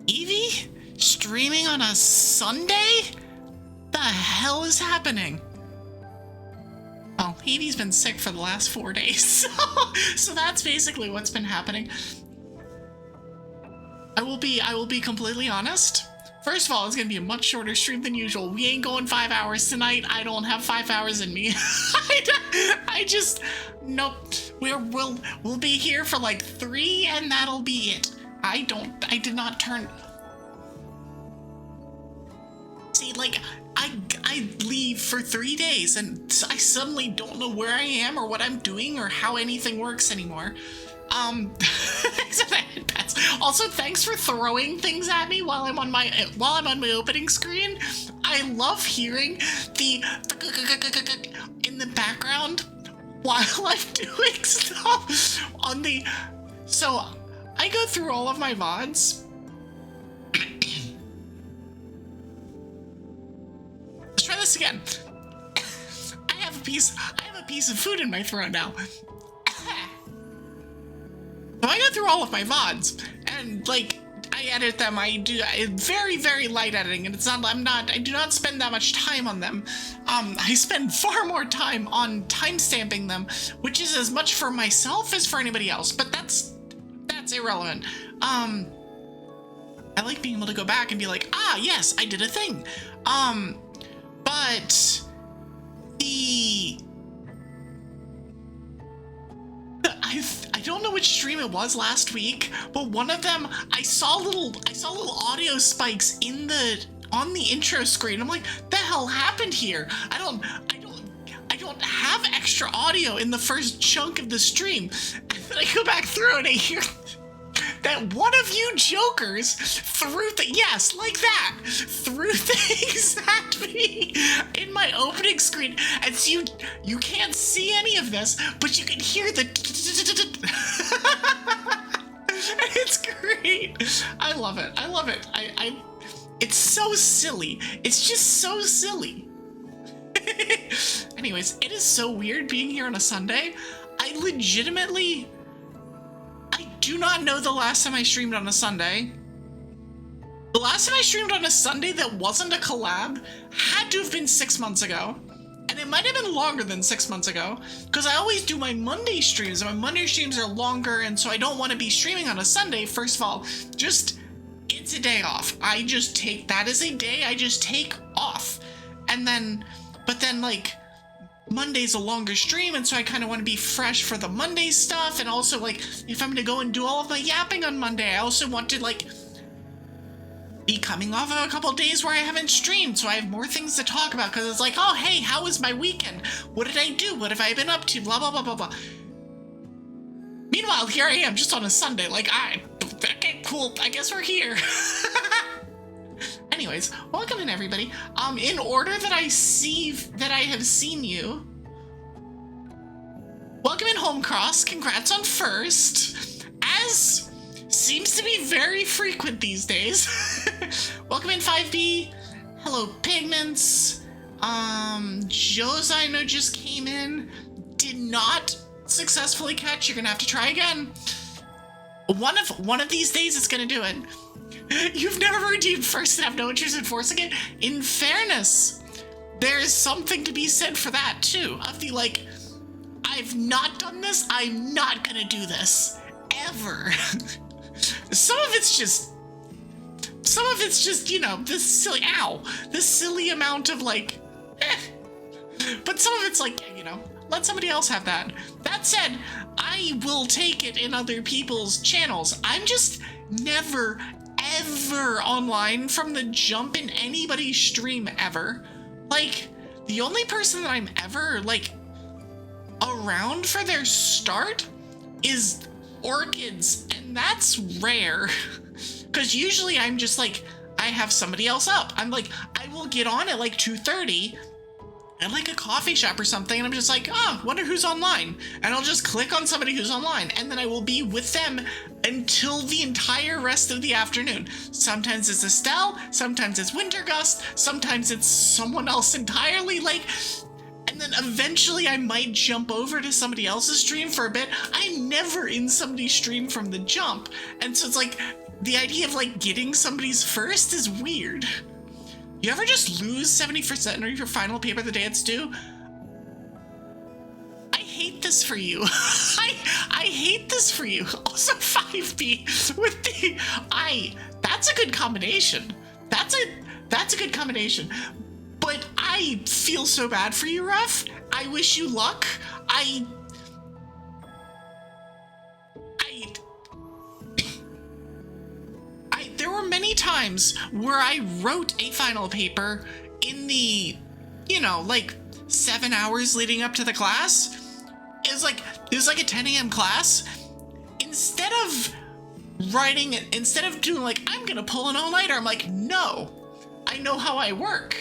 Evie? Streaming on a Sunday? The hell is happening? Oh, Evie's been sick for the last 4 days, so that's basically what's been happening. I will be completely honest. First of all, it's gonna be a much shorter stream than usual. We ain't going 5 hours tonight. I don't have 5 hours in me. I just, nope. We'll be here for like 3 and that'll be it. I did not turn. See, like, I leave for 3 days and I suddenly don't know where I am or what I'm doing or how anything works anymore. Also, thanks for throwing things at me while I'm on my opening screen. I love hearing the in the background while I'm doing stuff on the. So I go through all of my VODs. Let's try this again. I have a piece of food in my throat now. So I go through all of my VODs, and like, I edit them. I do very, very light editing, and I do not spend that much time on them. I spend far more time on timestamping them, which is as much for myself as for anybody else, but that's irrelevant. I like being able to go back and be like, ah, yes, I did a thing. But I don't know which stream it was last week, but one of them I saw little audio spikes on the intro screen. I'm like, the hell happened here? I don't have extra audio in the first chunk of the stream. And then I go back through and I hear that one of you jokers threw things at me in my opening screen, and so you can't see any of this, but you can hear the it's great. I love it. It's so silly. It's just so silly. Anyways, it is so weird being here on a Sunday. I do not know the last time I streamed on a Sunday. The last time I streamed on a Sunday that wasn't a collab had to have been 6 months ago. And it might have been longer than 6 months ago, because I always do my Monday streams, and my Monday streams are longer, and so I don't want to be streaming on a Sunday. First of all, it's a day off. I just take that as a day I just take off. But then like, Monday's a longer stream, and so I kind of want to be fresh for the Monday stuff, and also like, if I'm gonna go and do all of my yapping on Monday, I also want to like be coming off of a couple days where I haven't streamed, so I have more things to talk about, because it's like, oh hey, how was my weekend? What did I do? What have I been up to? Blah blah blah blah blah. Meanwhile, here I am just on a Sunday, like, okay, cool, I guess we're here. Anyways, welcome in everybody. In order that I have seen you. Welcome in Homecross, congrats on first. As seems to be very frequent these days. Welcome in 5B. Hello Pigments. Joes I know just came in. Did not successfully catch, you're gonna have to try again. One of these days it's gonna do it. You've never redeemed first and have no interest in forcing it? In fairness, there is something to be said for that too. Of the like, I've not done this, I'm not gonna do this. Ever. Some of it's just, you know, this silly amount of like, But some of it's like, you know, let somebody else have that. That said, I will take it in other people's channels. I'm just never, ever online from the jump in anybody's stream ever. Like, the only person that I'm ever, like, around for their start is Orchids, and that's rare. Because usually I'm just like, I have somebody else up. I'm like, I will get on at like 2:30 at like a coffee shop or something, and I'm just like, oh, wonder who's online. And I'll just click on somebody who's online, and then I will be with them until the entire rest of the afternoon. Sometimes it's Estelle, sometimes it's Wintergust, sometimes it's someone else entirely, like, and then eventually I might jump over to somebody else's stream for a bit. I'm never in somebody's stream from the jump, and so it's like, the idea of like getting somebody's first is weird. You ever just lose 70% of your final paper the day it's due? I hate this for you. I hate this for you. Also 5B with the that's a good combination. That's a good combination. But I feel so bad for you, Ruff. I wish you luck. There were many times where I wrote a final paper in the, like 7 hours leading up to the class. It was like a 10 a.m. class. Instead of doing like, I'm gonna pull an all-nighter, I'm like, no, I know how I work.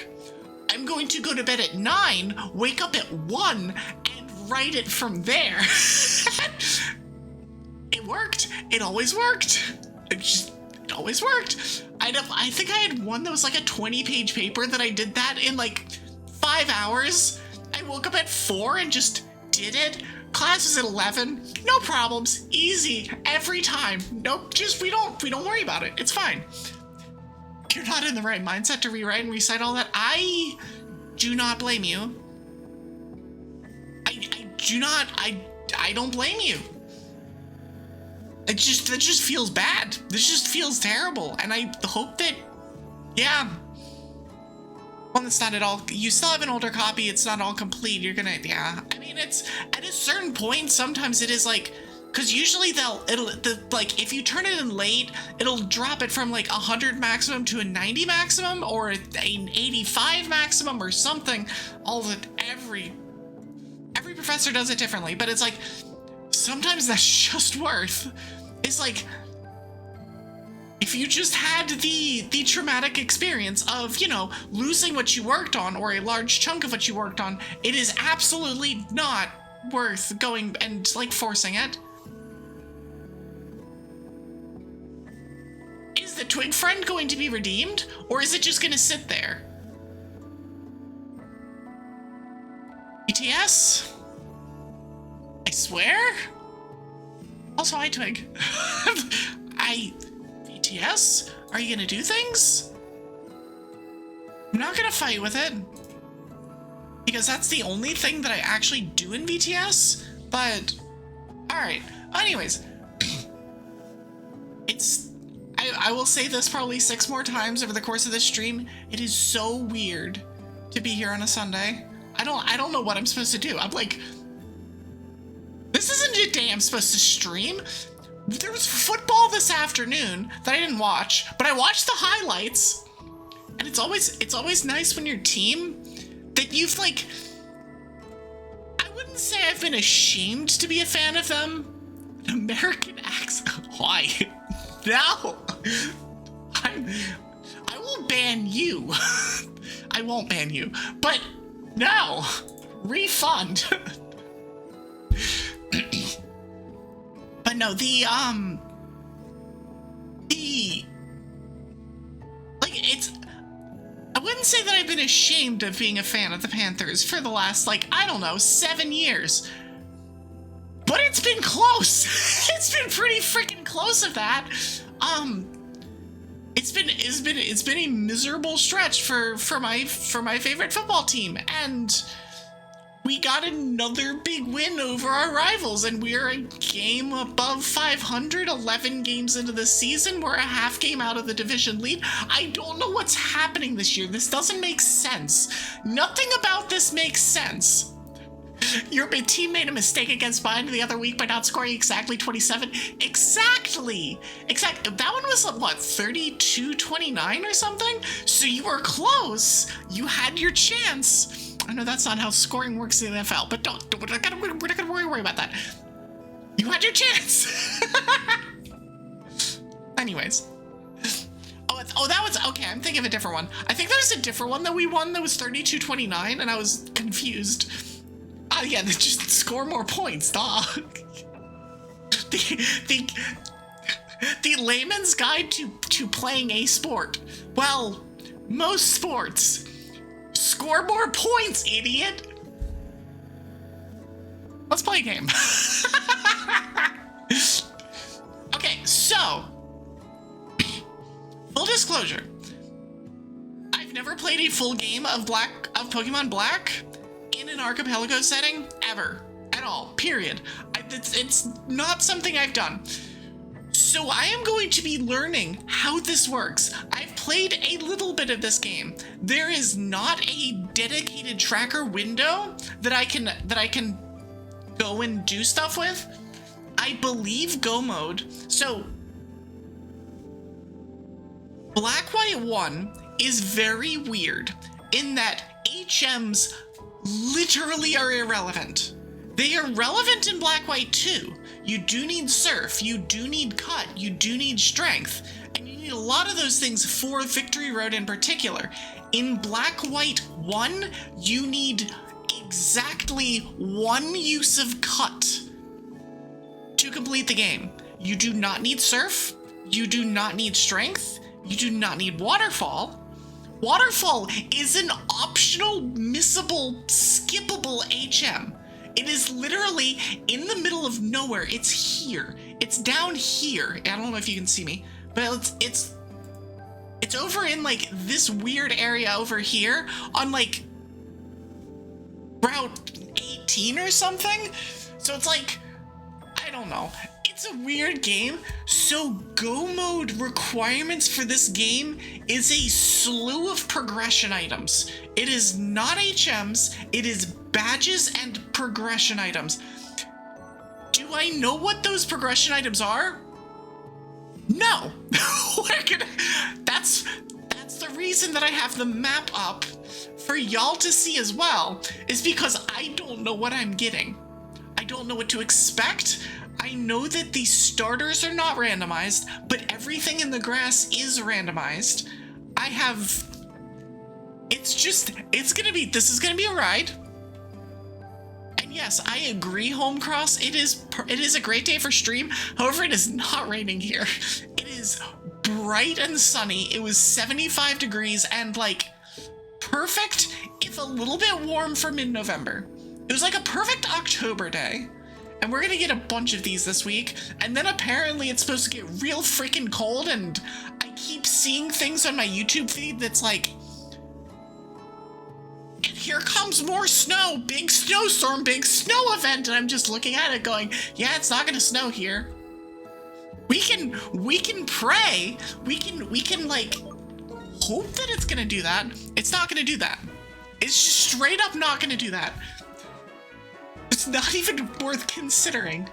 I'm going to go to bed at 9, wake up at 1, and write it from there. It worked. It always worked. It always worked. I think I had one that was like a 20-page paper that I did that in like 5 hours. I woke up at 4 and just did it. Class was at 11. No problems. Easy. Every time. Nope. Just we don't worry about it. It's fine. You're not in the right mindset to rewrite and recite all that. I do not blame you. I don't blame you. That just feels bad. This just feels terrible. And I hope that, yeah. Well, it's not at all. You still have an older copy. It's not all complete. You're gonna, yeah. I mean, it's at a certain point. Sometimes it is like, because usually like if you turn it in late, it'll drop it from like 100 maximum to a 90 maximum or an 85 maximum or something. Every professor does it differently, but it's like sometimes that's just worth. It's like if you just had the traumatic experience of, losing what you worked on or a large chunk of what you worked on, it is absolutely not worth going and like forcing it. Is the twig friend going to be redeemed, or is it just going to sit there? BTS? I swear? Also, hi, Twig. BTS? Are you going to do things? I'm not going to fight with it, because that's the only thing that I actually do in BTS, but alright. Anyways, I will say this probably 6 more times over the course of this stream. It is so weird to be here on a Sunday. I don't know what I'm supposed to do. I'm like, this isn't a day I'm supposed to stream. There was football this afternoon that I didn't watch, but I watched the highlights. And it's always nice when your team that you've like, I wouldn't say I've been ashamed to be a fan of them. An American accent. Why? No. I will ban you. I won't ban you. But no. Refund. But no, I wouldn't say that I've been ashamed of being a fan of the Panthers for the last, 7 years. But it's been close. It's been pretty freaking close of that. It's been a miserable stretch for my favorite football team, and we got another big win over our rivals, and we're a game above 500, 11 games into the season. We're a half game out of the division lead. I don't know what's happening this year. This doesn't make sense. Nothing about this makes sense. Your team made a mistake against Bind the other week by not scoring exactly 27. Exactly. That one was, what, 32-29 or something? So you were close. You had your chance. I know that's not how scoring works in the NFL, but we're not gonna worry about that. You had your chance. Anyways. Oh, that was, okay, I'm thinking of a different one. I think there's a different one that we won that was 32-29, and I was confused. Yeah, they just score more points, dog. The layman's guide to playing a sport. Well, most sports. Score more points, idiot. Let's play a game. Okay, so full disclosure, I've never played a full game of Pokemon Black in an Archipelago setting, ever, at all, period. It's not something I've done. So I am going to be learning how this works. I've played a little bit of this game. There is not a dedicated tracker window that I can go and do stuff with. I believe Go mode. So Black White 1 is very weird in that HMs literally are irrelevant. They are relevant in Black White 2. You do need Surf, you do need Cut, you do need Strength, and you need a lot of those things for Victory Road in particular. In Black White 1, you need exactly one use of Cut to complete the game. You do not need Surf, you do not need Strength, you do not need Waterfall. Waterfall is an optional, missable, skippable HM. It is literally in the middle of nowhere. It's here. It's down here. I don't know if you can see me, but it's over in like this weird area over here on like Route 18 or something. So it's like, I don't know. It's a weird game. So Go mode requirements for this game is a slew of progression items. It is not HMs, it is badges and progression items. Do I know what those progression items are? No. That's the reason that I have the map up for y'all to see as well, is because I don't know what I'm getting. I don't know what to expect. I know that the starters are not randomized, but everything in the grass is randomized. This is gonna be a ride. And yes, I agree, Homecross, it is a great day for stream. However, it is not raining here. It is bright and sunny. It was 75 degrees and like perfect, if a little bit warm for mid-November. It was like a perfect October day. And we're gonna get a bunch of these this week. And then apparently it's supposed to get real freaking cold, and I keep seeing things on my YouTube feed that's like, and here comes more snow, big snowstorm, big snow event. And I'm just looking at it going, yeah, it's not gonna snow here. We can pray. We can like hope that it's gonna do that. It's not gonna do that. It's just straight up not gonna do that. It's not even worth considering.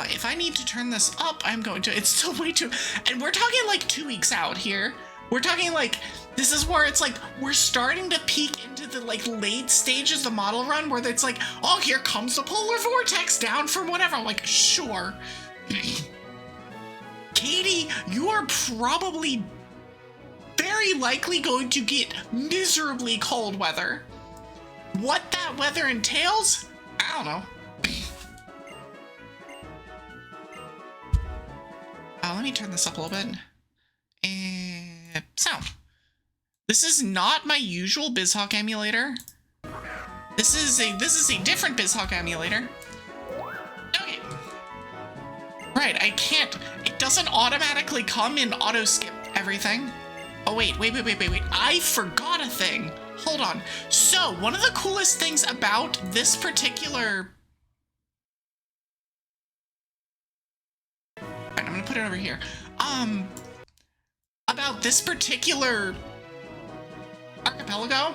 If I need to turn this up, I'm going to. It's still way too, and we're talking like 2 weeks out here. We're talking like, this is where it's like, we're starting to peek into the like late stages of the model run where it's like, oh, here comes the polar vortex down from whatever. I'm like, sure. Katie, you are probably very likely going to get miserably cold weather. What that weather entails, I don't know. Let me turn this up a little bit. And sound. This is not my usual BizHawk emulator. This is a different BizHawk emulator. Okay. Right, I can't. It doesn't automatically come in auto skip everything. Oh wait. I forgot a thing. Hold on. So, one of the coolest things about this particular... Alright, I'm gonna put it over here. About this particular Archipelago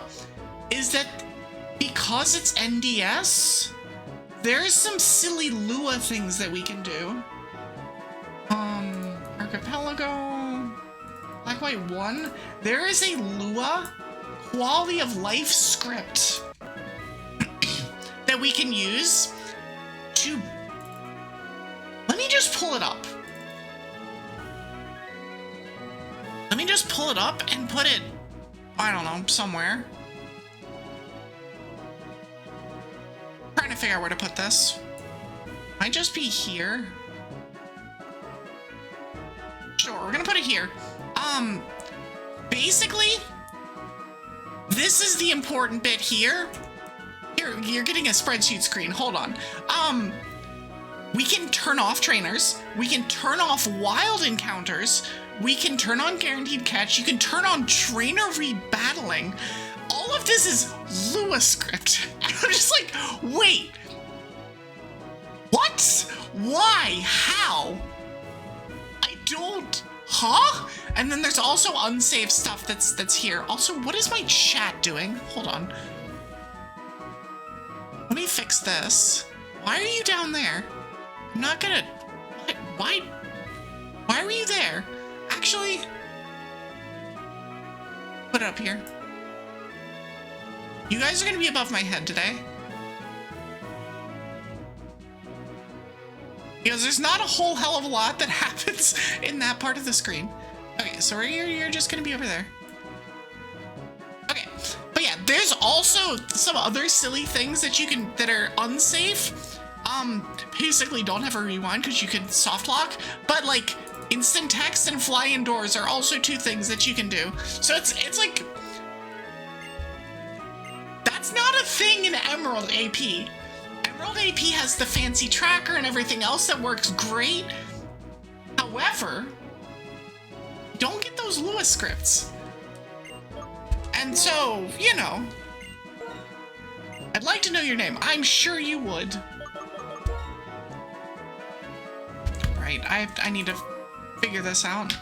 is that because it's NDS, there's some silly Lua things that we can do. Archipelago... Black White 1, there is a Lua quality of life script that we can use to... Let me just pull it up. Let me just pull it up and put it, I don't know, somewhere. Trying to figure out where to put this. Might just be here. Sure, we're gonna put it here. Basically, this is the important bit here. Here, you're getting a spreadsheet screen. Hold on. We can turn off trainers. We can turn off wild encounters. We can turn on guaranteed catch. You can turn on trainer rebattling. All of this is Lua script. And I'm just like, wait. What? Why? How? I don't... Huh? And then there's also unsaved stuff that's here. Also, what is my chat doing? Hold on. Let me fix this. Why are you down there? I'm not gonna... Why were you there? Actually... Put it up here. You guys are gonna be above my head today. Because there's not a whole hell of a lot that happens in that part of the screen. Okay, so you're just gonna be over there. Okay, but yeah, there's also some other silly things that are unsafe. Basically don't have a rewind because you can soft lock, but like instant text and fly indoors are also two things that you can do. So it's like, that's not a thing in Emerald AP. Emerald AP has the fancy tracker and everything else that works great. However, don't get those Lua scripts. And so, you know, I'd like to know your name. I'm sure you would. Right, I need to figure this out.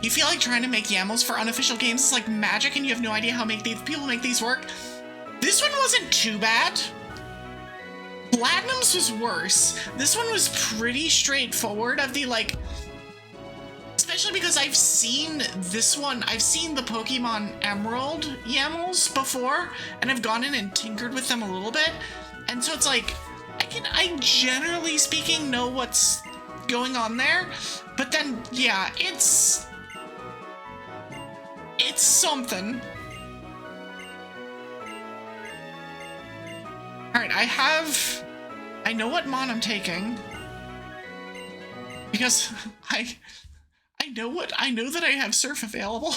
You feel like trying to make YAMLs for unofficial games is like magic and you have no idea how people make these work? This one wasn't too bad. Platinum's was worse. This one was pretty straightforward of the like, especially because I've seen this one, I've seen the Pokemon Emerald YAMLs before and I've gone in and tinkered with them a little bit. And so it's like, I generally speaking know what's going on there, but then yeah, it's something. All right, I know what mon I'm taking because I know that I have surf available.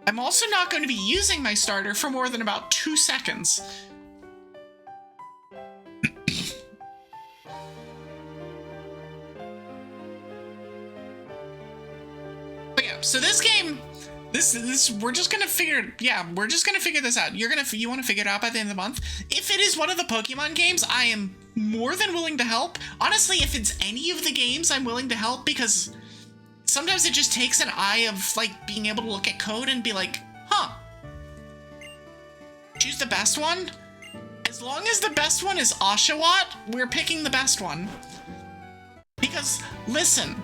I'm also not going to be using my starter for more than about 2 seconds. So this game, we're just gonna figure this out. You want to figure it out by the end of the month. If it is one of the Pokemon games, I am more than willing to help. Honestly, if it's any of the games, I'm willing to help because sometimes it just takes an eye of like being able to look at code and be like, huh, choose the best one. As long as the best one is Oshawott, we're picking the best one. Because listen,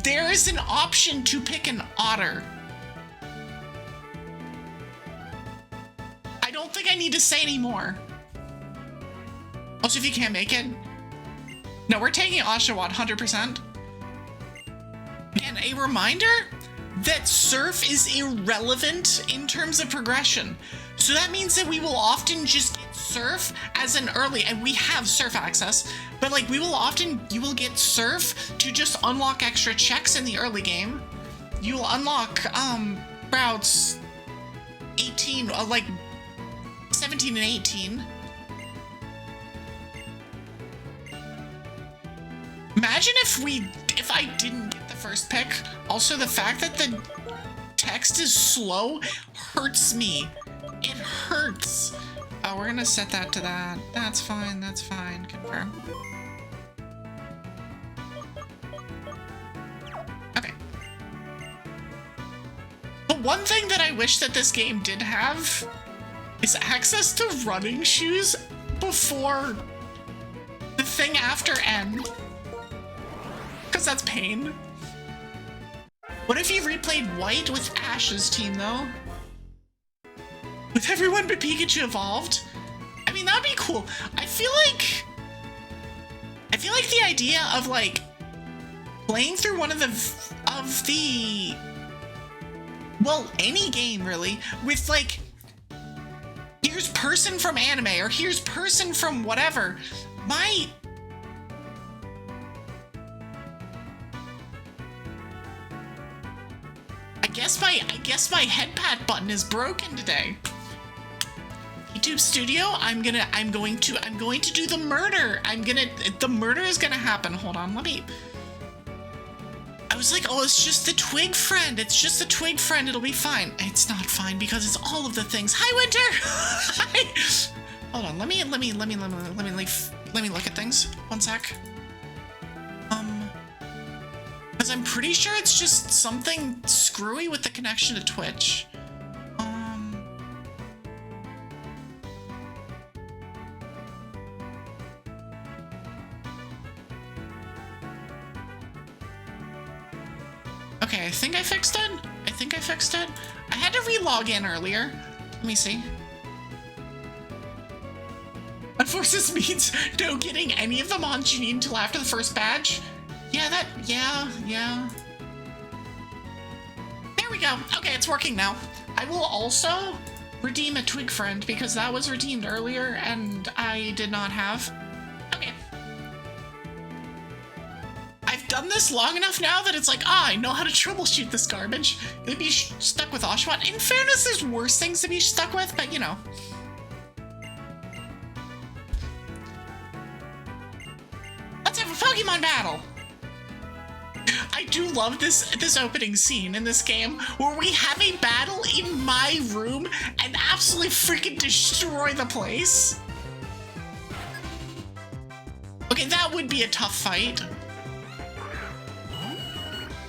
there is an option to pick an otter. I don't think I need to say any more. Also, if you can't make it, no, we're taking Oshawott 100%. And a reminder that surf is irrelevant in terms of progression. So that means that we will often just get surf as an early, and we have surf access, but like you will get surf to just unlock extra checks in the early game. You will unlock routes 18, like 17 and 18. Imagine if I didn't get the first pick. Also, the fact that the text is slow hurts me. It hurts. Oh, we're gonna set that to that. That's fine, confirm. Okay. But one thing that I wish that this game did have is access to running shoes before the thing after N. Because that's pain. What if you replayed White with Ash's team, though? With everyone but Pikachu evolved? I mean, that'd be cool. I feel like the idea of, like, playing through one of the... Well, any game, really, with, like, here's person from anime, or here's person from whatever. I guess my head pat button is broken today. YouTube studio. I'm going to do the murder. The murder is gonna happen. Hold on, I was like, oh, it's just the twig friend. It's just the twig friend. It'll be fine. It's not fine because it's all of the things. Hi, Winter. Hi. Hold on. Let me look at things. One sec. Because I'm pretty sure it's just something screwy with the connection to Twitch. Okay, I think I fixed it. I had to re-log in earlier. Let me see. Unfortunately, this means no getting any of the mons you need until after the first badge. Yeah, yeah. There we go. Okay, it's working now. I will also redeem a twig friend because that was redeemed earlier and I did not have. Okay. I've done this long enough now that it's like, I know how to troubleshoot this garbage. Gonna be stuck with Oshawott. In fairness, there's worse things to be stuck with, but you know. Let's have a Pokemon battle. I do love this opening scene in this game where we have a battle in my room and absolutely freaking destroy the place. Okay, that would be a tough fight.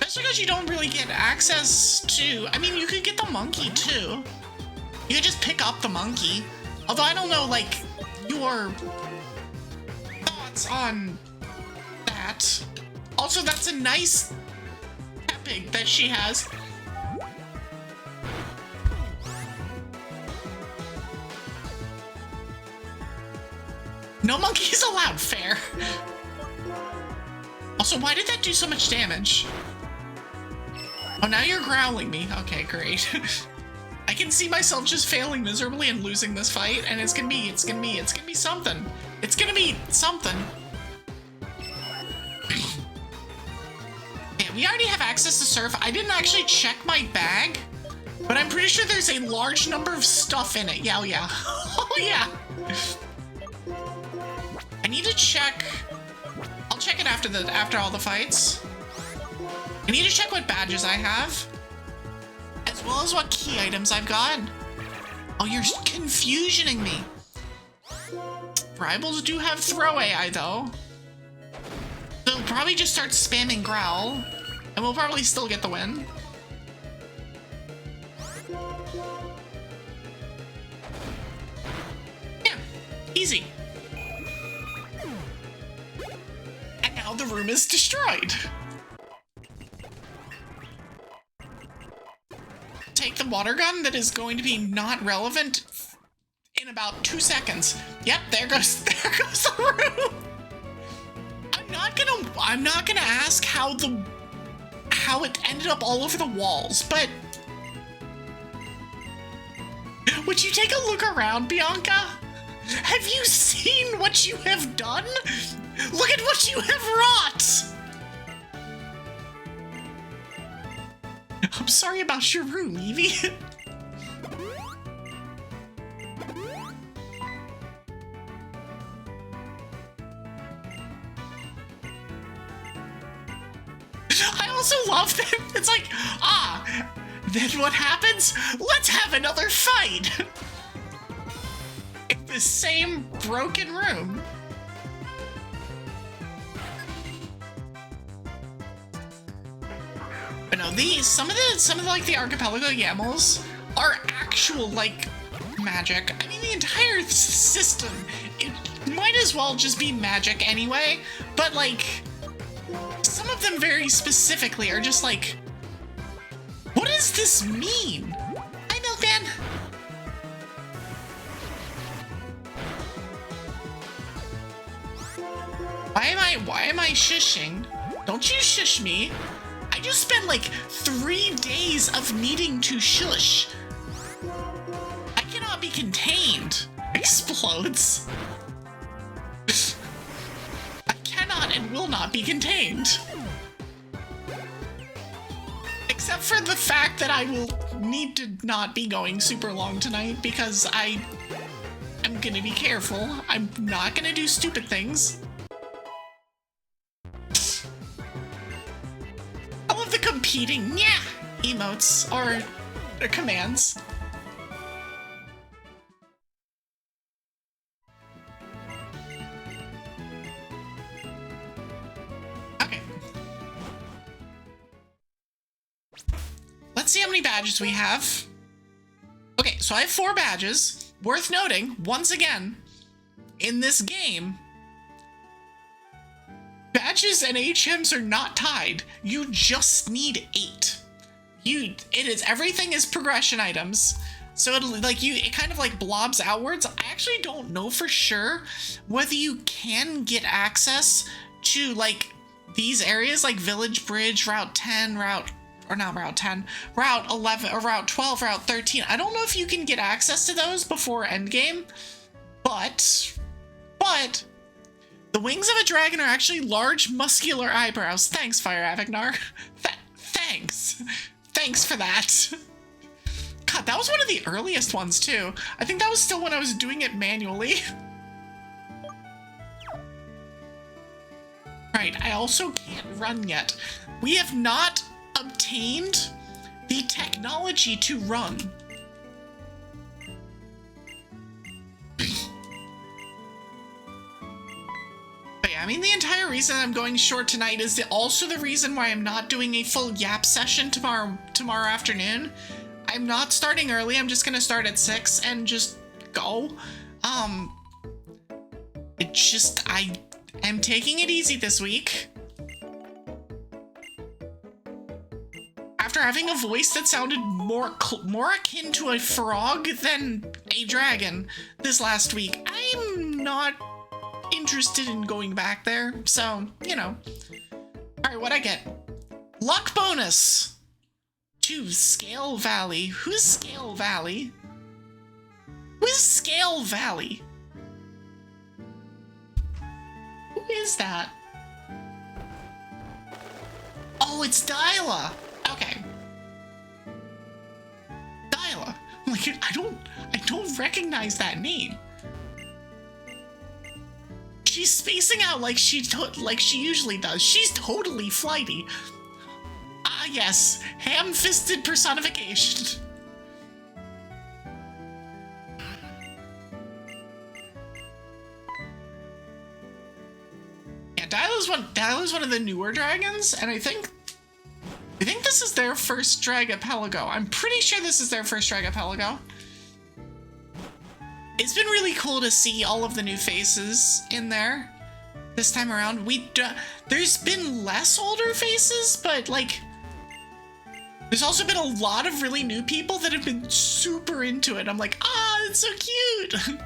Especially because you don't really get access to... I mean, you could get the monkey, too. You could just pick up the monkey. Although I don't know, like, your thoughts on that. Also, that's a nice epic that she has. No monkeys allowed, fair. Also, why did that do so much damage? Oh, now you're growling me. Okay, great. I can see myself just failing miserably and losing this fight, and it's gonna be something. It's gonna be something. Yeah, we already have access to surf. I didn't actually check my bag, but I'm pretty sure there's a large number of stuff in it. Yeah, oh yeah. Oh yeah. I need to check. I'll check it after all the fights. I need to check what badges I have, as well as what key items I've got. Oh, you're confusioning me. Rivals do have throw AI though. They'll probably just start spamming growl, and we'll probably still get the win. Yeah, easy. And now the room is destroyed. Take the water gun that is going to be not relevant in about 2 seconds. Yep, there goes the room. I'm not gonna ask how it ended up all over the walls, but would you take a look around, Bianca? Have you seen what you have done? Look at what you have wrought! I'm sorry about your room, Evie. I also love that it's like, then what happens? Let's have another fight! In the same broken room. But no, some of the like the Archipelago YAMLs are actual like magic. I mean, the entire system, it might as well just be magic anyway, but like some of them very specifically are just like, what does this mean? Hi, Milkman. Why am I shushing? Don't you shush me. I just spent like 3 days of needing to shush. I cannot be contained. Explodes. I cannot and will not be contained. Except for the fact that I will need to not be going super long tonight because I I'm gonna be careful. I'm not gonna do stupid things. I love the competing emotes or commands. Okay. Let's see how many badges we have. Okay, so I have 4 badges. Worth noting, once again, in this game, badges and HMs are not tied. You just need 8. Everything is progression items. So it kind of like blobs outwards. I actually don't know for sure whether you can get access to like these areas like Village Bridge, Route 10, Route 11, or Route 12, Route 13. I don't know if you can get access to those before endgame, but the wings of a dragon are actually large, muscular eyebrows. Thanks, Fire Avignar. Thanks. Thanks for that. God, that was one of the earliest ones, too. I think that was still when I was doing it manually. Right, I also can't run yet. We have not obtained the technology to run. But yeah, I mean, the entire reason I'm going short tonight is also the reason why I'm not doing a full Yap session tomorrow afternoon. I'm not starting early. I'm just gonna start at 6 and just go. I am taking it easy this week. After having a voice that sounded more akin to a frog than a dragon this last week, I'm not interested in going back there. So, you know. Alright, what'd I get? Luck bonus to Scale Valley. Who's Scale Valley? Who's Scale Valley? Who is that? Oh, it's Dyla. Okay. Dyla. Like, I don't recognize that name. She's spacing out like she usually does. She's totally flighty. Ah, yes, ham-fisted personification. Yeah, Dyla's one of the newer dragons, and I think this is their first Dragopelago. I'm pretty sure this is their first Dragopelago. It's been really cool to see all of the new faces in there this time around. There's been less older faces, but like, there's also been a lot of really new people that have been super into it. I'm like, it's so cute.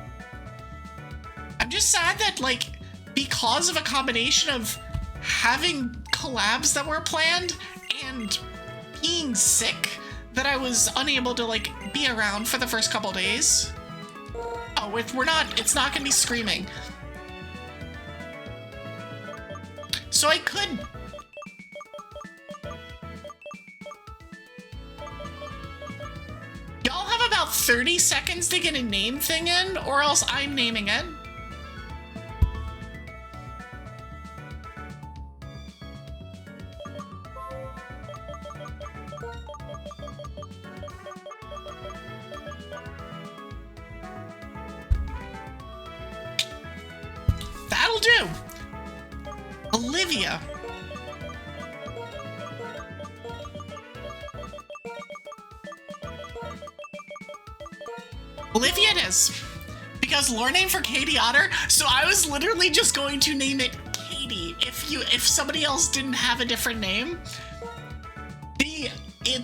I'm just sad that like, because of a combination of having collabs that were planned and being sick, that I was unable to like be around for the first couple days. Oh, it's not gonna be screaming. So I could. Y'all have about 30 seconds to get a name thing in, or else I'm naming it. That'll do. Olivia. Olivia it is. Because lore name for Katie Otter, so I was literally just going to name it Katie if somebody else didn't have a different name.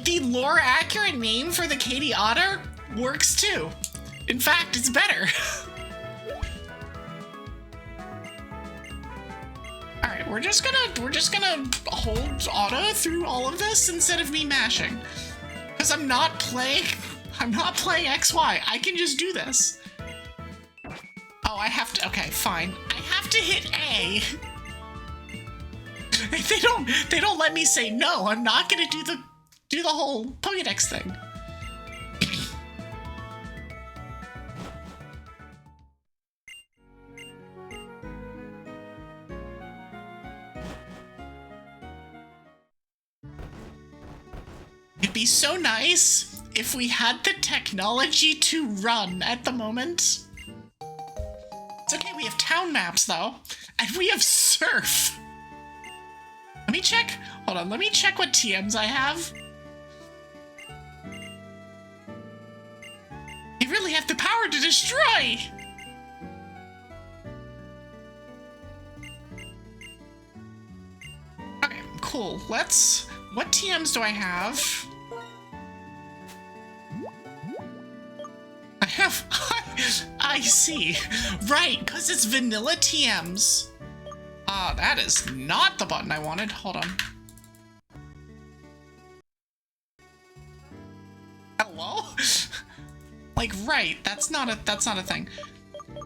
The lore accurate name for the Katie Otter works too. In fact, it's better. Alright, we're just gonna hold auto through all of this instead of me mashing. Because I'm not playing XY. I can just do this. Oh, I have to, okay, fine. I have to hit A. They don't let me say no. I'm not gonna do the whole Pokédex thing. It'd be so nice if we had the technology to run at the moment. It's okay, we have town maps though, and we have surf. Let me check, hold on, let me check what TMs I have. You really have the power to destroy. Okay, cool, what TMs do I have? I see. Right, because it's vanilla TMs. That is not the button I wanted. Hold on. Hello? Like, right, that's not a thing.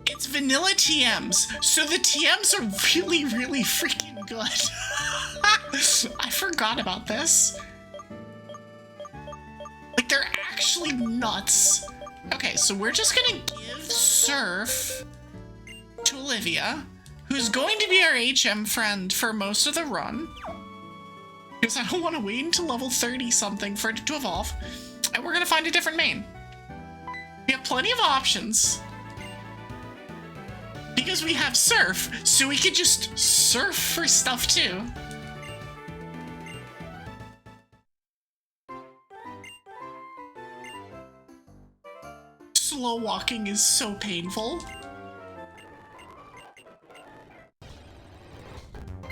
It's vanilla TMs, so the TMs are really, really freaking good. I forgot about this. Like, they're actually nuts. Okay, so we're just gonna give Surf to Olivia, who's going to be our HM friend for most of the run. Because I don't want to wait until level 30-something for it to evolve. And we're gonna find a different main. We have plenty of options. Because we have Surf, so we could just surf for stuff too. Slow walking is so painful.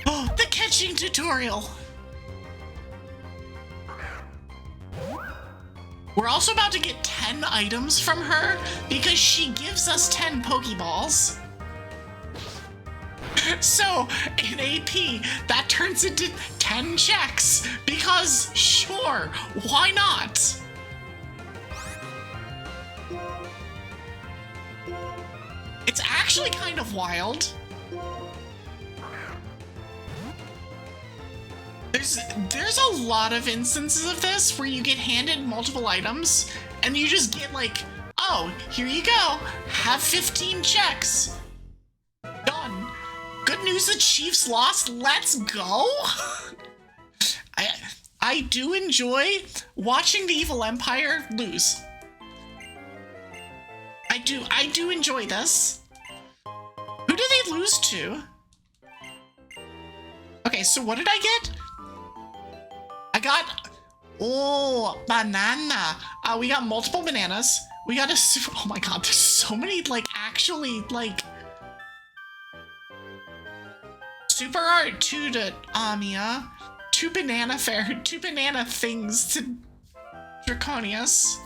Oh, the catching tutorial! We're also about to get 10 items from her because she gives us 10 Pokeballs. So, in AP, that turns into 10 checks because, sure, why not? It's actually kind of wild. There's a lot of instances of this where you get handed multiple items and you just get like, oh, here you go, have 15 checks. Done. Good news, the Chiefs lost, let's go. I do enjoy watching the Evil Empire lose. I do enjoy this. Who did they lose to? Okay, so what did I get? I got, oh, banana. We got multiple bananas. We got a super, oh my god, there's so many, like, actually, like, super art 2 to Amia, 2 banana fair, 2 banana things to Draconius.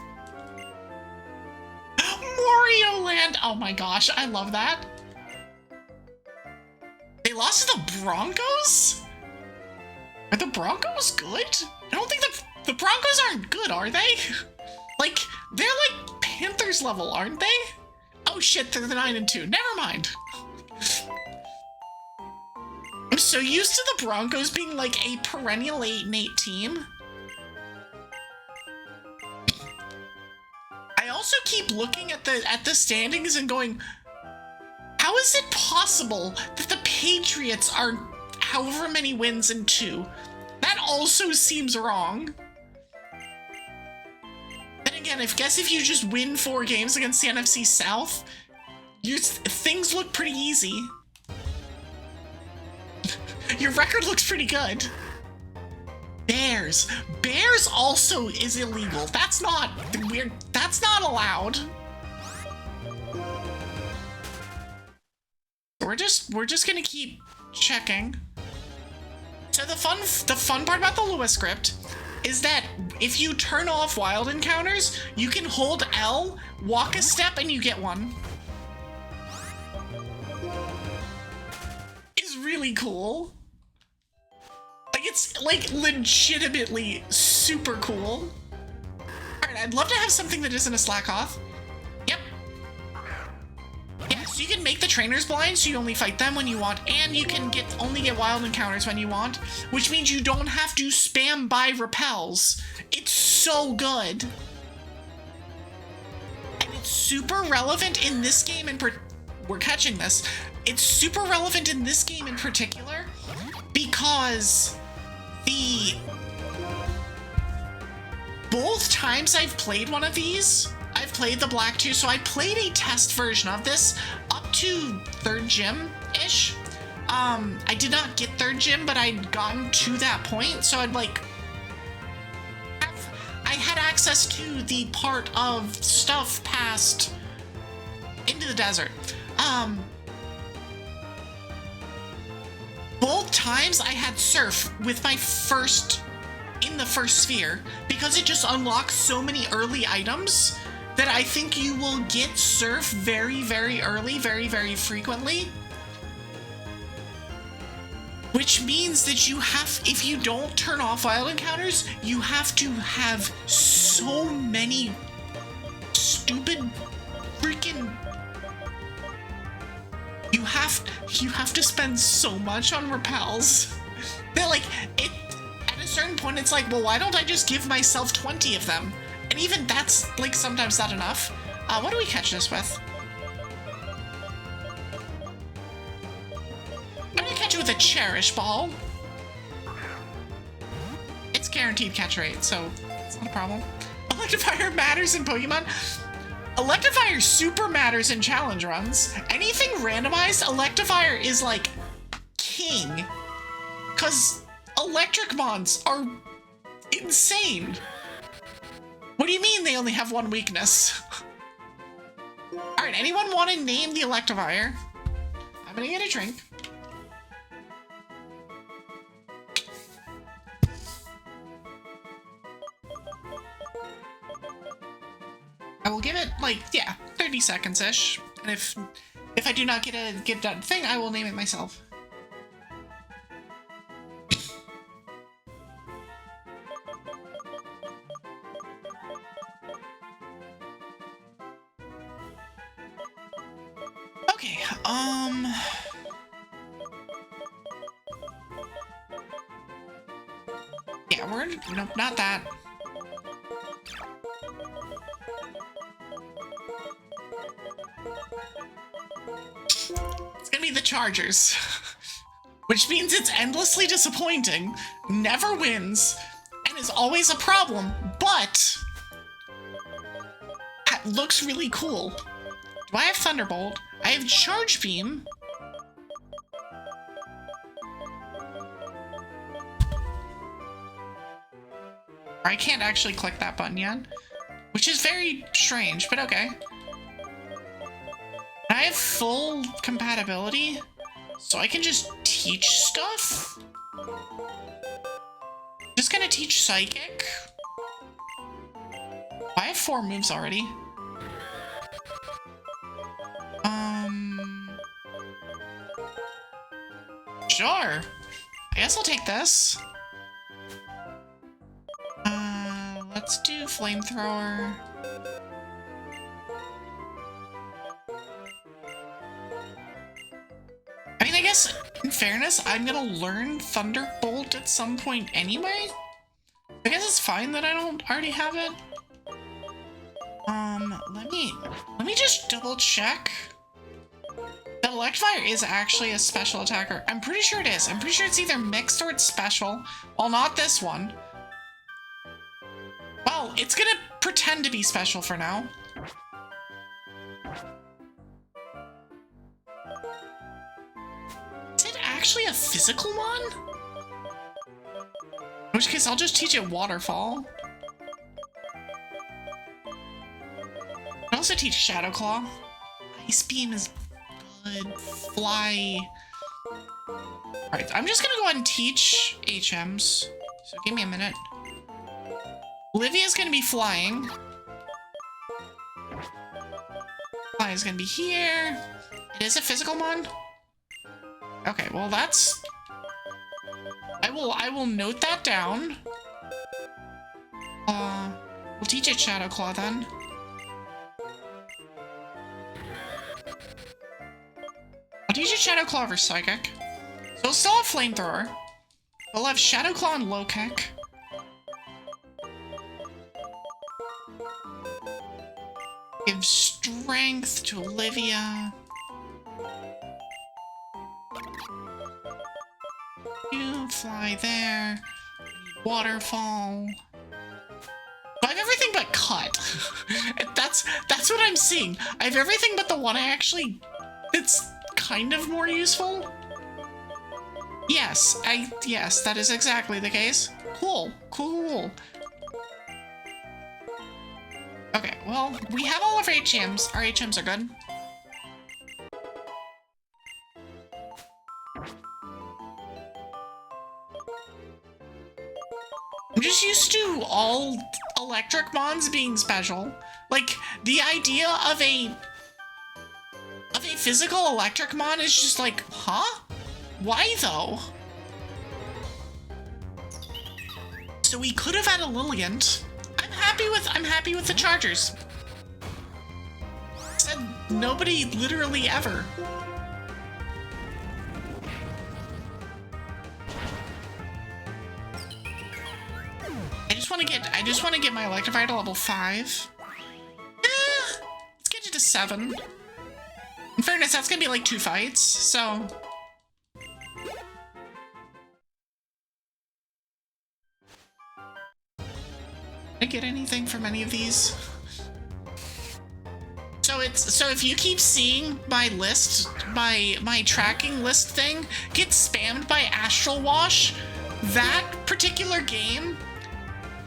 Mario Land, oh my gosh, I love that. They lost to the Broncos? Are the Broncos good? I don't think the Broncos aren't good, are they? Like, they're like Panthers level, aren't they? Oh shit, they're the 9-2. Never mind. I'm so used to the Broncos being like a perennial 8-8 team. I also keep looking at the standings and going, how is it possible that the Patriots are however many wins in 2? That also seems wrong. Then again, guess if you just win 4 games against the NFC South, things look pretty easy. Your record looks pretty good. Bears also is illegal. That's not weird. That's not allowed. We're just gonna keep checking. So the fun part about the Lua script is that if you turn off wild encounters, you can hold L, walk a step, and you get one. It's really cool. Like, it's like legitimately super cool. Alright, I'd love to have something that isn't a slack off. Yep. Yeah, so you can make the trainers blind so you only fight them when you want, and you can only get wild encounters when you want, which means you don't have to spam buy repels. It's so good. And it's super relevant in this game we're catching this. It's super relevant in this game in particular both times I've played one of these, I've played the Black 2, so I played a test version of this up to 3rd gym-ish. I did not get 3rd gym, but I'd gotten to that point, so I had access to the part of stuff past into the desert. Both times I had surf with my in the first sphere, because it just unlocks so many early items that I think you will get surf very, very early, very, very frequently. Which means that you have, if you don't turn off wild encounters, you have to have so many stupid freaking... You have to spend so much on repels. That like, at a certain point it's like, well, why don't I just give myself 20 of them? And even that's like sometimes not enough. What do we catch this with? I'm gonna catch it with a Cherish Ball. It's guaranteed catch rate, so it's not a problem. Electivire matters in Pokemon. Electivire super matters in challenge runs. Anything randomized, Electivire is like king. Cause electric mons are insane. What do you mean they only have one weakness? Alright, anyone want to name the Electivire? I'm gonna get a drink. I will give it like, yeah, 30 seconds-ish. And if I do not get that thing, I will name it myself. Okay, yeah, nope, not that. It's gonna be the Chargers. Which means it's endlessly disappointing, never wins, and is always a problem, but looks really cool. Do I have Thunderbolt? I have Charge Beam. I can't actually click that button yet, which is very strange, but okay. I have full compatibility, so I can just teach stuff. Just gonna teach Psychic. I have 4 moves already. Sure. I guess I'll take this. Let's do Flamethrower. I mean, I guess, in fairness, I'm gonna learn Thunderbolt at some point anyway. I guess it's fine that I don't already have it. Let me just double check. The Electivire is actually a special attacker. I'm pretty sure it is. I'm pretty sure it's either mixed or it's special. Well, not this one. Well, it's gonna pretend to be special for now. Is it actually a physical one? In which case, I'll just teach it Waterfall. I also teach Shadow Claw. Ice Beam is good. Fly. Alright, I'm just gonna go ahead and teach HMs. So give me a minute. Olivia's gonna be flying. Fly is gonna be here. It is a physical mon? Okay, well that's... I will note that down. We'll teach it Shadow Claw then. I'll teach it Shadow Claw over Psychic. So we'll still have Flamethrower. We'll have Shadow Claw and Low Kick. Give Strength to Olivia. You fly there. Waterfall. but cut. That's what I'm seeing. I have everything but the one it's kind of more useful. Yes, yes, that is exactly the case. Cool. Okay, well, we have all of our HMs. Our HMs are good. I'm just used to all electric mons being special. Like, the idea of a physical electric mon is just like, huh? Why though? So we could have had a Lilligant. I'm happy with the Chargers. Said nobody literally ever. I just want to get my Electivire to level 5. Let's get it to 7. In fairness, that's gonna be like 2 fights, so. Did I get anything from any of these? So if you keep seeing my list, my tracking list thing get spammed by Astral Wash, that particular game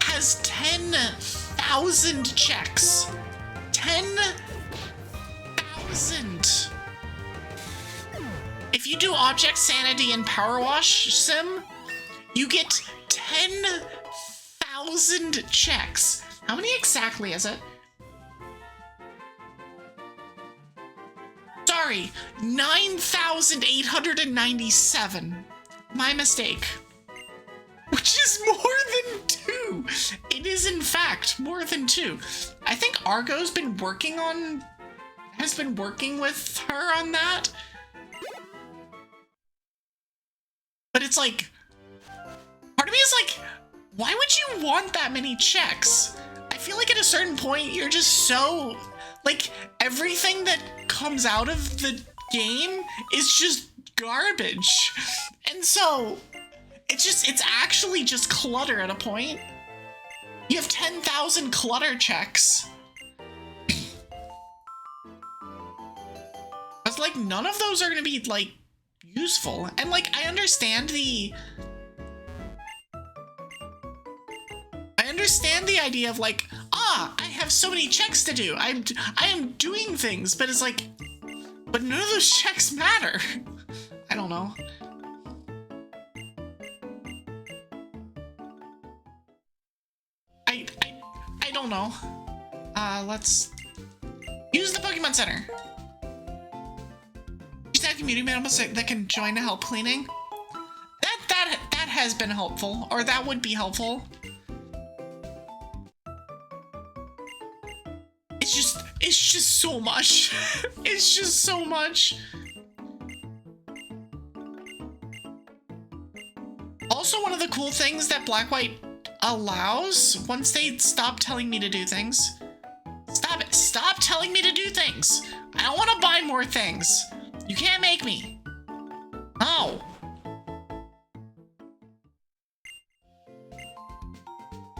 has 10,000 checks. 10,000. If you do Object Sanity and Power Wash Sim, you get 10,000 checks. How many exactly is it? Sorry, 9,897. My mistake. Which is more than 2. It is in fact more than 2. I think Argo's been working with her on that. But it's like, part of me is like, why would you want that many checks? I feel like at a certain point, you're just so, like, everything that comes out of the game is just garbage. And so, it's actually just clutter at a point. You have 10,000 clutter checks. I was like, none of those are gonna be, like, useful. And, like, I understand the idea of, like, I have so many checks to do. I am doing things, but it's like, but none of those checks matter. I don't know. I don't know. Let's use the Pokemon Center. Is that community members that can join to help cleaning? That has been helpful, or that would be helpful. It's just so much. It's just so much. Also, one of the cool things that Black-White allows, once they stop telling me to do things. Stop it. Stop telling me to do things. I don't want to buy more things. You can't make me. No.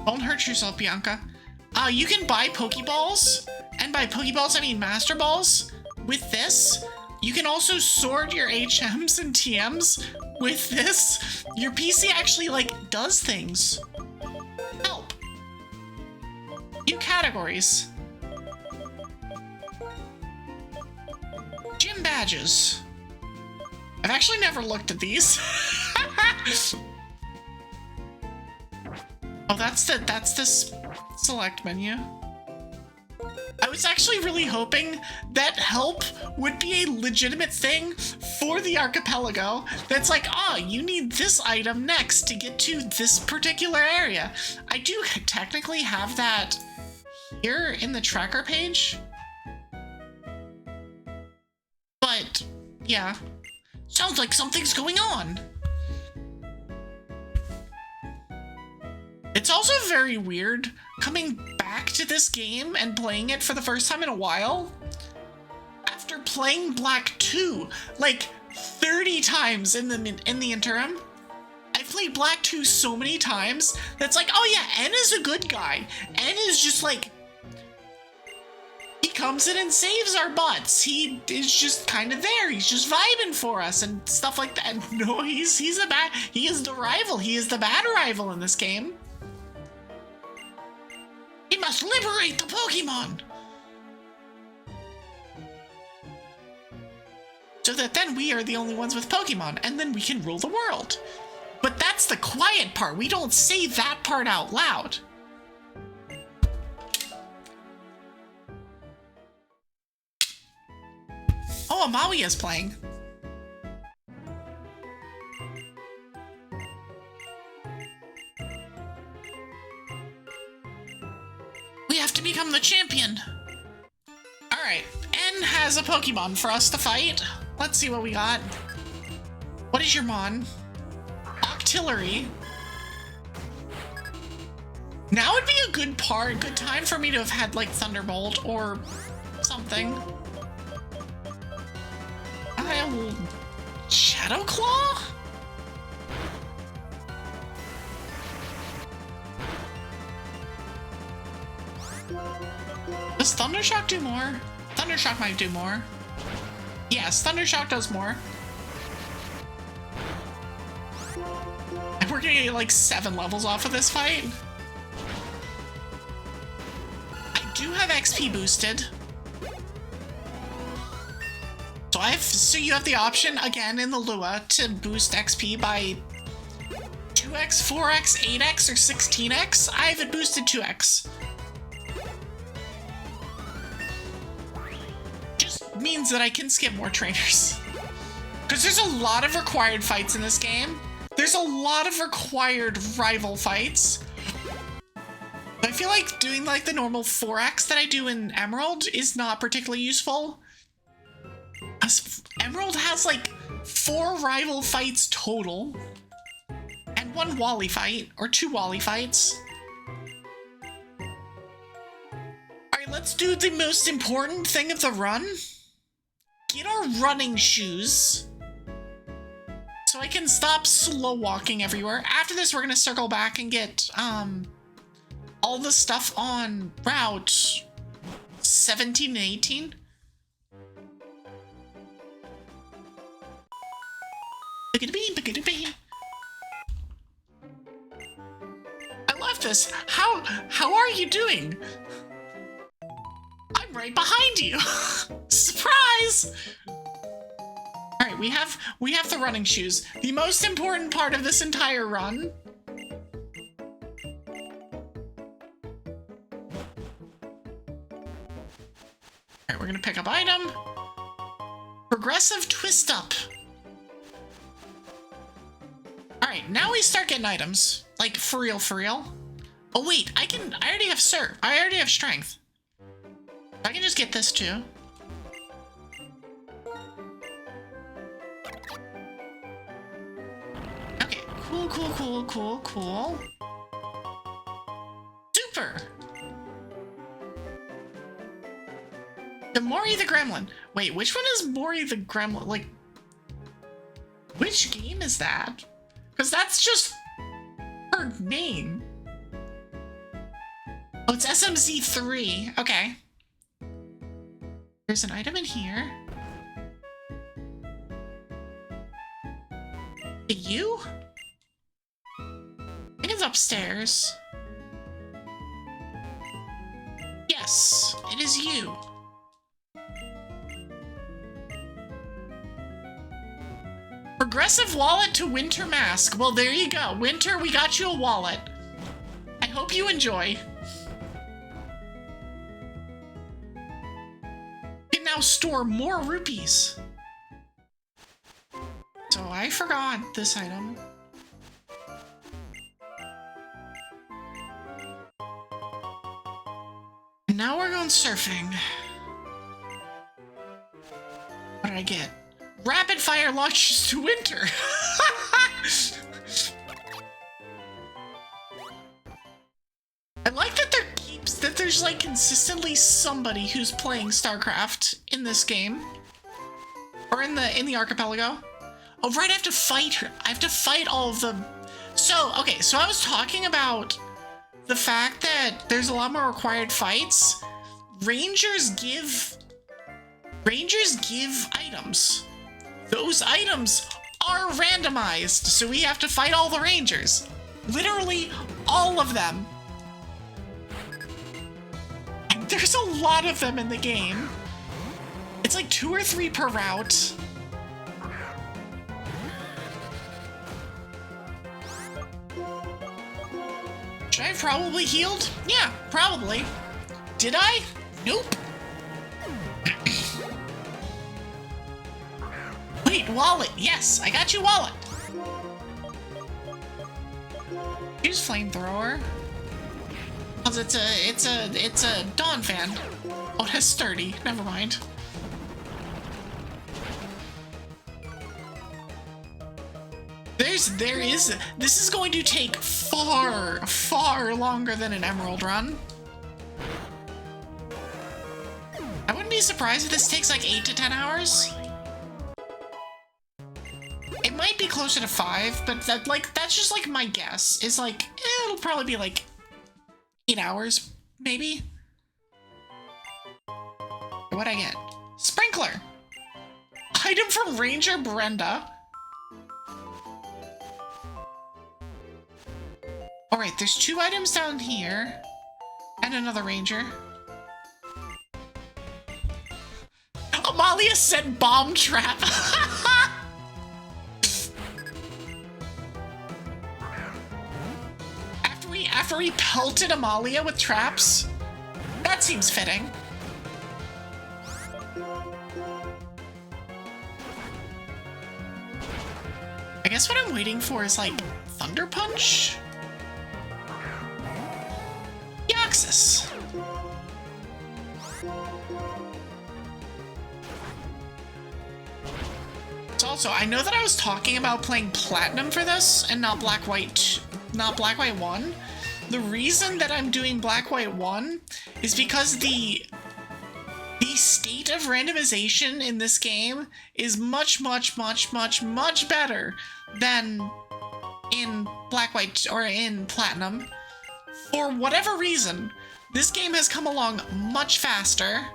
Don't hurt yourself, Bianca. You can buy Pokeballs, and by Pokeballs I mean Master Balls, with this. You can also sort your HMs and TMs with this. Your PC actually, like, does things. Help. New categories. Gym badges. I've actually never looked at these. Oh, that's the select menu. I was actually really hoping that help would be a legitimate thing for the Archipelago. That's like, you need this item next to get to this particular area. I do technically have that here in the tracker page. But, yeah. Sounds like something's going on. It's also very weird coming back to this game and playing it for the first time in a while after playing Black 2 like 30 times in the interim. I've played Black 2 so many times that's like, oh yeah, N is a good guy. N is just like, he comes in and saves our butts. He is just kind of there. He's just vibing for us and stuff like that. No, he is the rival. He is the bad rival in this game. He must liberate the Pokemon, so that then we are the only ones with Pokemon, and then we can rule the world. But that's the quiet part. We don't say that part out loud. Oh, Amawi is playing. We have to become the champion. All right, N has a Pokemon for us to fight. Let's see what we got. What is your Mon? Octillery. Now would be a good time for me to have had like Thunderbolt or something. I'll Shadow Claw? Does Thundershock do more? Thundershock might do more. Yes, Thundershock does more. And we're gonna get like 7 levels off of this fight. I do have XP boosted. So you have the option again in the Lua to boost XP by 2x, 4x, 8x, or 16x. I have it boosted 2x. Just means that I can skip more trainers. Because there's a lot of required fights in this game. There's a lot of required rival fights. I feel like doing like the normal 4x that I do in Emerald is not particularly useful. Emerald has like 4 rival fights total, and 1 Wally fight, or 2 Wally fights. Alright, let's do the most important thing of the run. Get our running shoes, so I can stop slow walking everywhere. After this, we're gonna circle back and get all the stuff on Route 17 and 18. I love this. How are you doing? I'm right behind you. Surprise! All right, we have the running shoes. The most important part of this entire run. All right, we're gonna pick up item. Progressive twist up. Alright, now we start getting items. Like, for real, for real. Oh wait, I already have I already have strength. I can just get this too. Okay, cool. Super! The Mori the Gremlin. Wait, which one is Mori the Gremlin? Like, which game is that? Because that's just her name. Oh, it's SMZ3. Okay. There's an item in here. You? I think it's upstairs. Yes, it is you. Progressive wallet to Winter Mask. Well, there you go. Winter, we got you a wallet. I hope you enjoy. You can now store more rupees. So I forgot this item. And now we're going surfing. What did I get? Rapid fire launches to Winter. I like that there's like consistently somebody who's playing StarCraft in this game, or in the Archipelago. Oh right, I have to fight her. I have to fight all of them. So, okay, so I was talking about the fact that there's a lot more required fights. Rangers give items. Those items are randomized, so we have to fight all the Rangers. Literally all of them. And there's a lot of them in the game. It's like 2 or 3 per route. Should I have probably healed? Yeah, probably. Did I? Nope. Wait, wallet. Yes, I got you, wallet. Use flamethrower. Cause it's a Dawn fan. Oh, it has sturdy. Never mind. This is going to take far, far longer than an Emerald run. I wouldn't be surprised if this takes like 8 to 10 hours. It might be closer to 5, but that's just like my guess. Is like, it'll probably be like 8 hours, maybe. What'd I get? Sprinkler! Item from Ranger Brenda. Alright, there's 2 items down here. And another Ranger. Amalia said bomb trap. After we pelted Amalia with traps? That seems fitting. I guess what I'm waiting for is like Thunder Punch? Yaxis. So also, I know that I was talking about playing Platinum for this and not Black White 1. The reason that I'm doing Black White 1 is because the state of randomization in this game is much better than in Black White or in Platinum. For whatever reason, this game has come along much faster.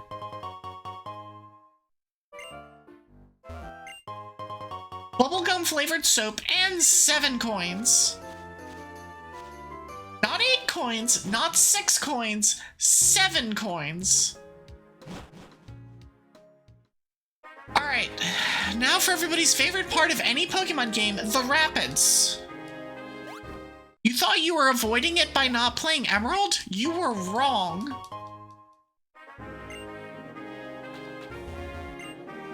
Bubblegum flavored soap and 7 coins. Not 8 coins, not 6 coins, 7 coins. Alright, now for everybody's favorite part of any Pokemon game, the Rapids. You thought you were avoiding it by not playing Emerald? You were wrong.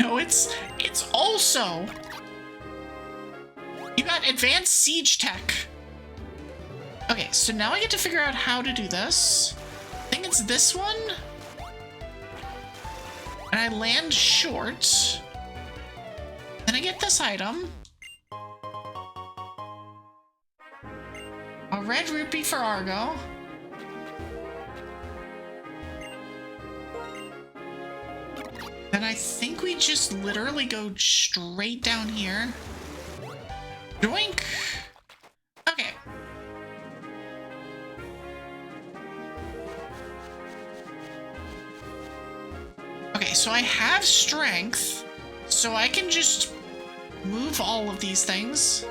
No, it's also... You got Advanced Siege Tech. Okay, so now I get to figure out how to do this. I think it's this one. And I land short. Then I get this item. A red rupee for Argo. Then I think we just literally go straight down here. Doink! Okay. Okay, so I have strength, so I can just move all of these things.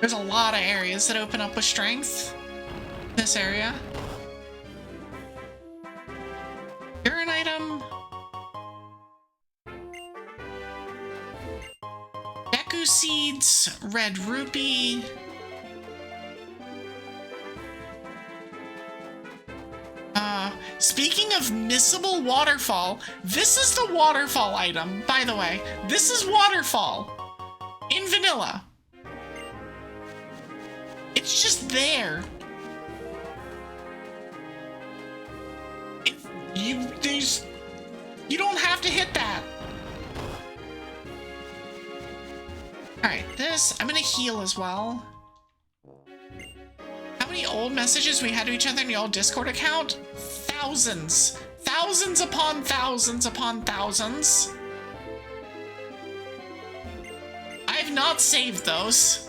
There's a lot of areas that open up with strength. This area. You're an item. Deku seeds, red rupee. Speaking of missable waterfall, this is the waterfall item, by the way. This is waterfall in vanilla. It's just there. You don't have to hit that. Alright, I'm gonna heal as well. How many old messages we had to each other in the old Discord account? Thousands. Thousands upon thousands upon thousands. I have not saved those.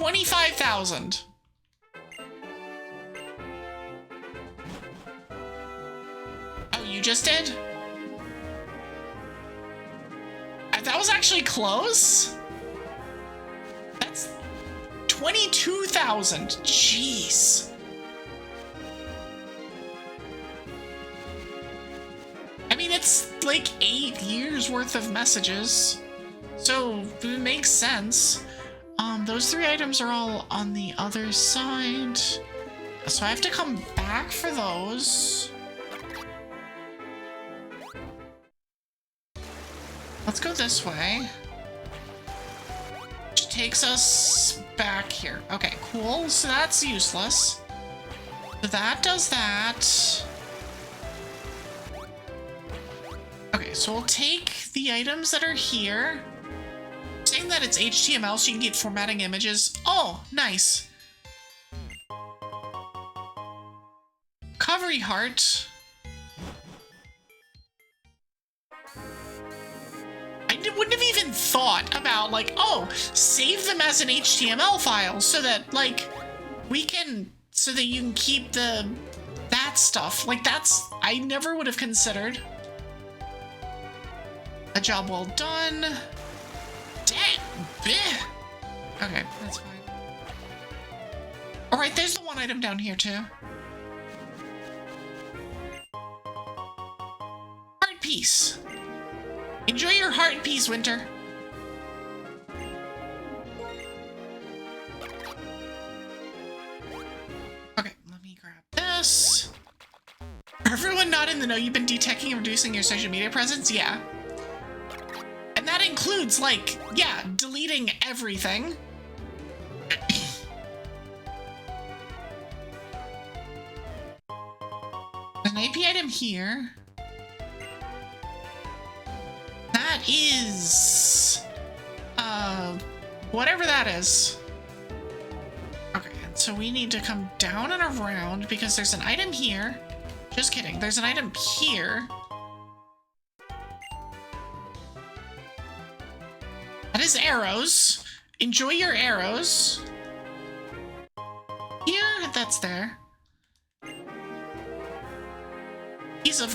25,000. Oh, you just did? That was actually close? That's 22,000. Jeez. I mean, it's like 8 years worth of messages. So it makes sense. Those 3 items are all on the other side. So I have to come back for those. Let's go this way. Which takes us back here. Okay, cool. So that's useless. So that does that. Okay, so we'll take the items that are here. Saying that it's HTML so you can get formatting images. Oh, nice. Recovery heart. Wouldn't have even thought about, like, oh, save them as an HTML file so that, like, we can, so that you can keep that stuff. Like, I never would have considered. A job well done. Damn. Bleh. Okay, that's fine. All right, there's the one item down here, too. Heart piece. Enjoy your heart in peace, Winter. Okay, let me grab this. For everyone not in the know, you've been detecting and reducing your social media presence? Yeah. And that includes, like, yeah, deleting everything. There's an AP item here. That is, whatever that is. Okay, and so we need to come down and around because there's an item here. Just kidding, there's an item here. That is arrows. Enjoy your arrows. Here, that's there.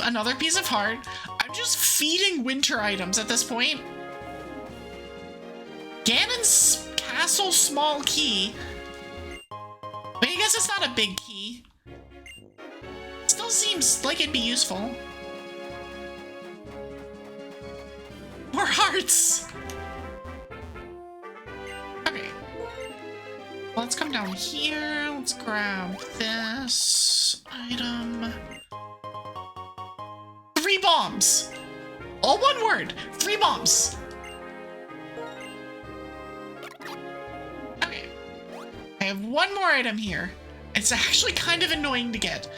Another piece of heart. I'm just feeding Winter items at this point. Ganon's castle small key. But I guess it's not a big key. Still seems like it'd be useful. More hearts! Okay. Let's come down here. Let's grab this item. 3 bombs! All one word! 3 bombs! Okay. I have one more item here. It's actually kind of annoying to get.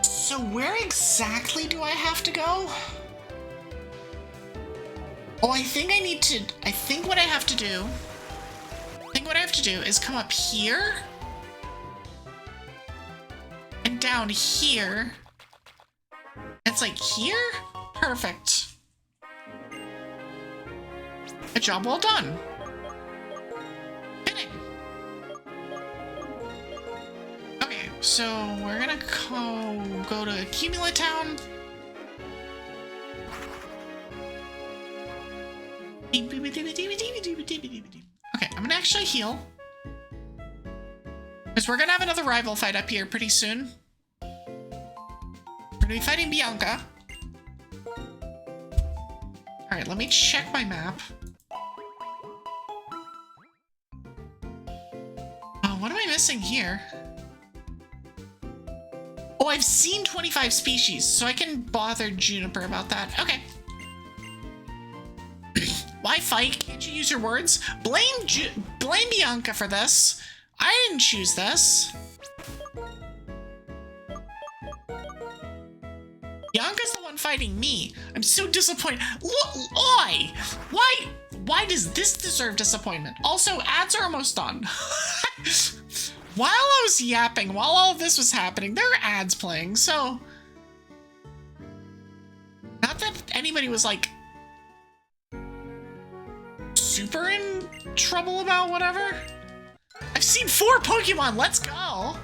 So where exactly do I have to go? Oh, I think what I have to do is come up here and down here. It's like here? Perfect. A job well done. Fitting. Okay, so we're gonna go to Cumula Town. Okay, I'm gonna actually heal. Because we're gonna have another rival fight up here pretty soon. We're gonna be fighting Bianca. Alright, let me check my map. Oh, what am I missing here? Oh, I've seen 25 species, so I can bother Juniper about that. Okay. Why fight? Can't you use your words? Blame Bianca for this. I didn't choose this. Bianca's the one fighting me. I'm so disappointed. Why? Why does this deserve disappointment? Also, ads are almost done. While I was yapping, while all of this was happening, there were ads playing, so... Not that anybody was like super in trouble about whatever. I've seen 4 Pokemon, let's go!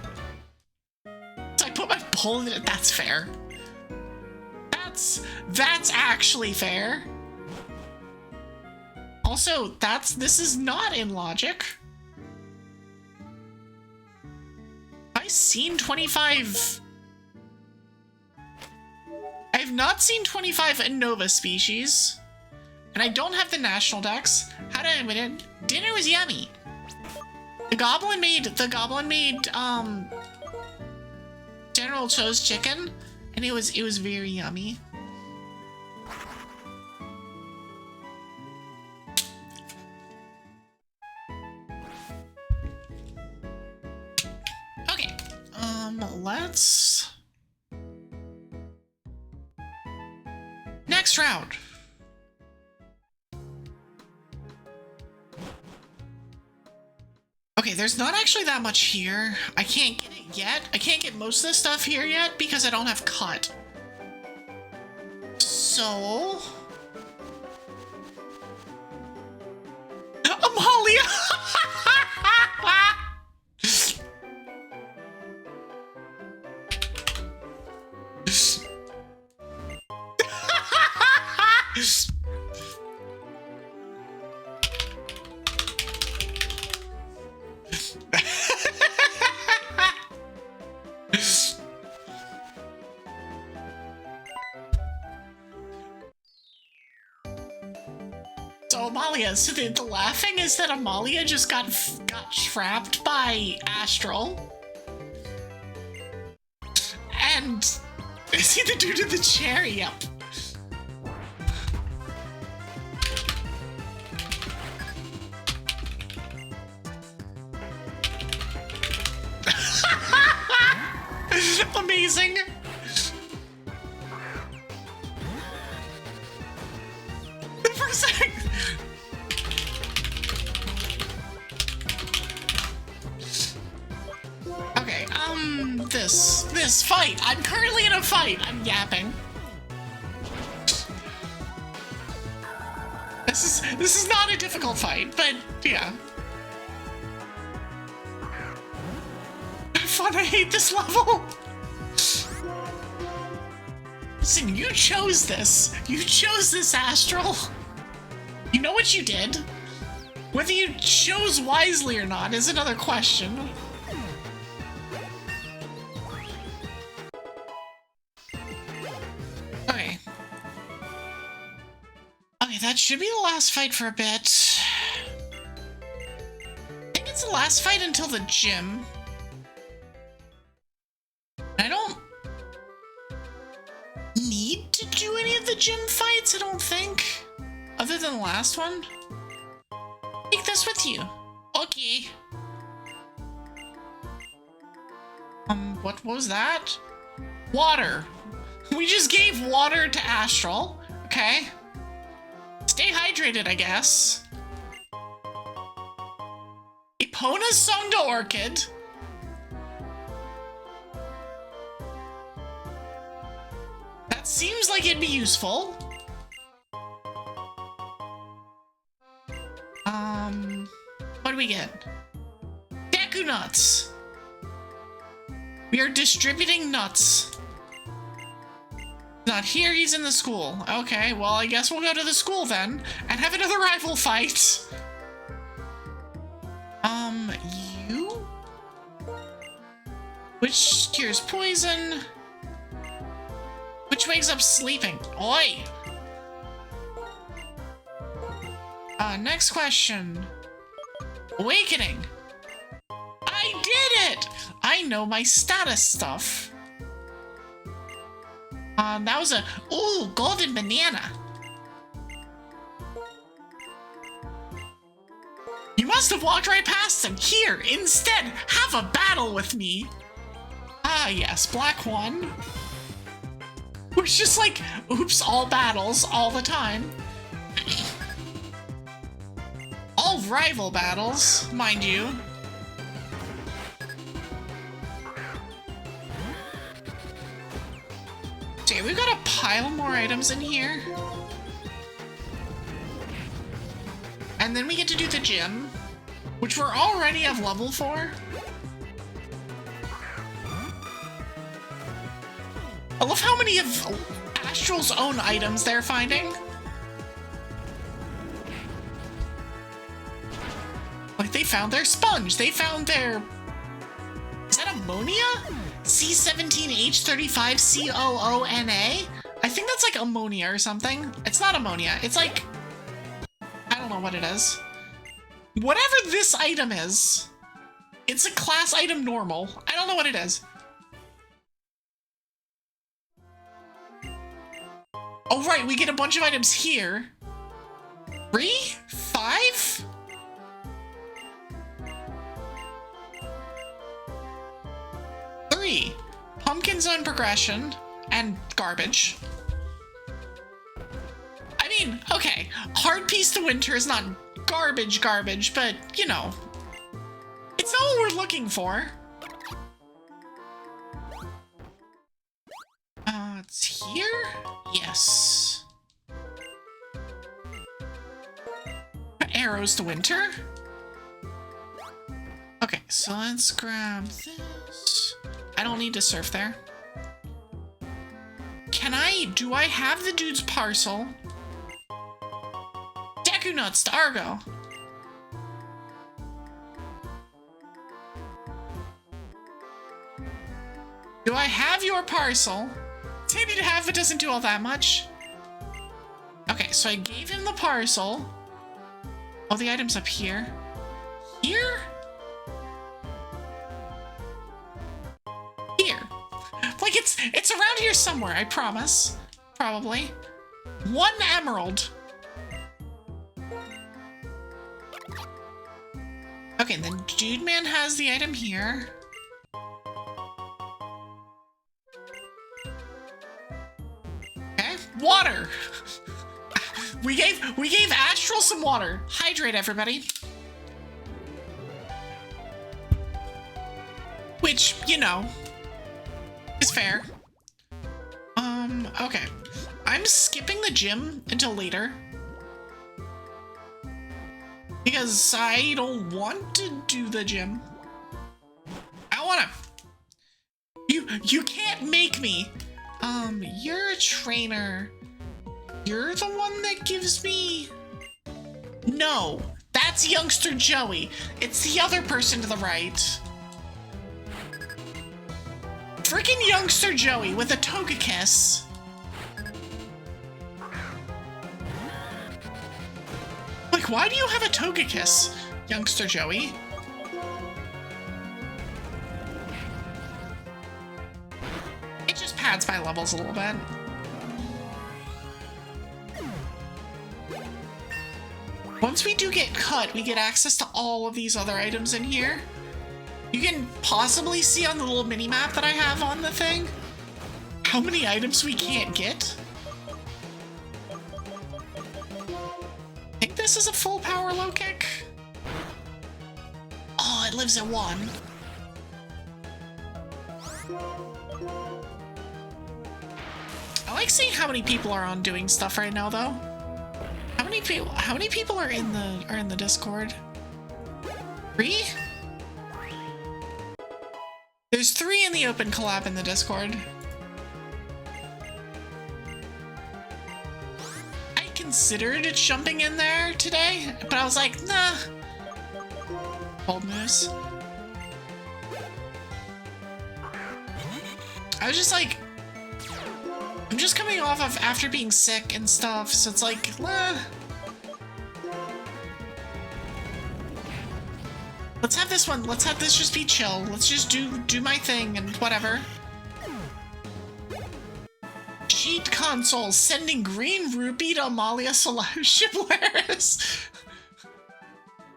So I put my bull in it, that's fair. That's actually fair. Also, this is not in logic. I've seen 25. I have not seen 25 Innova species. And I don't have the national dex. How did I win it? Dinner was yummy. The goblin made General Cho's chicken, and it was very yummy. Okay. Let's next round. Okay, there's not actually that much here. I can't get it yet. I can't get most of the stuff here yet because I don't have cut. So... Amalia! So Amalia, so the laughing is that Amalia just got trapped by Astral. And is he the dude in the chair? Yep. Amazing. For a second. Okay, this fight. I'm currently in a fight. I'm yapping. This is not a difficult fight, but yeah. Fun, I hate this level. Listen, you chose this. You chose this, Astral. You know what you did? Whether you chose wisely or not is another question. Okay. Okay, that should be the last fight for a bit. I think it's the last fight until the gym. I don't need to do any of the gym fights, I don't think. Other than the last one. Take this with you. Okay. What was that? Water. We just gave water to Astral. Okay. Stay hydrated, I guess. Epona's song to Orchid. That seems like it'd be useful. What do we get? Deku nuts. We are distributing nuts. Not here, he's in the school. Okay, well, I guess we'll go to the school then and have another rival fight. You? Which cures poison? Which wakes up sleeping? Oi! Next question. Awakening. I did it! I know my status stuff. That was a... Ooh, golden banana. You must have walked right past him. Here, instead, have a battle with me. Ah, yes, black one. We're just like, oops, all battles, all the time. All rival battles, mind you. Okay, we've got a pile more items in here. And then we get to do the gym, which we're already of level 4. I love how many of Astral's own items they're finding. Like, they found their sponge. They found their... Is that ammonia? C17H35COONA? I think that's like ammonia or something. It's not ammonia. It's like... I don't know what it is. Whatever this item is, it's a class item normal. I don't know what it is. Oh, right, we get a bunch of items here. 3? 5? Pumpkin zone progression and garbage. I mean, okay, hard piece to winter is not garbage, but you know, it's not what we're looking for. It's here? Yes. Arrows to winter. Okay, so let's grab this. I don't need to surf there. Do I have the dude's parcel? Deku nuts to Argo. Do I have your parcel? It's handy to have, it doesn't do all that much. Okay, so I gave him the parcel. Oh, the item's up here. Here? Here. Like, it's around here somewhere, I promise. Probably. 1 emerald. Okay, then Dude Man has the item here. Okay, water. We gave Astral some water. Hydrate, everybody. Which, you know, is fair. Okay. I'm skipping the gym until later. Because I don't want to do the gym. I wanna... You can't make me. You're a trainer. You're the one that gives me... No, that's Youngster Joey. It's the other person to the right. Freaking Youngster Joey with a Togekiss. Like, why do you have a Togekiss, Youngster Joey? It just pads my levels a little bit. Once we do get cut, we get access to all of these other items in here. You can possibly see on the little mini-map that I have on the thing how many items we can't get. I think this is a full power low kick. Oh, it lives at 1. I like seeing how many people are on doing stuff right now, though. How many people are in the Discord? 3? There's 3 in the open collab in the Discord. I considered jumping in there today, but I was like, nah. Old moves. I was just like, I'm just coming off of after being sick and stuff, so it's like, let's have this one. Let's have this just be chill. Let's just do my thing and whatever. Cheat console sending green rupee to Amalia Shipwires.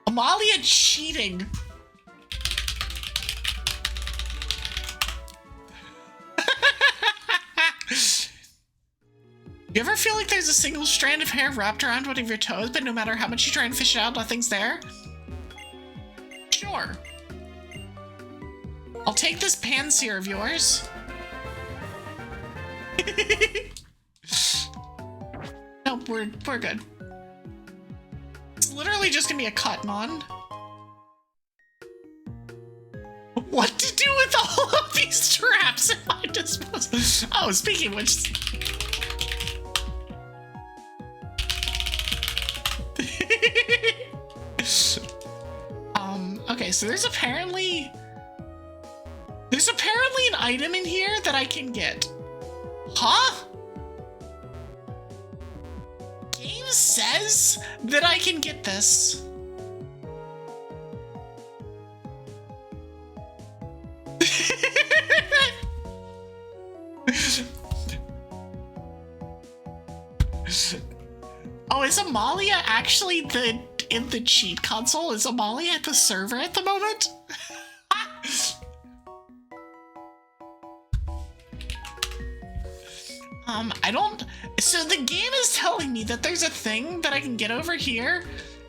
Amalia cheating. You ever feel like there's a single strand of hair wrapped around one of your toes, but no matter how much you try and fish it out, nothing's there? Sure. I'll take this Panseer of yours. Nope, we're good. It's literally just gonna be a cut, Mon. What to do with all of these traps at my disposal? Oh, speaking of which. Okay, so there's apparently an item in here that I can get. Huh? Game says that I can get this. Oh, is Amalia actually in the cheat console? Is Amalia at the server at the moment? I don't... So the game is telling me that there's a thing that I can get over here.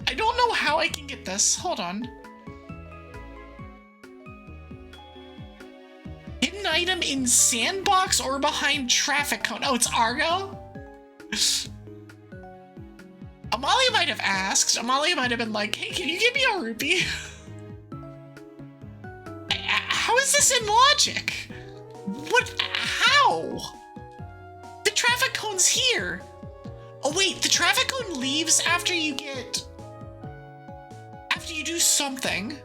I don't know how I can get this. Hold on. Hidden item in sandbox or behind traffic cone. Oh, it's Argo? Amalia might have asked. Amalia might have been like, hey, can you give me a rupee? How is this in logic? What? How? The traffic cone's here. Oh wait, the traffic cone leaves after you do something.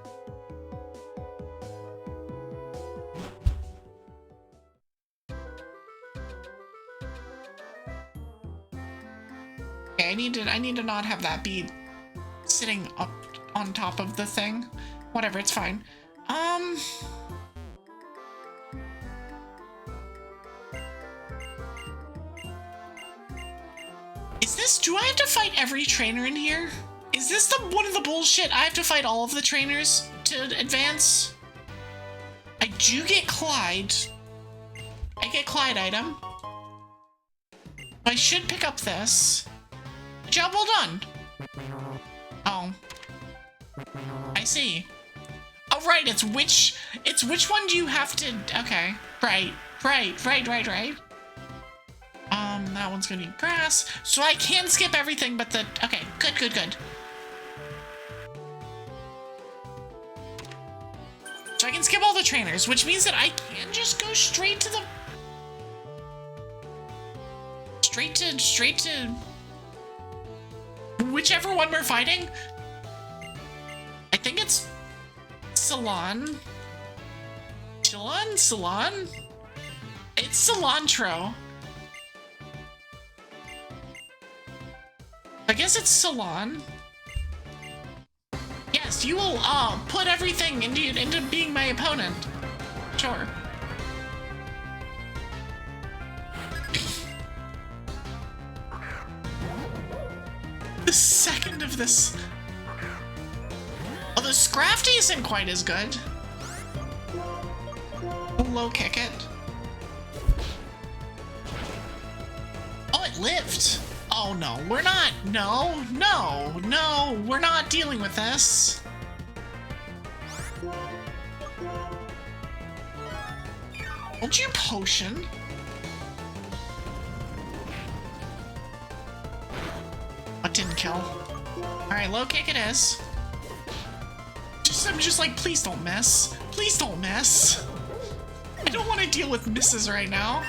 Okay, I need to not have that be sitting up on top of the thing. Whatever, it's fine. Is this, do I have to fight every trainer in here? Is this one of the bullshit? I have to fight all of the trainers to advance? I do get Clyde. I get Clyde item. I should pick up this. Job well done. Oh. I see. Oh, right, it's which one do you have to, okay. Right. That one's gonna be grass. So I can skip everything but the, okay, good. So I can skip all the trainers, which means that I can just go straight to whichever one we're fighting. I think it's Salon. Salon? It's cilantro. I guess it's Salon. Yes, you will put everything into being my opponent. Sure. The second of this. Oh, the Scrafty isn't quite as good. Low kick it. Oh, it lived. Oh no, we're not. No, we're not dealing with this. Won't you potion? What didn't kill? Alright, low kick it is. I'm just like, please don't miss. Please don't miss. I don't want to deal with misses right now.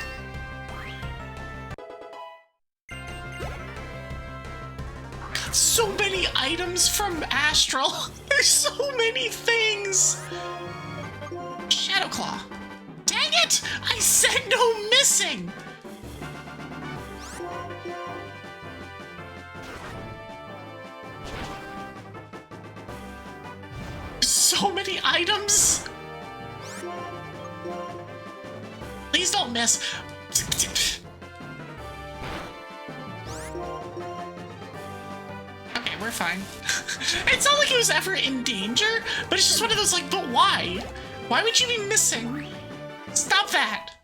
Got so many items from Astral. There's so many things. Shadow Claw. Dang it! I said no missing. So many items. Please don't miss. Okay, we're fine. It's not like it was ever in danger, but it's just one of those like, but why? Why would you be missing? Stop that.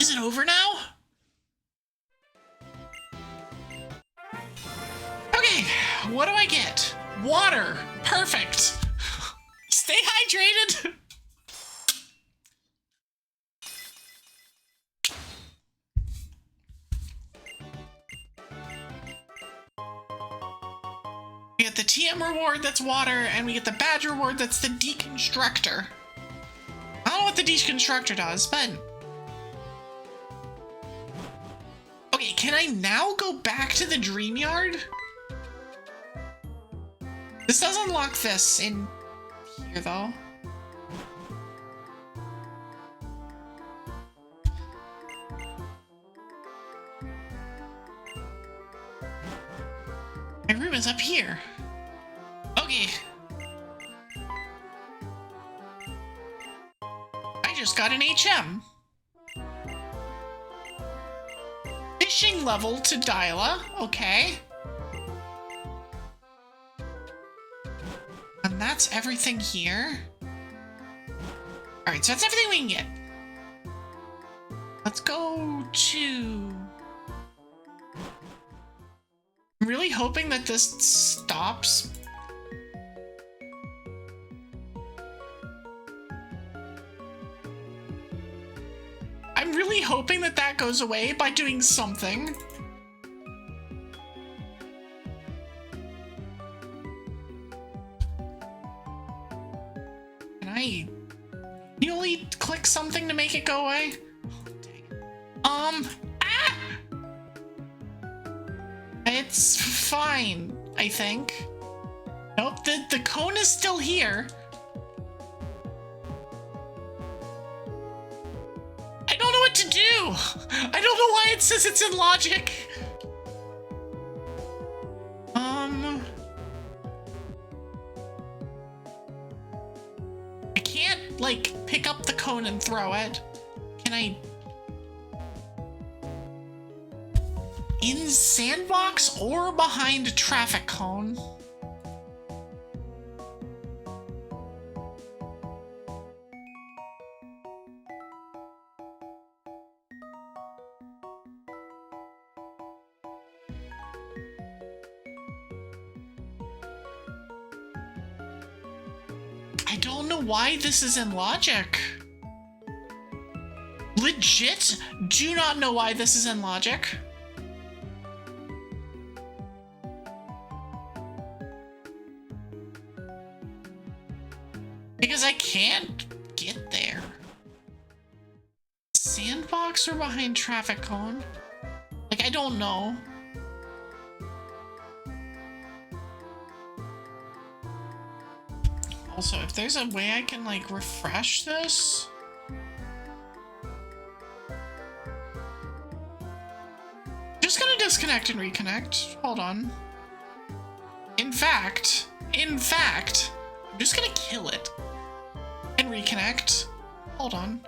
Is it over now? Okay, what do I get? Water. Perfect. Stay hydrated. get the TM reward that's water, and we get the badge reward that's the deconstructor. I don't know what the deconstructor does, but... Okay, can I now go back to the dream yard? This does unlock this in here, though. My room is up here. Okay. I just got an HM. Fishing level to Dyla. Okay. And that's everything here. Alright, so that's everything we can get. Let's go to... I'm really hoping that this stops. I'm really hoping that that goes away by doing something. Can I manually click something to make it go away? Oh, dang. It's fine, I think. Nope, the cone is still here. I don't know what to do. I don't know why it says it's in logic. I can't, like, pick up the cone and throw it. Can I... In sandbox or behind a traffic cone? I don't know why this is in logic. Legit, do not know why this is in logic. Because I can't get there. Sandbox or behind traffic cone? Like, I don't know. Also, if there's a way I can, like, refresh this... Just gonna disconnect and reconnect. Hold on. In fact, I'm just gonna kill it. And reconnect. Hold on.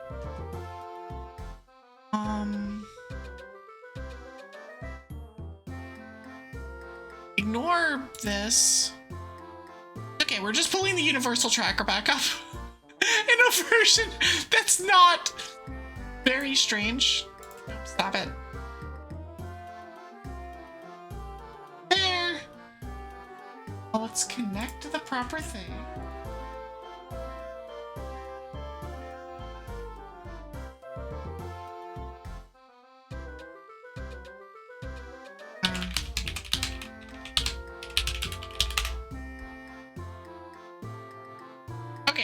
Ignore this. Okay, we're just pulling the universal tracker back up in a version that's not very strange. Stop it. There. Well, let's connect to the proper thing.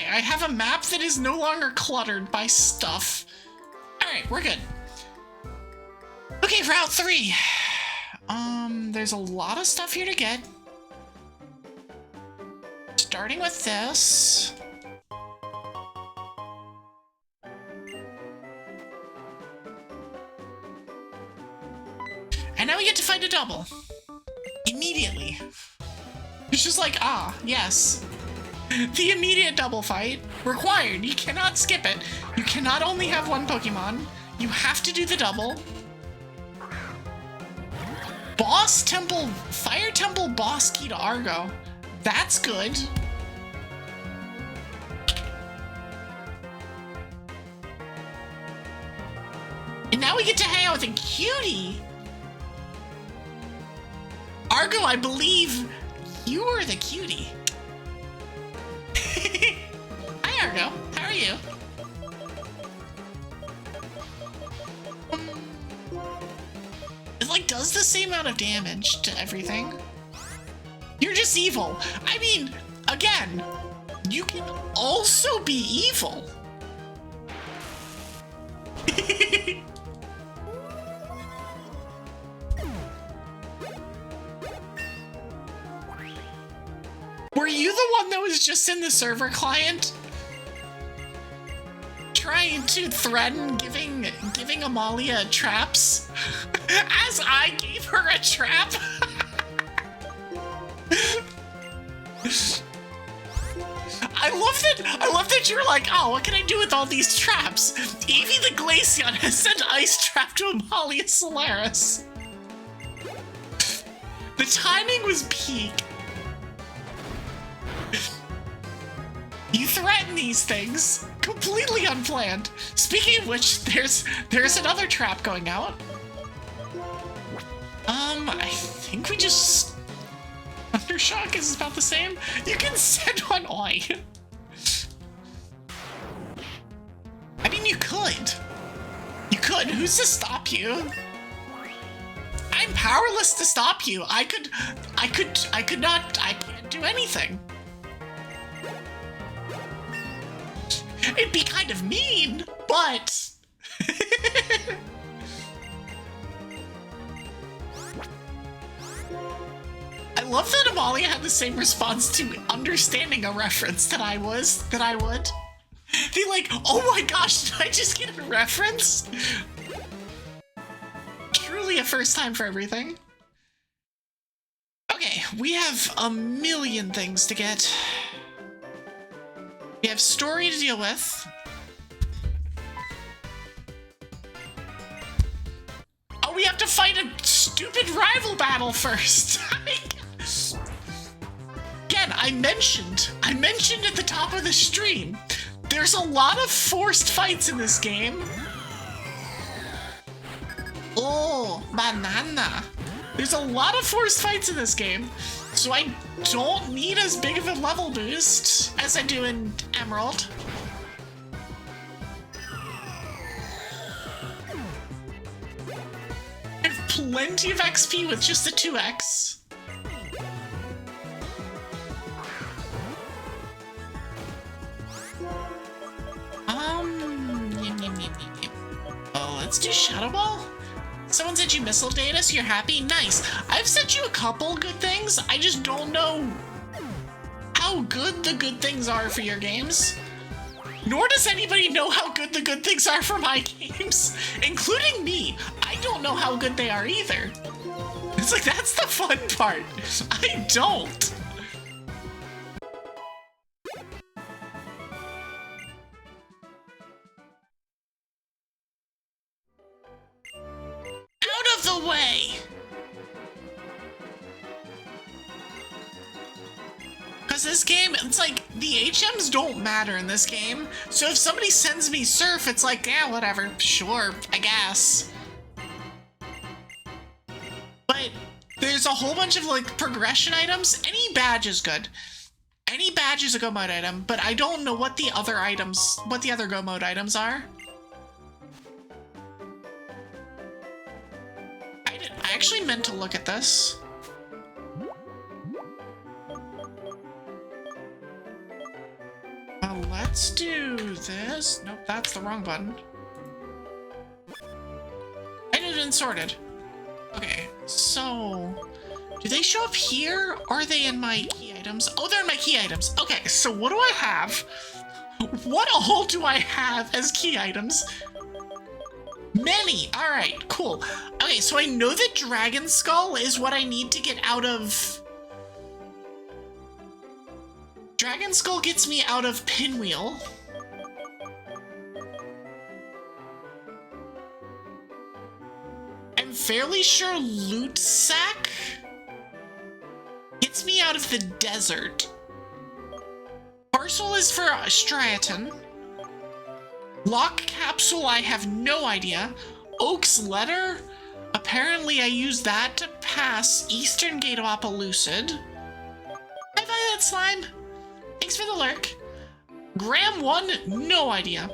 I have a map that is no longer cluttered by stuff. Alright, we're good. Okay, Route 3. There's a lot of stuff here to get. Starting with this. And now we get to fight a double. Immediately. It's just like, ah, yes. The immediate double fight required. You cannot skip it. You cannot only have one Pokemon. You have to do the double. Boss Temple, Fire Temple boss key to Argo. That's good. And now we get to hang out with a cutie. Argo, I believe you are the cutie. Hi, Argo. How are you? It, like, does the same amount of damage to everything. You're just evil. I mean, again, you can also be evil. Were you the one that was just in the server client? Trying to threaten giving Amalia traps? As I gave her a trap? I love that you're like, oh, what can I do with all these traps? Evie the Glaceon has sent Ice Trap to Amalia Solaris. The timing was peak. You threaten these things completely unplanned. Speaking of which, there's another trap going out. I think we just Thundershock is about the same. You can send on Oi. I mean, you could. You could. Who's to stop you? I'm powerless to stop you. I can't do anything. It'd be kind of mean, but... I love that Amalia had the same response to understanding a reference that I would. Be like, oh my gosh, did I just get a reference? Truly a first time for everything. Okay, we have a million things to get. We have story to deal with. Oh, we have to fight a stupid rival battle first. Again, I mentioned at the top of the stream, there's a lot of forced fights in this game. Oh, banana. There's a lot of forced fights in this game, so I don't need as big of a level boost as I do in Emerald. I have plenty of XP with just the 2x. Oh, let's do Shadow Ball. Someone sent you missile data, so you're happy? Nice. I've sent you a couple good things. I just don't know how good the good things are for your games. Nor does anybody know how good the good things are for my games, including me. I don't know how good they are either. It's like, that's the fun part. I don't. Out of the way! Because this game, it's like, the HMs don't matter in this game. So if somebody sends me Surf, it's like, yeah, whatever, sure, I guess. But there's a whole bunch of, like, progression items. Any badge is good. Any badge is a Go Mode item, but I don't know what the other items, what the other Go Mode items are. I actually meant to look at this. Let's do this. Nope, that's the wrong button. I did it and sorted. Okay, so do they show up here? Or are they in my key items? Oh, they're in my key items. Okay, so what do I have? What all do I have as key items? Many. All right, cool. Okay, so I know that Dragon Skull is what I need to get out of... Dragon Skull gets me out of Pinwheel. I'm fairly sure Loot Sack gets me out of the desert. Parcel is for Striaton. Lock Capsule, I have no idea. Oak's Letter? Apparently I used that to pass Eastern Gate of Appaloosid. Hi, Violet Slime. Thanks for the lurk. Gram 1, no idea.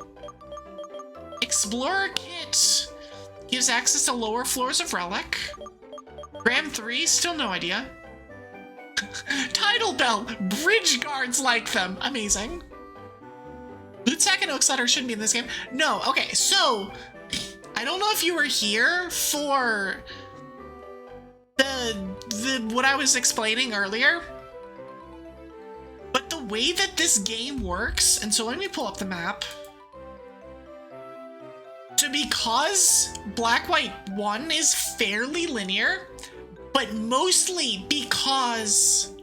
Explorer Kit gives access to lower floors of Relic. Gram 3, still no idea. Tidal Bell. Bridge guards like them. Amazing. Loot Sack and Oak Slider shouldn't be in this game. No, okay, so I don't know if you were here for the what I was explaining earlier, but the way that this game works, and so let me pull up the map. So because Black White 1 is fairly linear, but mostly because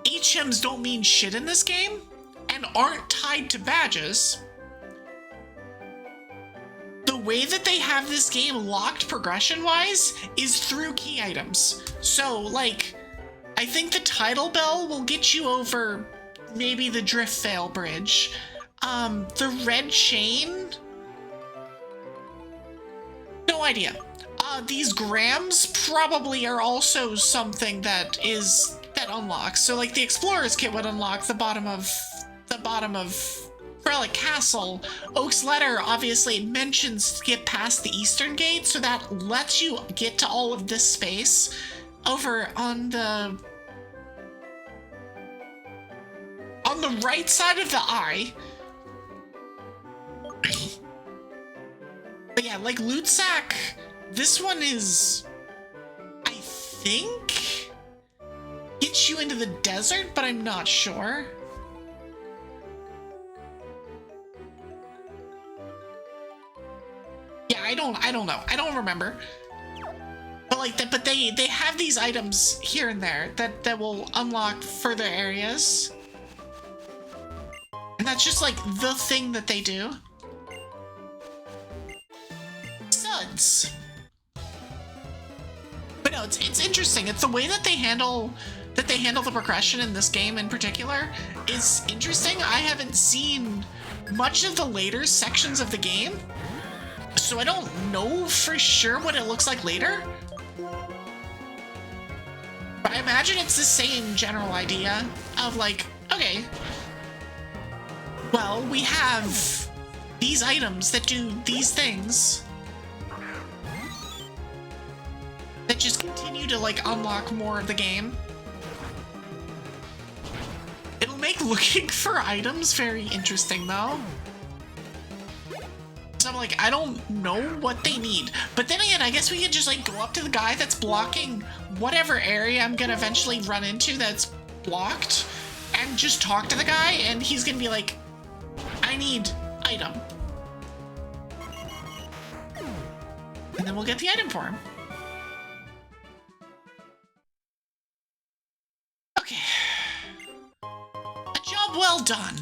HMs don't mean shit in this game and aren't tied to badges, the way that they have this game locked progression-wise is through key items. So, like, I think the Tidal Bell will get you over maybe the Drift Fail Bridge. The Red Chain? No idea. These Grams probably are also something that unlocks. So, like, the Explorer's Kit would unlock the bottom of Relic Castle. Oak's Letter obviously mentions to get past the Eastern Gate, so that lets you get to all of this space over on the right side of the eye. But yeah, like Loot Sack, this one is, I think, gets you into the desert, but I'm not sure. Yeah, I don't know. I don't remember. But like that, but they have these items here and there that will unlock further areas. And that's just like the thing that they do. Suds. But no, it's interesting. It's the way that they handle the progression in this game in particular is interesting. I haven't seen much of the later sections of the game, so I don't know for sure what it looks like later. But I imagine it's the same general idea of like, okay, well, we have these items that do these things that just continue to like unlock more of the game. It'll make looking for items very interesting though. So I'm like, I don't know what they need. But then again, I guess we could just like go up to the guy that's blocking whatever area I'm gonna eventually run into that's blocked and just talk to the guy, and he's gonna be like, I need item. And then we'll get the item for him. Okay. A job well done.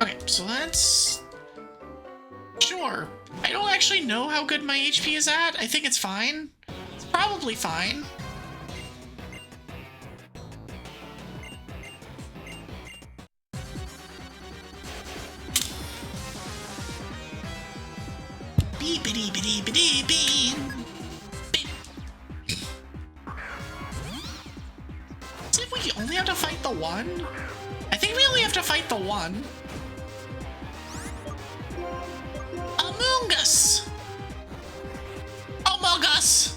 Okay, so let's... Sure. I don't actually know how good my HP is at. I think it's fine. It's probably fine. Beep-a-dee-ba-dee-ba-dee-beep. See if we only have to fight the one? I think we only have to fight the one. Among Us! Among Us!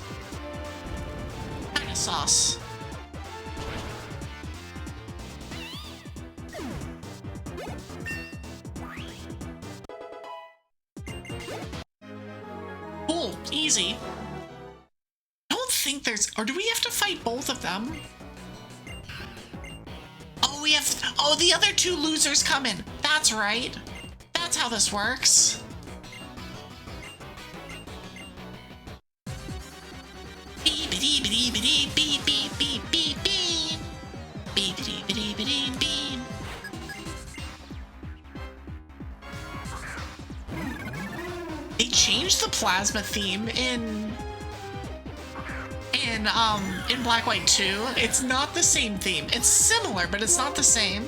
Kinda sauce. Cool, easy. I don't think there's... Or do we have to fight both of them? Oh, we have... Oh, the other two losers come in. That's right. That's how this works. They changed the plasma theme in Black White 2. It's not the same theme. It's similar, but it's not the same.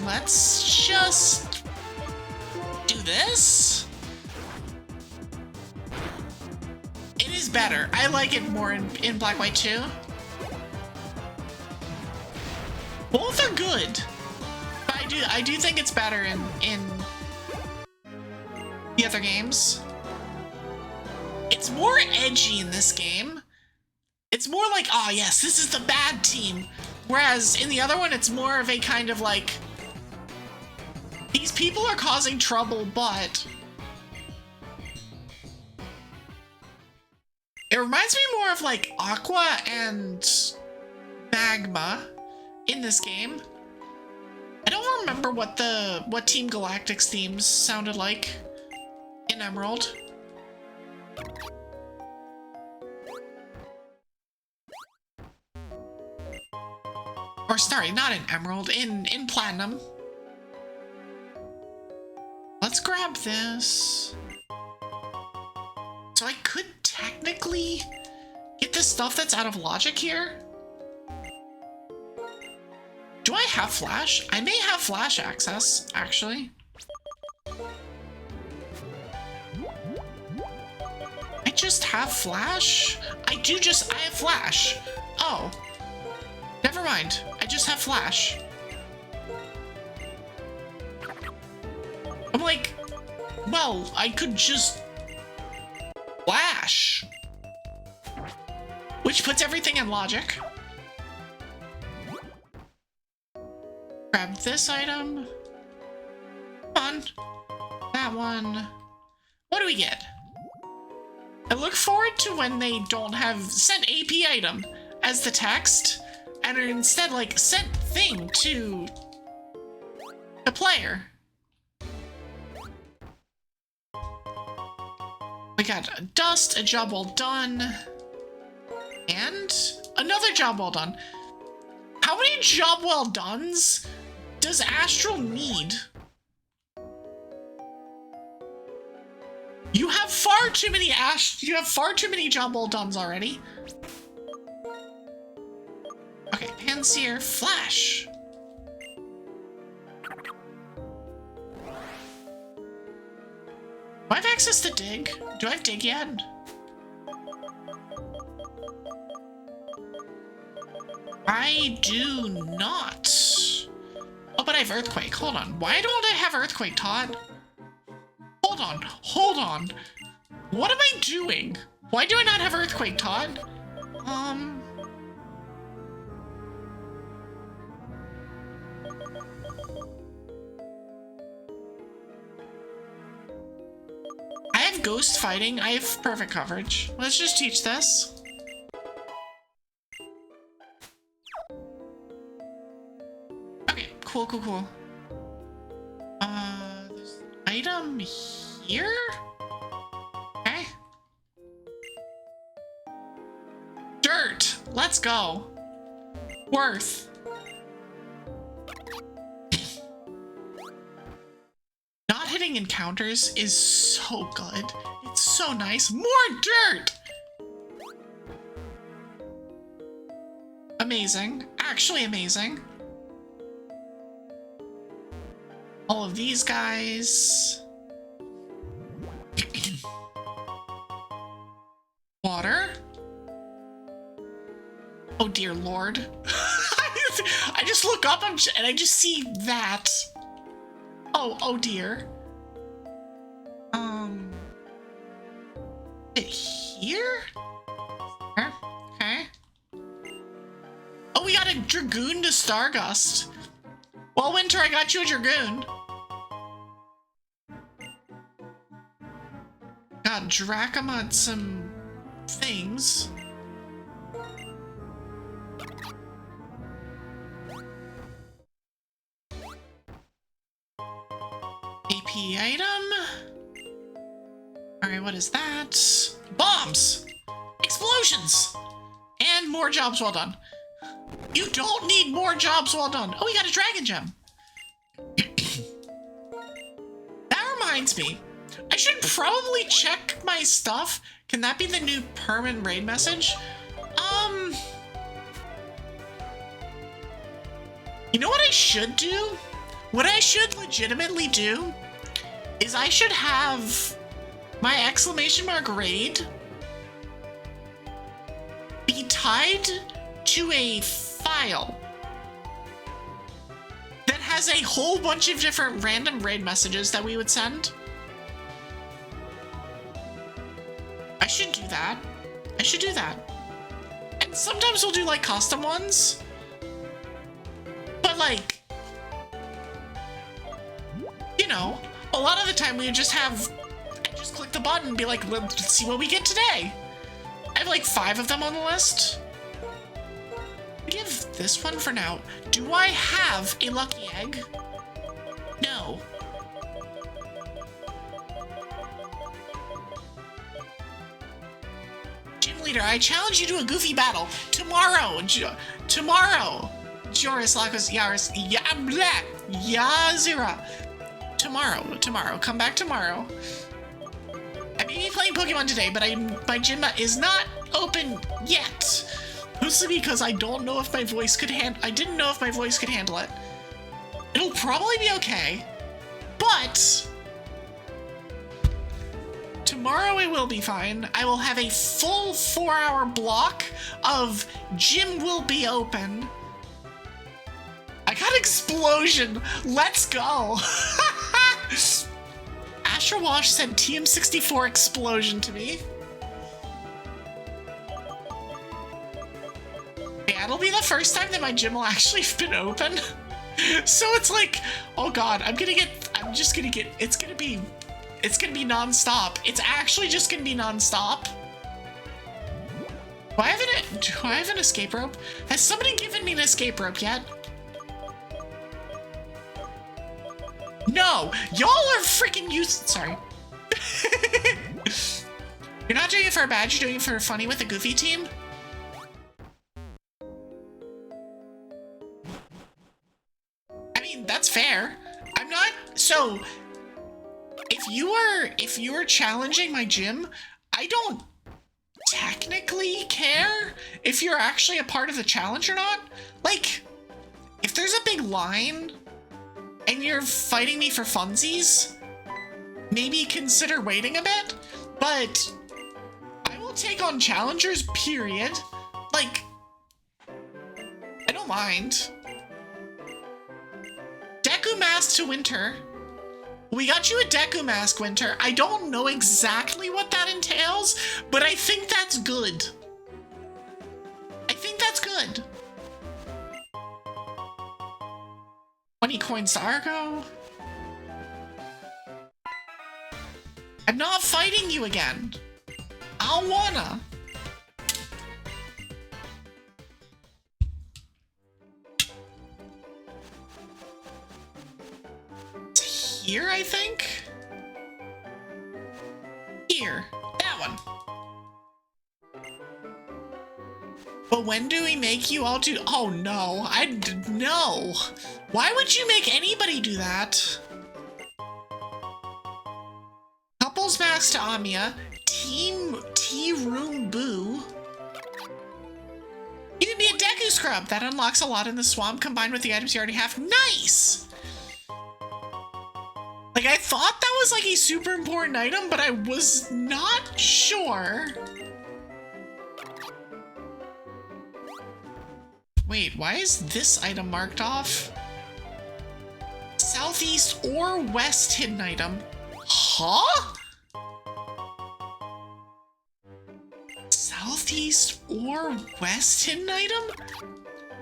Let's just do this. It is better. I like it more in Black White 2. Both are good. But I do think it's better in the other games. It's more edgy in this game. It's more like, oh yes, this is the bad team. Whereas in the other one, it's more of a kind of like, these people are causing trouble, but it reminds me more of like Aqua and Magma in this game. I don't remember what Team Galactic's themes sounded like in Emerald. Or sorry, not in Emerald, in Platinum. Let's grab this. So I could technically get this stuff that's out of logic here. Do I have flash? I may have flash access, actually. I just have flash? I have flash. Oh. Never mind. I just have flash. I'm like, well, I could just flash. Which puts everything in logic. Grab this item. Come on. That one. What do we get? I look forward to when they don't have sent AP item as the text and are instead like sent thing to the player. We got a dust, a job well done, and another job well done. How many job well dones does Astral need? You have far too many job well dones already. Okay, Panseer, flash. Do I have access to dig? Do I have dig yet? I do not. Oh, but I have earthquake. Hold on. Why don't I have earthquake, Todd? Hold on. Hold on. What am I doing? Why do I not have earthquake, Todd? I have ghost fighting. I have perfect coverage. Let's just teach this. Okay, cool. There's an item here? Okay. Dirt! Let's go. Worth. Not hitting encounters is so good. It's so nice. More dirt! Amazing. Actually amazing. All of these guys. Water. Oh dear lord. I just look up and I just see that. Oh dear. Here? Okay. Oh, we got a Dragoon to Stargust. Well, Winter, I got you a Dragoon. Got Drachma and some things. AP item. Alright, what is that? Bombs! Explosions! And more jobs well done. You don't need more jobs well done. Oh, we got a dragon gem. That reminds me. I should probably check my stuff. Can that be the new permanent raid message? You know what I should do? What I should legitimately do is I should have my exclamation mark raid be tied to a file that has a whole bunch of different random raid messages that we would send. should do that. And sometimes we'll do like custom ones. But like, you know, a lot of the time we just have, I just click the button and be like, let's see what we get today. I have like 5 of them on the list. Give this one for now. Do I have a lucky egg? No. Gym leader, I challenge you to a goofy battle tomorrow. Tomorrow. Joris, Lakos, Yaris, Yabla, Yazira. Tomorrow. Come back tomorrow. I may be playing Pokemon today, but my gym is not open yet. Mostly because I don't know if my voice could I didn't know if my voice could handle it. It'll probably be okay, but tomorrow it will be fine. I will have a full 4-hour block of gym will be open. I got explosion. Let's go. Astra Wash said TM64 explosion to me. Yeah, it'll be the first time that my gym will actually have been open. So it's like, oh god, it's gonna be non-stop. It's actually just gonna be non-stop. Do I have an escape rope? Has somebody given me an escape rope yet? No, y'all are freaking sorry. You're not doing it for a badge, you're doing it for funny with a goofy team? I mean, that's fair. I'm not, so, if you are challenging my gym, I don't technically care if you're actually a part of the challenge or not. Like, if there's a big line and you're fighting me for funsies, maybe consider waiting a bit, but I will take on challengers, period. Like, I don't mind. Deku Mask to Winter. We got you a Deku Mask, Winter. I don't know exactly what that entails, but I think that's good. I think that's good. 20 coins to Argo. I'm not fighting you again. I don't wanna. It's here, I think? Here. That one. But when do we make you all do— oh no, no. Why would you make anybody do that? Couples Max to Amiya. Team Tea Room Boo. You can be a Deku Scrub. That unlocks a lot in the swamp combined with the items you already have. Nice! Like, I thought that was like a super important item, but I was not sure. Wait, why is this item marked off? Southeast or west hidden item. Huh? Southeast or west hidden item?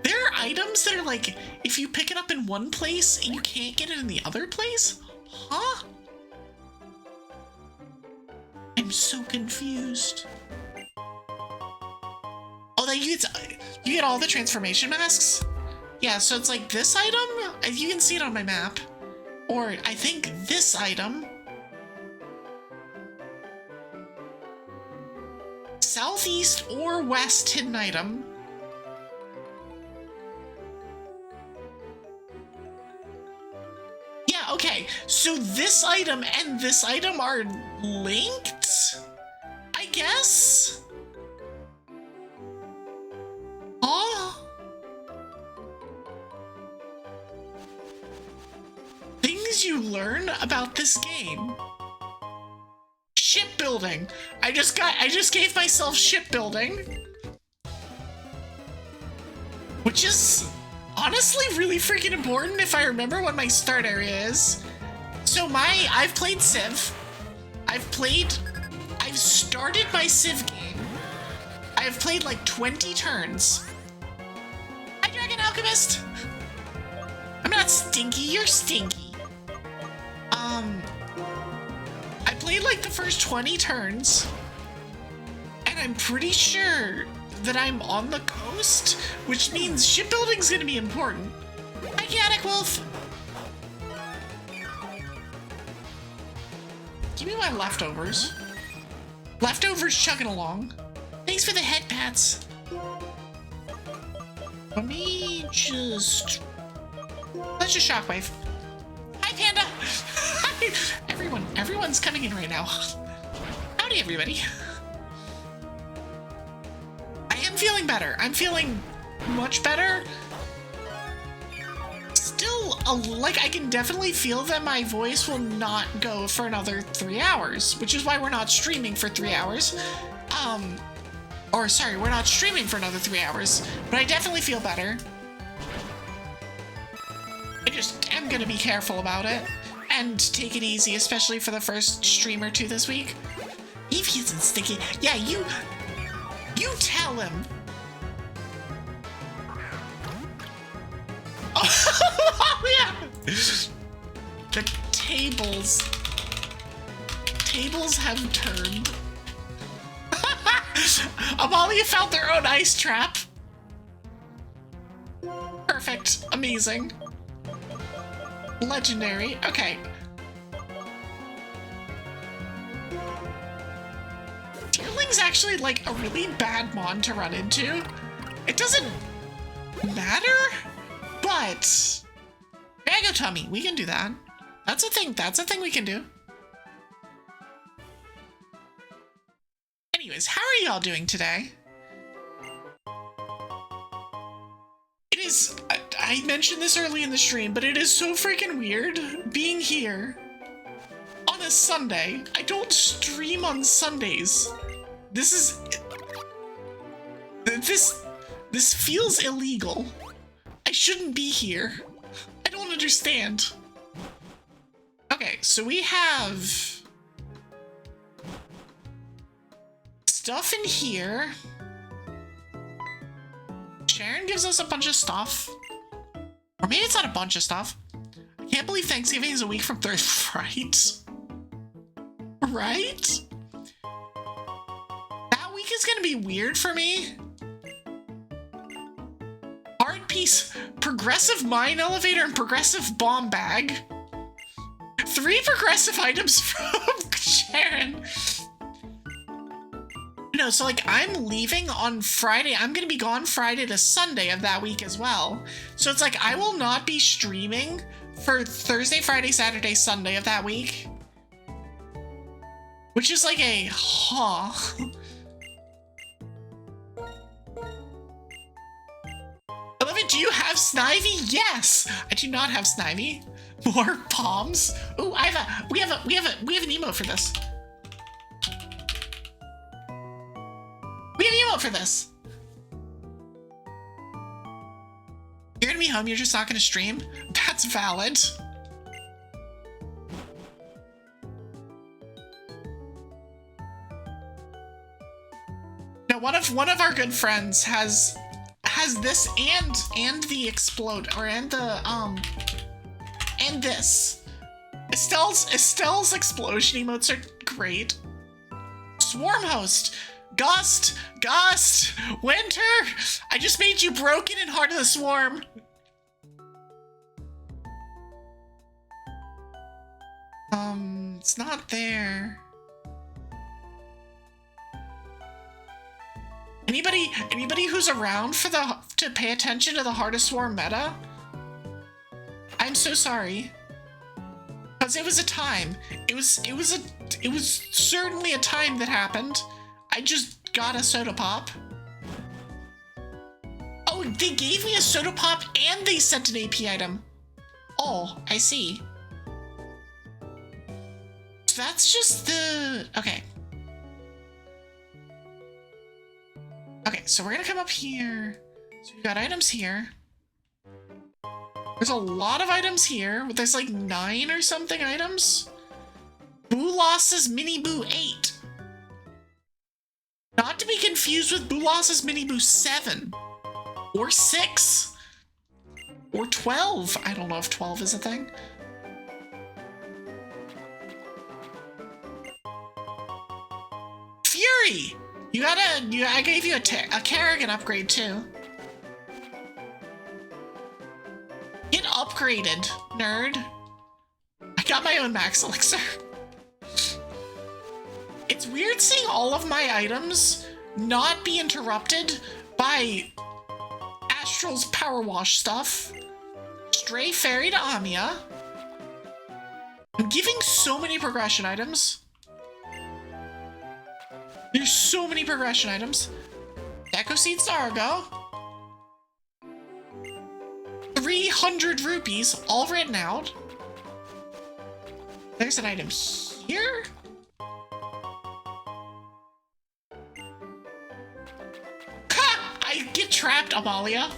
There are items that are like, if you pick it up in one place, you can't get it in the other place? Huh? I'm so confused. Oh, you get all the transformation masks? Yeah, so it's like this item, you can see it on my map. Or I think this item. Southeast or west hidden item. Yeah, okay, so this item and this item are linked, I guess? Oh. Things you learn about this game. Shipbuilding. I just gave myself shipbuilding. Which is honestly really freaking important if I remember what my start area is. So I've played Civ. I've started my Civ game. have played like 20 turns. Hi, Dragon Alchemist! I'm not stinky, you're stinky. I played like the first 20 turns, and I'm pretty sure that I'm on the coast, which means shipbuilding's gonna be important. Hi, Chaotic Wolf! Give me my leftovers. Leftovers chugging along. Thanks for the head pats. Let me just... Let's just shockwave. Hi, Panda! Everyone's coming in right now. Howdy, everybody. I am feeling better. I'm feeling much better. Still, like, I can definitely feel that my voice will not go for another 3 hours, which is why we're not streaming for 3 hours. Or sorry, we're not streaming for another 3 hours, but I definitely feel better. I just am gonna be careful about it and take it easy, especially for the first stream or two this week. Eve isn't sticky. Yeah, you tell him. Oh yeah. The tables have turned. Amalia found their own ice trap. Perfect. Amazing. Legendary. Okay. Deerling's actually like a really bad mon to run into. It doesn't matter, but Drago Tummy, we can do that. That's a thing. That's a thing we can do. Anyways, how are y'all doing today? It is, I mentioned this early in the stream, but it is so freaking weird being here on a Sunday. I don't stream on Sundays. This feels illegal. I shouldn't be here. I don't understand. Okay, so we have stuff in here. Sharon gives us a bunch of stuff. Or maybe it's not a bunch of stuff. I can't believe Thanksgiving is a week from Thursday, right? Right? That week is gonna be weird for me. Hard piece, progressive mine elevator, and progressive bomb bag. 3 progressive items from Sharon. No, so like I'm leaving on Friday. I'm gonna be gone Friday to Sunday of that week as well. So it's like I will not be streaming for Thursday, Friday, Saturday, Sunday of that week. Which is like a Olivia, do you have Snivy? Yes! I do not have Snivy. More palms. Ooh, we have an emote for this. We have an emote for this. You're gonna be home, you're just not gonna stream? That's valid. Now, one of our good friends has this and the explode and this. Estelle's explosion emotes are great. Swarm host. Gust! Winter! I just made you broken in Heart of the Swarm. It's not there. Anybody who's around for to pay attention to the Heart of Swarm meta? I'm so sorry. Because it was a time. It was certainly a time that happened. I just got a soda pop. Oh, they gave me a soda pop and they sent an AP item. Oh, I see. So that's just the... Okay. Okay, so we're gonna come up here. So we've got items here. There's a lot of items here. There's like 9 or something items. Boo Loss's Mini Boo 8. Not to be confused fused with Boolos's Mini Boost 7. Or 6. Or 12. I don't know if 12 is a thing. Fury! I gave you a Kerrigan upgrade too. Get upgraded, nerd. I got my own max elixir. It's weird seeing all of my items not be interrupted by Astral's Power Wash stuff. Stray Fairy to Amiya. I'm giving so many progression items. There's so many progression items. Deco Seeds to Argo. 300 rupees, all written out. There's an item here. Ha! I get trapped, Amalia.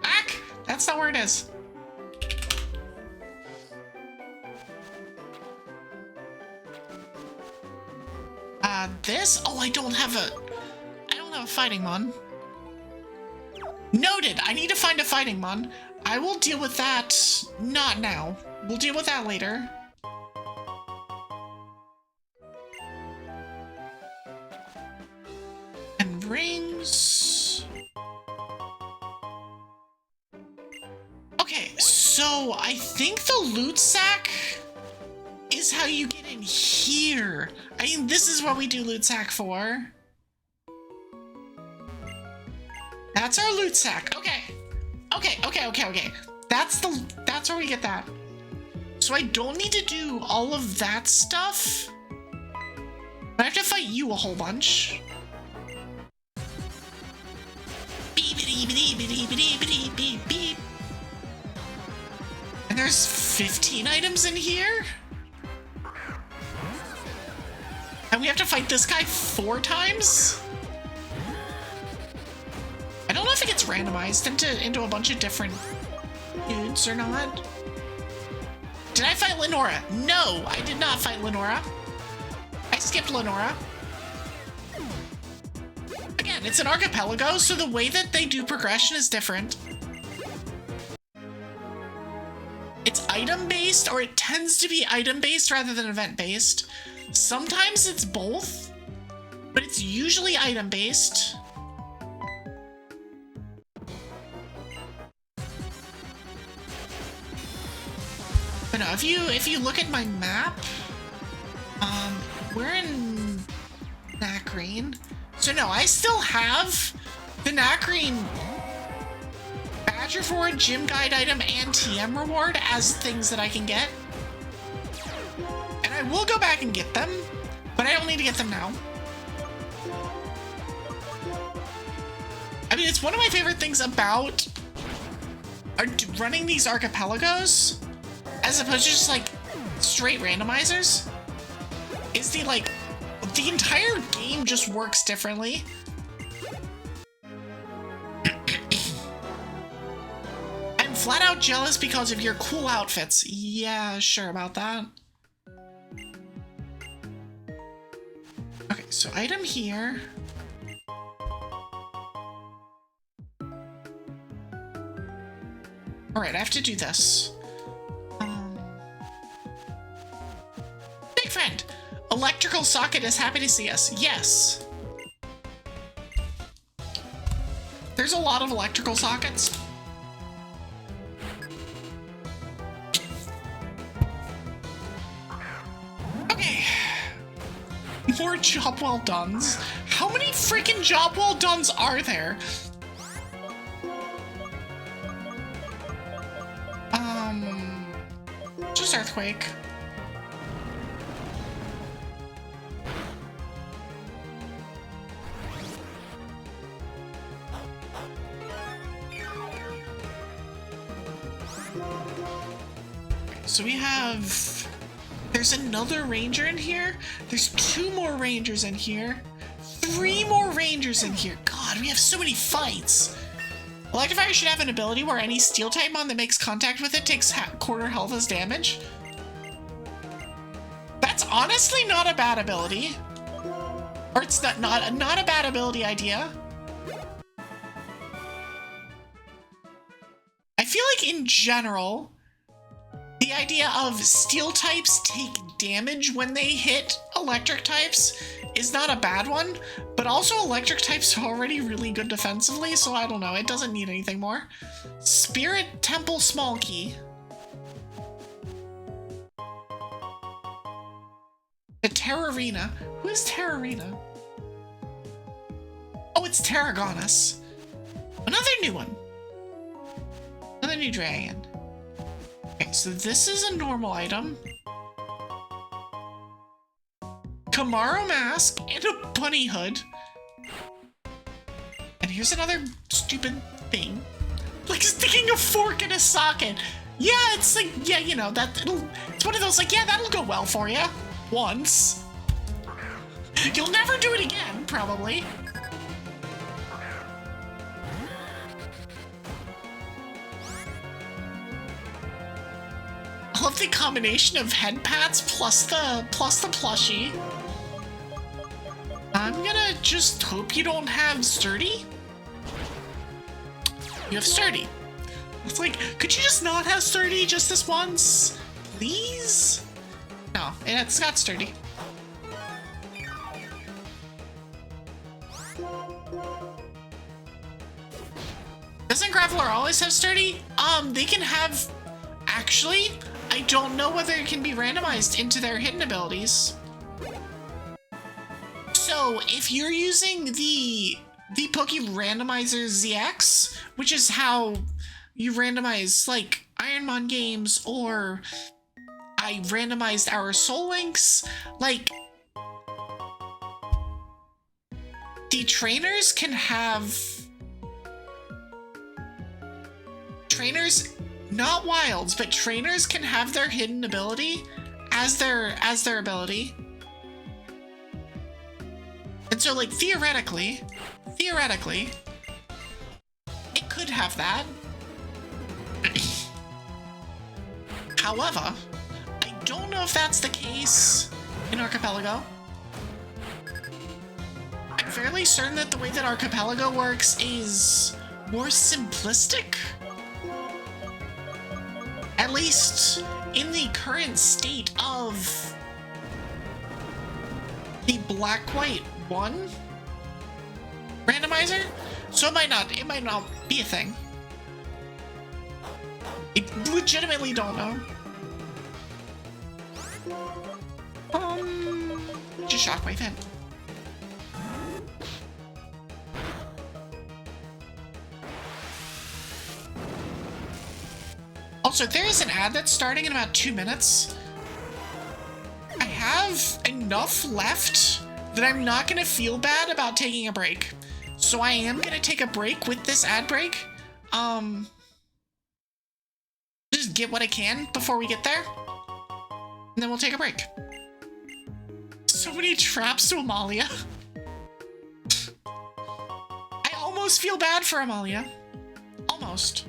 Back! That's not where it is. This? Oh, I don't have a fighting mon. Noted! I need to find a fighting mon. I will deal with that not now. We'll deal with that later. And rings. Okay, so I think the loot sack is how you get in here. I mean, this is what we do loot sack for. That's our loot sack. Okay. Okay. That's where we get that. So I don't need to do all of that stuff. But I have to fight you a whole bunch. Beep, beep, beep, beep, beep, beep, beep, beep. And there's 15 items in here? And we have to fight this guy 4 times? I don't know if it gets randomized into a bunch of different dudes or not. Did I fight Lenora? No, I did not fight Lenora. I skipped Lenora. Again, it's an archipelago, so the way that they do progression is different. It's item-based, or it tends to be item-based rather than event-based. Sometimes it's both, but it's usually item-based. But no, if you look at my map, we're in Nakreen. So no, I still have the Nakreen Badger Forward Gym Guide item and TM reward as things that I can get. And I will go back and get them, but I don't need to get them now. I mean, it's one of my favorite things about running these archipelagos, as opposed to just like straight randomizers, is the entire game just works differently. I'm flat out jealous because of your cool outfits. Yeah, sure about that. Okay, so item here. Alright, I have to do this. Big friend! Electrical socket is happy to see us. Yes. There's a lot of electrical sockets. Okay. More job well dones. How many freaking job well dones are there? Just earthquake. So we have, there's another ranger in here. There's 2 more rangers in here. 3 more rangers in here. God, we have so many fights. Electivire should have an ability where any steel type mon that makes contact with it takes quarter health as damage. That's honestly not a bad ability. Or it's not a bad ability idea. I feel like in general, the idea of steel types take damage when they hit electric types is not a bad one, but also electric types are already really good defensively, so I don't know, it doesn't need anything more. Spirit Temple Small Key. The Terrarina. Who is Terrarina? Oh, it's Terragonus. Another new one. Another new dragon. Okay, so this is a normal item. Camaro mask and a bunny hood. And here's another stupid thing. Like sticking a fork in a socket. Yeah, it's like, yeah, you know, it's one of those like, yeah, that'll go well for you. Once. You'll never do it again, probably. I love the combination of head pats plus the plushie. I'm gonna just hope you don't have sturdy. You have sturdy. It's like, could you just not have sturdy just this once? Please? No, it's got sturdy. Doesn't Graveler always have sturdy? They can have... Actually, I don't know whether it can be randomized into their hidden abilities. So, if you're using the Poke Randomizer ZX, which is how you randomize, like, Ironmon games, or I randomized our Soul Links, like, the trainers can have... Trainers, not wilds, but trainers can have their hidden ability as their ability. And so, like, theoretically, it could have that. However, I don't know if that's the case in Archipelago. I'm fairly certain that the way that Archipelago works is more simplistic. At least in the current state of the Black-White 1 randomizer, so it might not be a thing. I legitimately don't know. Just shockwave him. Also, there is an ad that's starting in about 2 minutes. I have enough left that I'm not gonna feel bad about taking a break. So I am gonna take a break with this ad break. Just get what I can before we get there. And then we'll take a break. So many traps to Amalia. I almost feel bad for Amalia. Almost.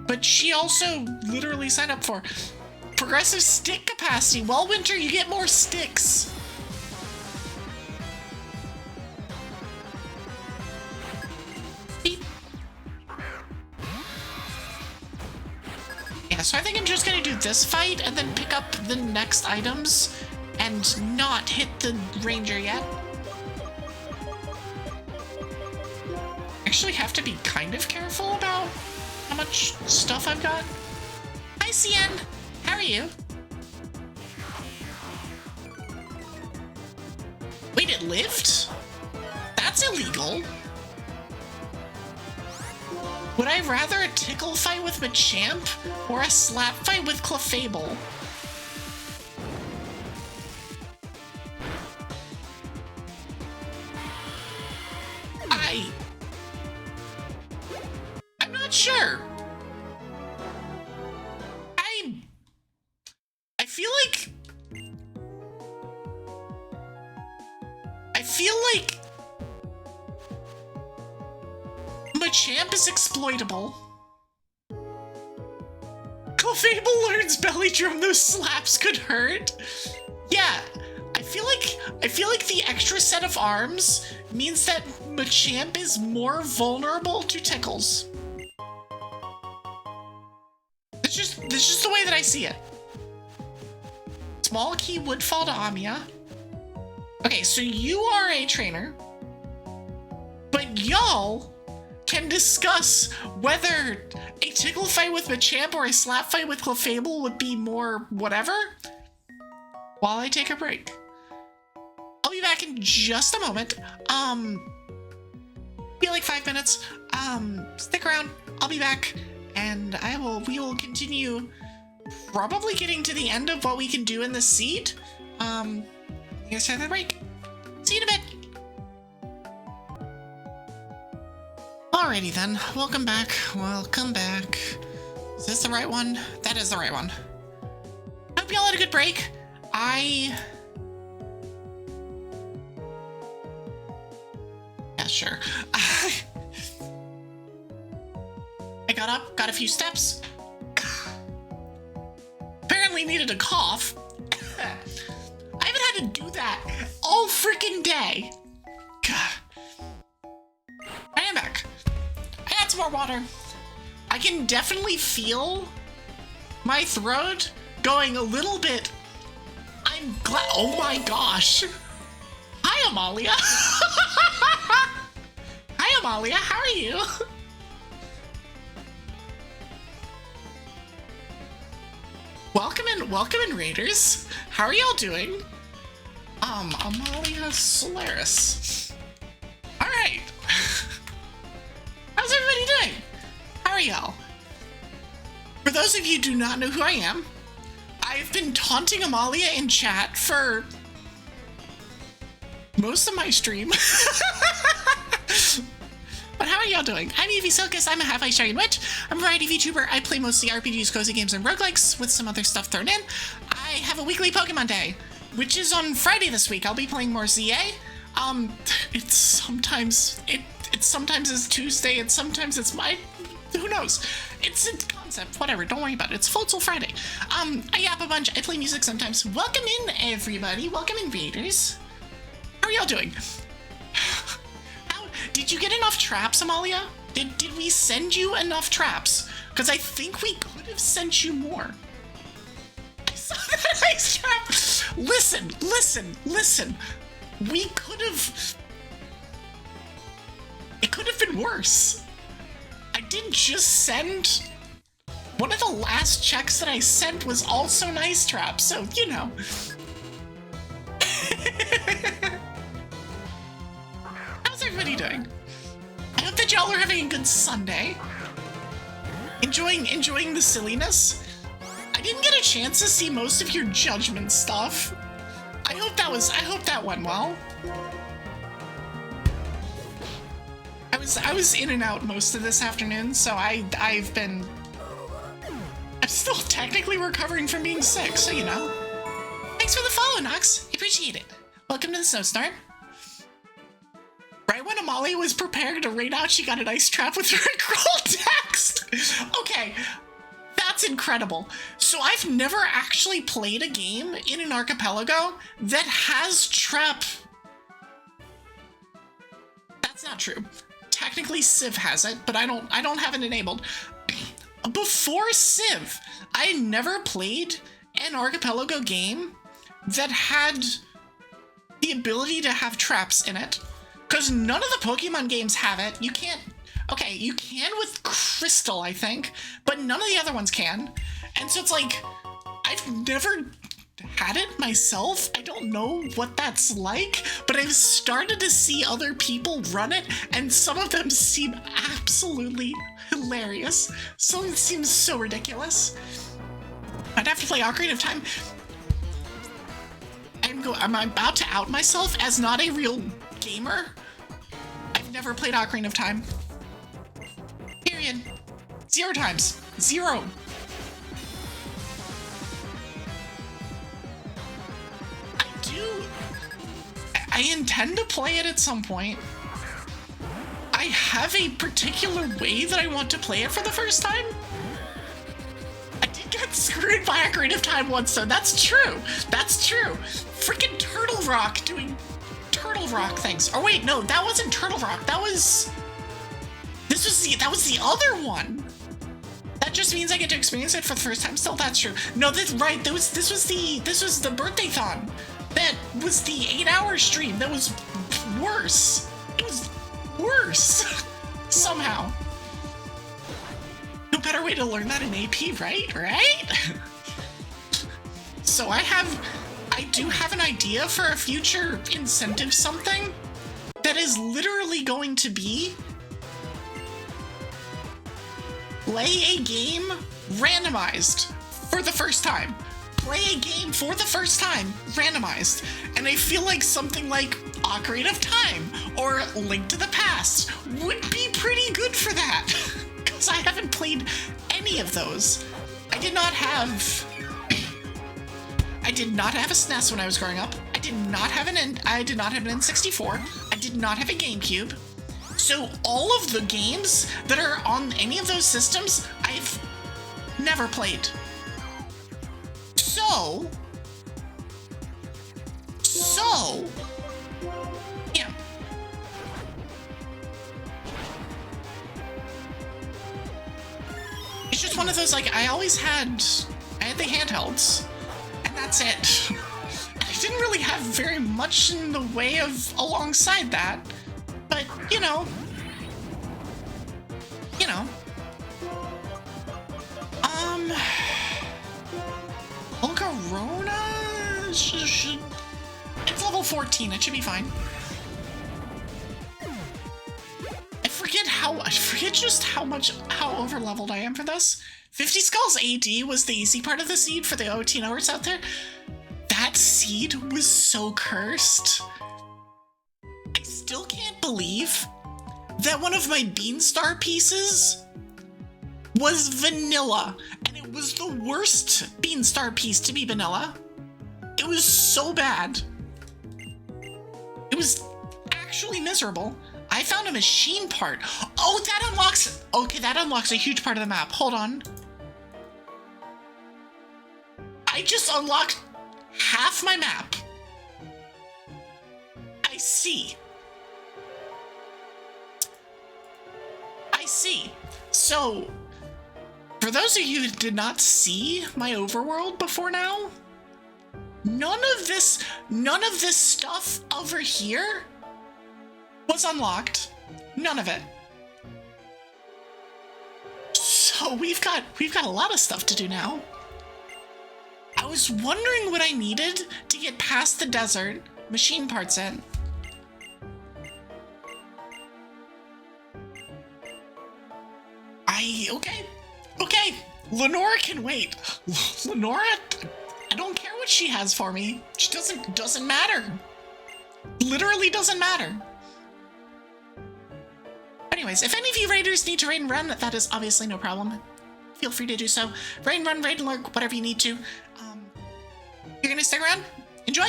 But she also literally signed up for progressive stick capacity. Well, Winter, you get more sticks. Beep. Yeah, so I think I'm just gonna do this fight and then pick up the next items and not hit the ranger yet. Actually have to be kind of careful about how much stuff I've got. Hi, Cien. How are you? Wait, it lived? That's illegal. Would I rather a tickle fight with Machamp or a slap fight with Clefable? I'm not sure. I feel like Machamp is exploitable. Clefable learns Belly Drum, those slaps could hurt. Yeah, I I feel like the extra set of arms means that Machamp is more vulnerable to tickles. It's just the way that I see it. Small key would fall to Amiya. Okay, so you are a trainer, but y'all can discuss whether a tickle fight with Machamp or a slap fight with Clefable would be more whatever while I take a break. I'll be back in just a moment. Be like 5 minutes. Stick around. I'll be back, and we will continue probably getting to the end of what we can do in this seed. Let's start the break. See you in a bit. Alrighty then, welcome back. Welcome back. Is this the right one? That is the right one. Hope y'all had a good break. Yeah, sure. I got up, got a few steps. Apparently needed a cough. I haven't had to do that all freaking day. God. I am back. I got some more water. I can definitely feel my throat going a little bit. I'm glad. Oh my gosh. Hi, Amalia. Hi, Amalia. How are you? Welcome in, Raiders. How are y'all doing? Amalia Solaris. All right. How's everybody doing? How are y'all? For those of you who do not know who I am, I've been taunting Amalia in chat for most of my stream. But how are y'all doing? I'm Evie Silkus. I'm a half-ice dragon witch. I'm a variety VTuber. I play mostly RPGs, cozy games, and roguelikes with some other stuff thrown in. I have a weekly Pokemon Day, which is on Friday this week. I'll be playing more ZA. It's sometimes it's Tuesday, and sometimes it's who knows? It's a concept, whatever, don't worry about it. It's Floatzel Friday. I yap a bunch, I play music sometimes. Welcome in, everybody. Welcome in, Raiders. How are y'all doing? Did you get enough traps, Amalia? Did we send you enough traps? Because I think we could have sent you more. I saw that ice trap. Listen. We could have... It could have been worse. I didn't just send... One of the last checks that I sent was also an ice trap, so, you know. How's everybody doing? I hope that y'all are having a good Sunday. Enjoying the silliness. I didn't get a chance to see most of your judgment stuff. I hope that went well. I was in and out most of this afternoon, so I'm still technically recovering from being sick, so you know. Thanks for the follow, Nox. I appreciate it. Welcome to the Snowstorm. Right when Amalia was preparing to raid out, she got an ice trap with her crawl text. Okay, that's incredible. So I've never actually played a game in an archipelago that has trap. That's not true. Technically Civ has it, but I don't have it enabled. Before Civ, I never played an archipelago game that had the ability to have traps in it. Because none of the Pokemon games have it. You can't... Okay, you can with Crystal, I think, but none of the other ones can. And so it's like, I've never had it myself. I don't know what that's like, but I've started to see other people run it, and some of them seem absolutely hilarious. Some of it seems so ridiculous. I'd have to play Ocarina of Time. I'm about to out myself as not a real gamer. I've never played Ocarina of Time. Period. 0 times. 0. I intend to play it at some point. I have a particular way that I want to play it for the first time. I did get got screwed by Ocarina of Time once, so that's true. That's true. Freaking Turtle Rock doing Turtle Rock things. Oh wait, no, that wasn't Turtle Rock. That was the other one. That just means I get to experience it for the first time. Still, that's true. No, this right. This was the birthday-thon. That was the 8-hour stream. That was worse. It was worse somehow. No better way to learn that in AP, right? Right? So I do have an idea for a future incentive something that is literally going to be play a game randomized for the first time. Play a game for the first time randomized. And I feel like something like Ocarina of Time or Link to the Past would be pretty good for that. Because I haven't played any of those. I did not have a SNES when I was growing up. I did not have an N64. I did not have a GameCube. So all of the games that are on any of those systems, I've never played. So, yeah. It's just one of those, like, I had the handhelds, and that's it. I didn't really have very much in the way of alongside that. But, you know. Volcarona? It's level 14, it should be fine. I forget just how over-leveled I am for this. 50 Skulls AD was the easy part of the seed for the OT knowers out there. That seed was so cursed. I still can't believe that one of my Beanstar pieces was vanilla, and it was the worst Beanstar piece to be vanilla. It was so bad. It was actually miserable. I found a machine part. Oh, that unlocks a huge part of the map. Hold on. I just unlocked half my map. I see. So, for those of you who did not see my overworld before now, none of this stuff over here was unlocked. None of it. So we've got a lot of stuff to do now. I was wondering what I needed to get past the desert. Machine parts in. Okay. Lenora can wait. Lenora, I don't care what she has for me. She doesn't matter. Literally doesn't matter. Anyways, if any of you raiders need to raid and run, that is obviously no problem. Feel free to do so. Raid and run, raid and lurk, whatever you need to. You're gonna stick around? Enjoy!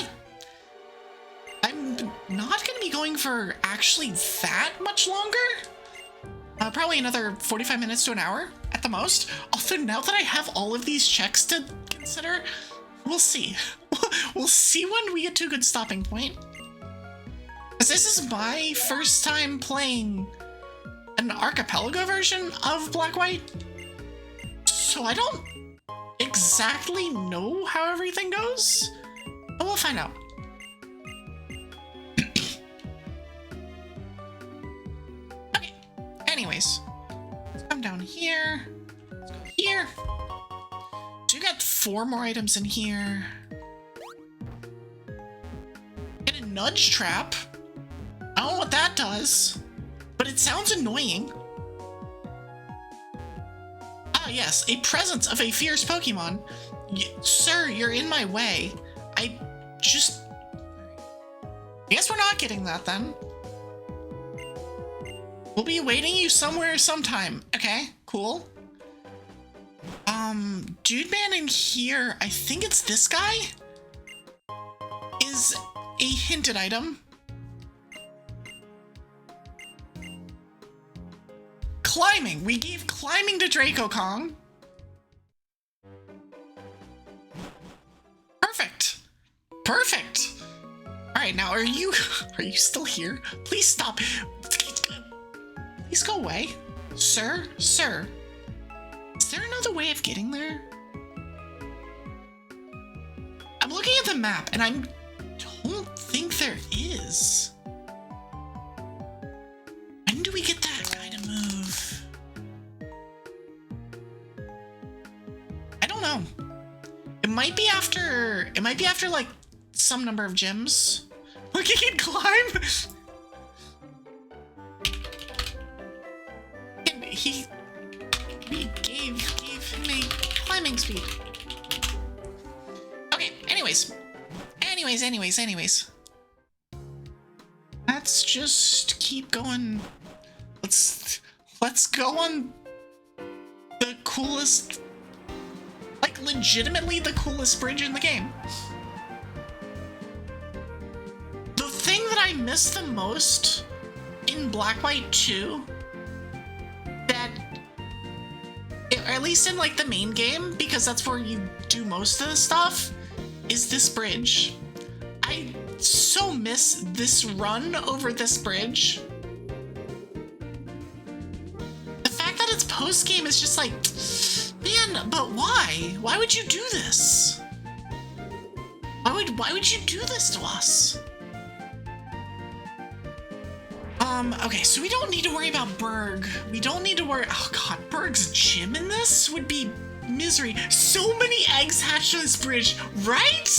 I'm not gonna be going for actually that much longer. Probably another 45 minutes to an hour at the most. Although now that I have all of these checks to consider, we'll see. We'll see when we get to a good stopping point. Because this is my first time playing an Archipelago version of Black White. So I don't exactly know how everything goes, but we'll find out. Okay, anyways, let's come down here. Let's go here. So you got 4 more items in here. Get a nudge trap. I don't know what that does, but it sounds annoying. Ah, yes, a presence of a fierce Pokemon. Sir, you're in my way. I guess we're not getting that then. We'll be awaiting you somewhere sometime. Okay, cool. Dude man in here, I think it's this guy, is a hinted item. Climbing. We gave climbing to Draco Kong. Perfect. All right, now are you still here? Please stop. Please go away. Sir, is there another way of getting there? I'm looking at the map and I don't think there is. When do we get that guy to move? I don't know. It might be after like some number of gyms. Look, he can climb. And we gave him a climbing speed. Okay, anyways. Let's just keep going. Let's go on the coolest, like legitimately the coolest bridge in the game. The thing that I miss the most in Black White 2, that, at least in like the main game, because that's where you do most of the stuff, is this bridge. I so miss this run over this bridge. The fact that it's post-game is just like, man, but why? Why would you do this? Why would you do this to us? Okay, so we don't need to worry about Berg. We don't need to worry, oh god, Berg's gym in this would be misery. So many eggs hatched on this bridge, right?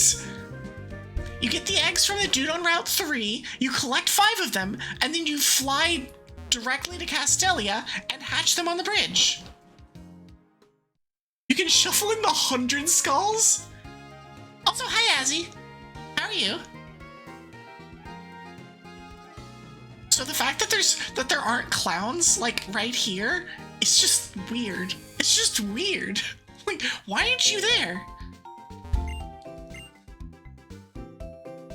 You get the eggs from the dude on Route 3, you collect 5 of them, and then you fly directly to Castelia and hatch them on the bridge. You can shuffle in the 100 skulls? Also, hi Azzy. How are you? So the fact that there aren't clowns, like, right here, is just weird. It's just weird. Like, why aren't you there?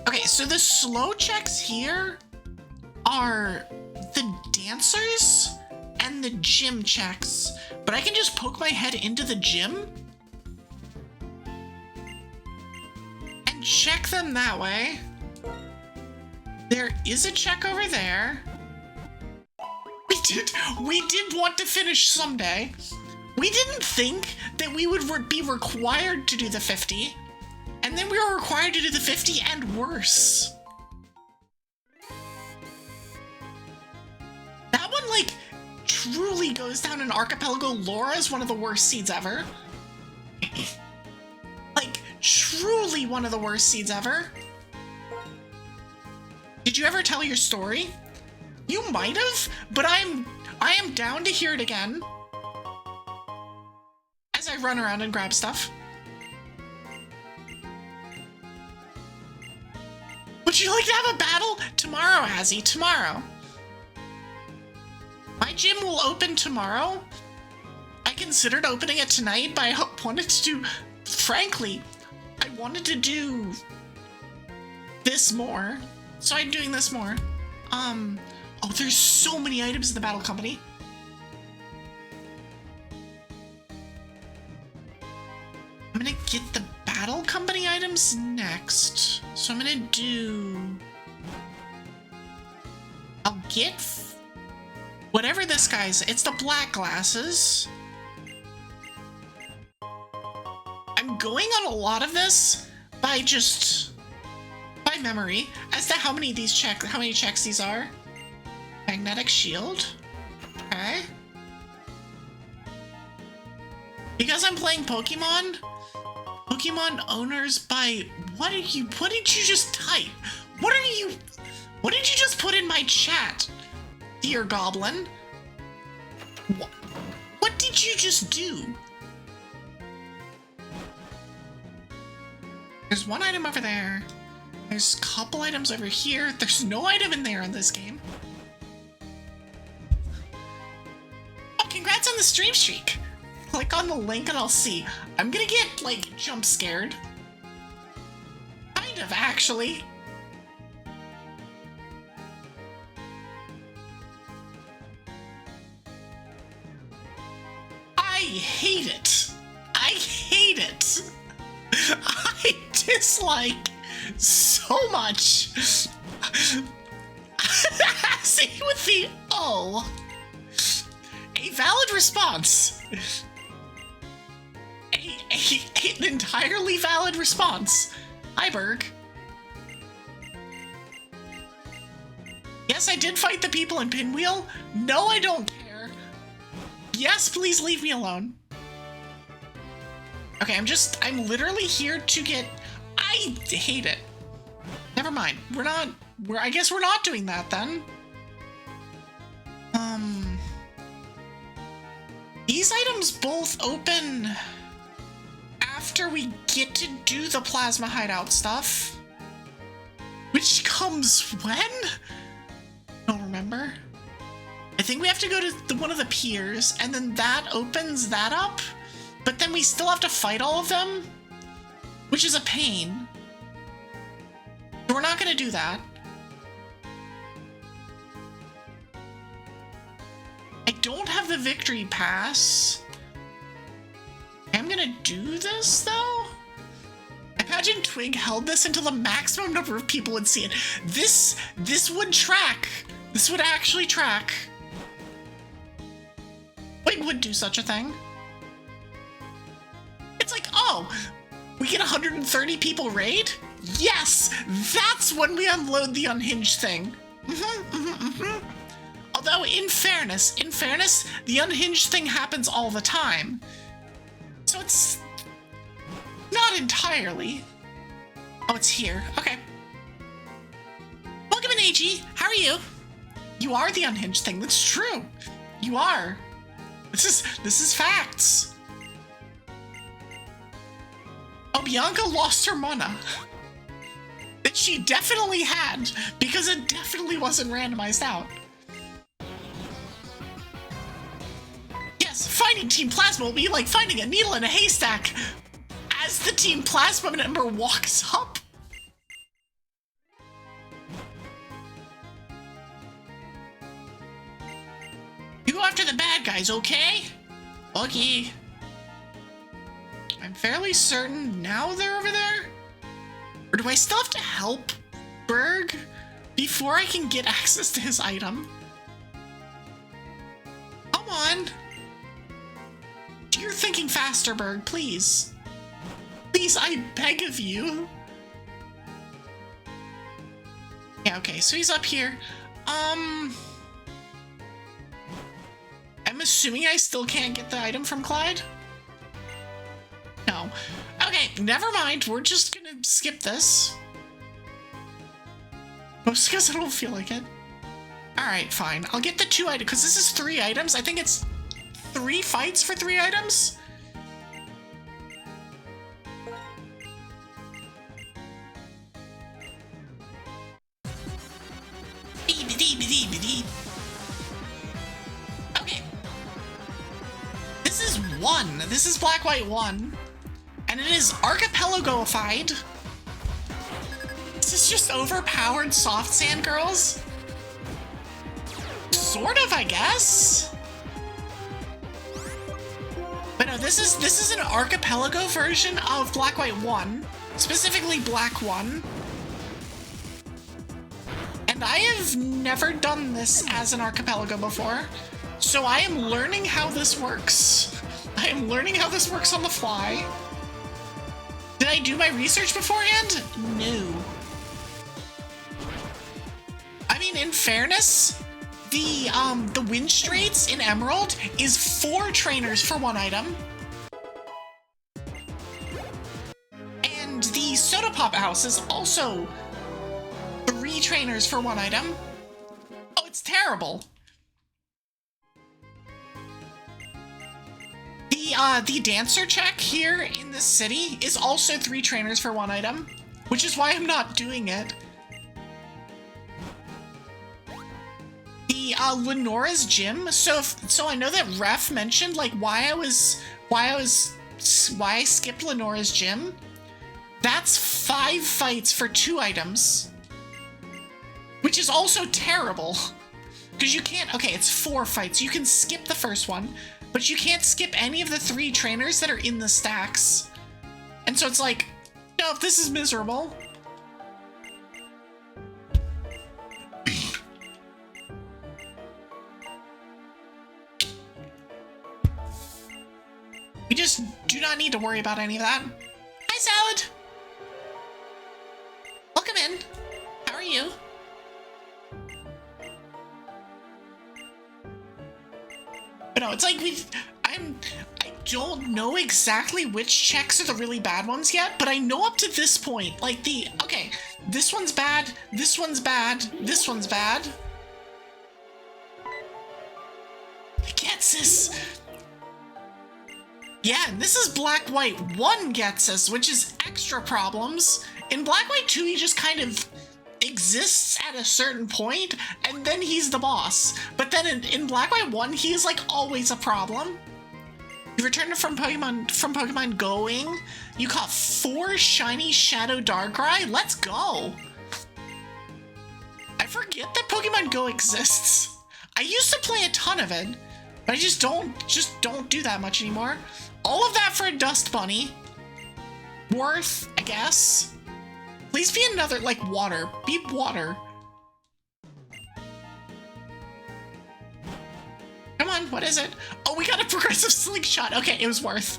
Okay, so the slow checks here are the dancers and the gym checks, but I can just poke my head into the gym and check them that way. There is a check over there. We did want to finish someday. We didn't think that we would be required to do the 50, and then we were required to do the 50 and worse. That one, like, truly goes down in Archipelago lore as one of the worst seeds ever. Like, truly one of the worst seeds ever. Did you ever tell your story? You might have, but I am down to hear it again. As I run around and grab stuff. Would you like to have a battle? Tomorrow, Azzy, tomorrow. My gym will open tomorrow. I considered opening it tonight, but I wanted to do, frankly, I wanted to do this more. So I'm doing this more. Oh, there's so many items in the battle company. I'm gonna get the battle company items next. So I'm gonna do... I'll get whatever this guy's, it's the black glasses. I'm going on a lot of this by memory as to how many checks these are. Magnetic shield. Okay. Because I'm playing Pokemon owners by what did you just type? What did you just put in my chat, dear Goblin? What did you just do? There's one item over there. There's a couple items over here. There's no item in there in this game. Oh, congrats on the stream streak. Click on the link and I'll see. I'm gonna get, like, jump scared. Kind of, actually. I hate it. I hate it. I dislike so much. See, with the oh. A valid response. An entirely valid response. Hi, Berg. Yes, I did fight the people in Pinwheel. No, I don't care. Yes, please leave me alone. Okay, I'm literally here to get... I hate it. Never mind. I guess we're not doing that then. These items both open after we get to do the plasma hideout stuff. Which comes when? I don't remember. I think we have to go to one of the piers, and then that opens that up, but then we still have to fight all of them, which is a pain. So we're not gonna do that. I don't have the victory pass. I'm gonna do this though. Imagine Twig held this until the maximum number of people would see it. This would track. This would actually track. Twig would do such a thing. It's like, oh, we get 130 people raid? Yes, that's when we unload the unhinged thing. Although, in fairness, the unhinged thing happens all the time. So it's not entirely. Oh, it's here. Okay. Welcome in, AG. How are you? You are the unhinged thing. That's true. You are. This is facts. Oh, Bianca lost her mana. That she definitely had, because it definitely wasn't randomized out. Yes, finding Team Plasma will be like finding a needle in a haystack. As the Team Plasma member walks up. You go after the bad guys, okay? Okay. I'm fairly certain now they're over there. Or do I still have to help Berg before I can get access to his item? Come on. You're thinking faster, Berg, please. Please, I beg of you. Yeah, okay, so he's up here. I'm assuming I still can't get the item from Clyde? No. Okay, never mind. We're just gonna skip this. Mostly because I don't feel like it. Alright, fine. I'll get the 2 items, because this is 3 items. I think it's 3 fights for 3 items? Okay. This is 1. This is Black White 1. And it is Archipelago-ified. This is just overpowered soft sand girls. Sort of, I guess. But no, this is an Archipelago version of Black White 1. Specifically Black 1. And I have never done this as an Archipelago before. So I am learning how this works. I am learning how this works on the fly. Did I do my research beforehand? No. I mean, in fairness, the Wind Straits in Emerald is 4 trainers for 1 item. And the Soda Pop House is also 3 trainers for 1 item. Oh, it's terrible. The dancer check here in this city is also 3 trainers for 1 item, which is why I'm not doing it. The Lenora's gym. So I know that Ref mentioned like why I skipped Lenora's gym. That's 5 fights for 2 items, which is also terrible because you can't. Okay, it's 4 fights. You can skip the first one. But you can't skip any of the 3 trainers that are in the stacks. And so it's like, no, this is miserable. We just do not need to worry about any of that. Hi, Salad. Welcome in. How are you? But no, it's like I don't know exactly which checks are the really bad ones yet, but I know up to this point, like okay, this one's bad, this one's bad, this one's bad. Gets us. Yeah, and this is Black White 1 gets us, which is extra problems. In Black White 2, he just kind of exists at a certain point, and then he's the boss. But then in Black White 1, he is like always a problem. You returned from Pokemon Going. You caught 4 shiny Shadow Darkrai. Let's go. I forget that Pokemon Go exists. I used to play a ton of it, but I just don't do that much anymore. All of that for a Dust Bunny. Worth, I guess. Please be another, like, water. Be water. Come on, what is it? Oh, we got a progressive slingshot. Okay, it was worth.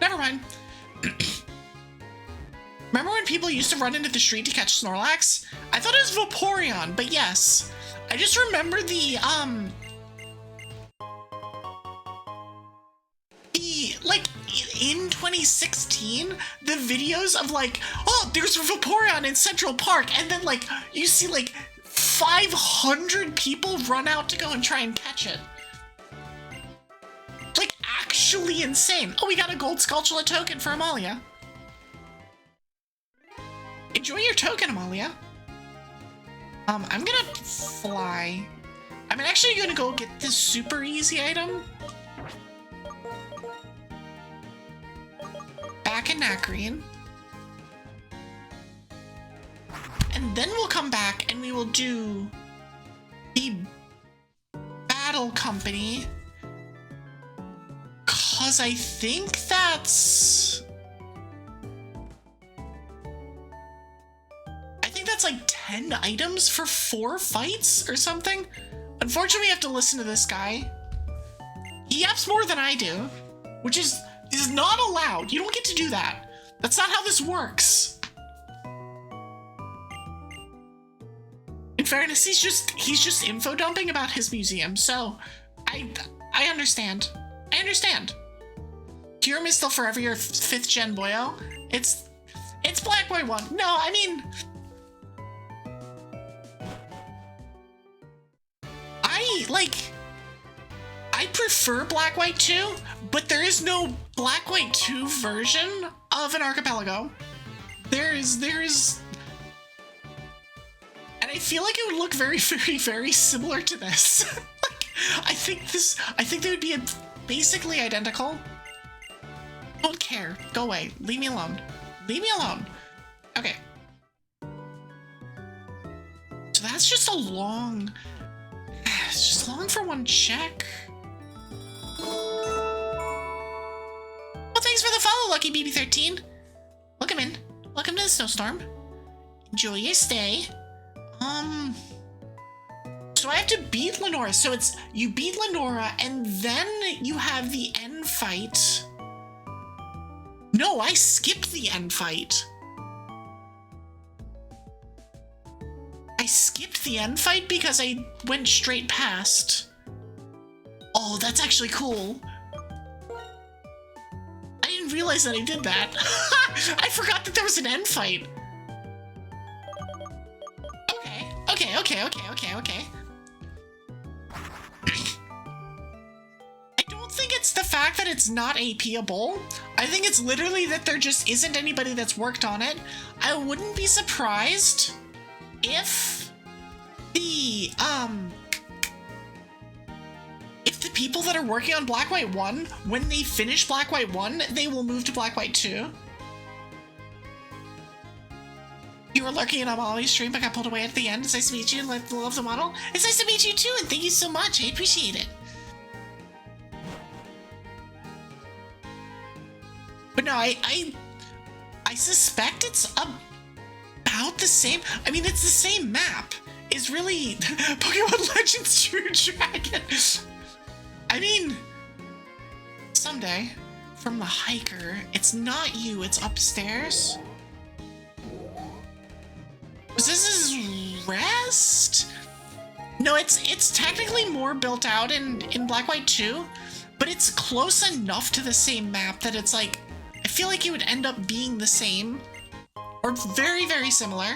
Never mind. Remember when people used to run into the street to catch Snorlax? I thought it was Vaporeon, but yes. I just remember like, in 2016, the videos of like, oh, there's a Vaporeon in Central Park, and then like, you see like 500 people run out to go and try and catch it. Like, actually insane. Oh, we got a gold Skulltula token for Amalia. Enjoy your token, Amalia. I'm gonna fly. I'm actually gonna go get this super easy item. Back in Nacrene. And then we'll come back and we will do the Battle Company. Cause I think that's like 10 items for 4 fights or something. Unfortunately, we have to listen to this guy. He yaps more than I do, which is not allowed. You don't get to do that. That's not how this works. In fairness, he's just info dumping about his museum, so I understand. I understand. Kyurem is still forever your 5th gen boyo. It's Black Boy 1. No, I mean, I prefer Black White 2, but there is no Black White 2 version of an Archipelago. There is, and I feel like it would look very, very, very similar to this. Like, I think they would be basically identical. Don't care. Go away. Leave me alone. Leave me alone. Okay. So that's just a long... It's just long for one check. Well, thanks for the follow, Lucky BB13. Welcome in. Welcome to the snowstorm. Enjoy your stay. So I have to beat Lenora. So it's, you beat Lenora and then you have the end fight. No, I skipped the end fight. I skipped the end fight because I went straight past. Oh, that's actually cool. I didn't realize that I did that. I forgot that there was an end fight. Okay. I don't think it's the fact that it's not APable. I think it's literally that there just isn't anybody that's worked on it. I wouldn't be surprised if the people that are working on Black White 1, when they finish Black White 1, they will move to Black White 2. You were lurking in Amali's stream, but got pulled away at the end. It's nice to meet you. Love the model. It's nice to meet you too, and thank you so much. I appreciate it. But no, I suspect it's about the same. I mean, it's the same map. It's really Pokemon Legends True Dragon. I mean, someday. from the hiker. It's not you, it's upstairs. This is rest? No, it's technically more built out in Black White 2, but it's close enough to the same map that it's like, I feel like it would end up being the same or very, very similar.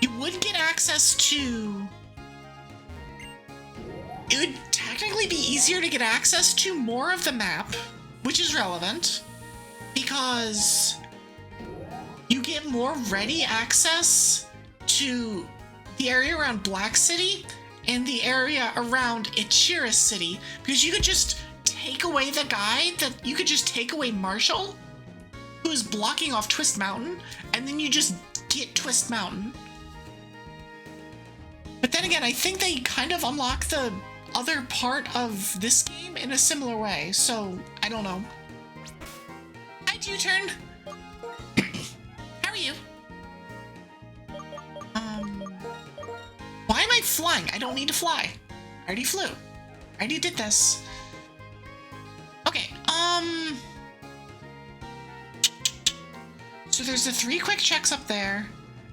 You would get access to... It would technically be easier to get access to more of the map, which is relevant, because you get more ready access to the area around Black City and the area around Ichira City, because you could just take away the guy you could just take away Marshall, who's blocking off Twist Mountain, and then you just get Twist Mountain. But then again, I think they kind of unlock the other part of this game in a similar way, so I don't know. Hi, U-turn. How are you? Why am I flying? I don't need to fly. I already flew. I already did this. Okay, so there's the 3 quick checks up there,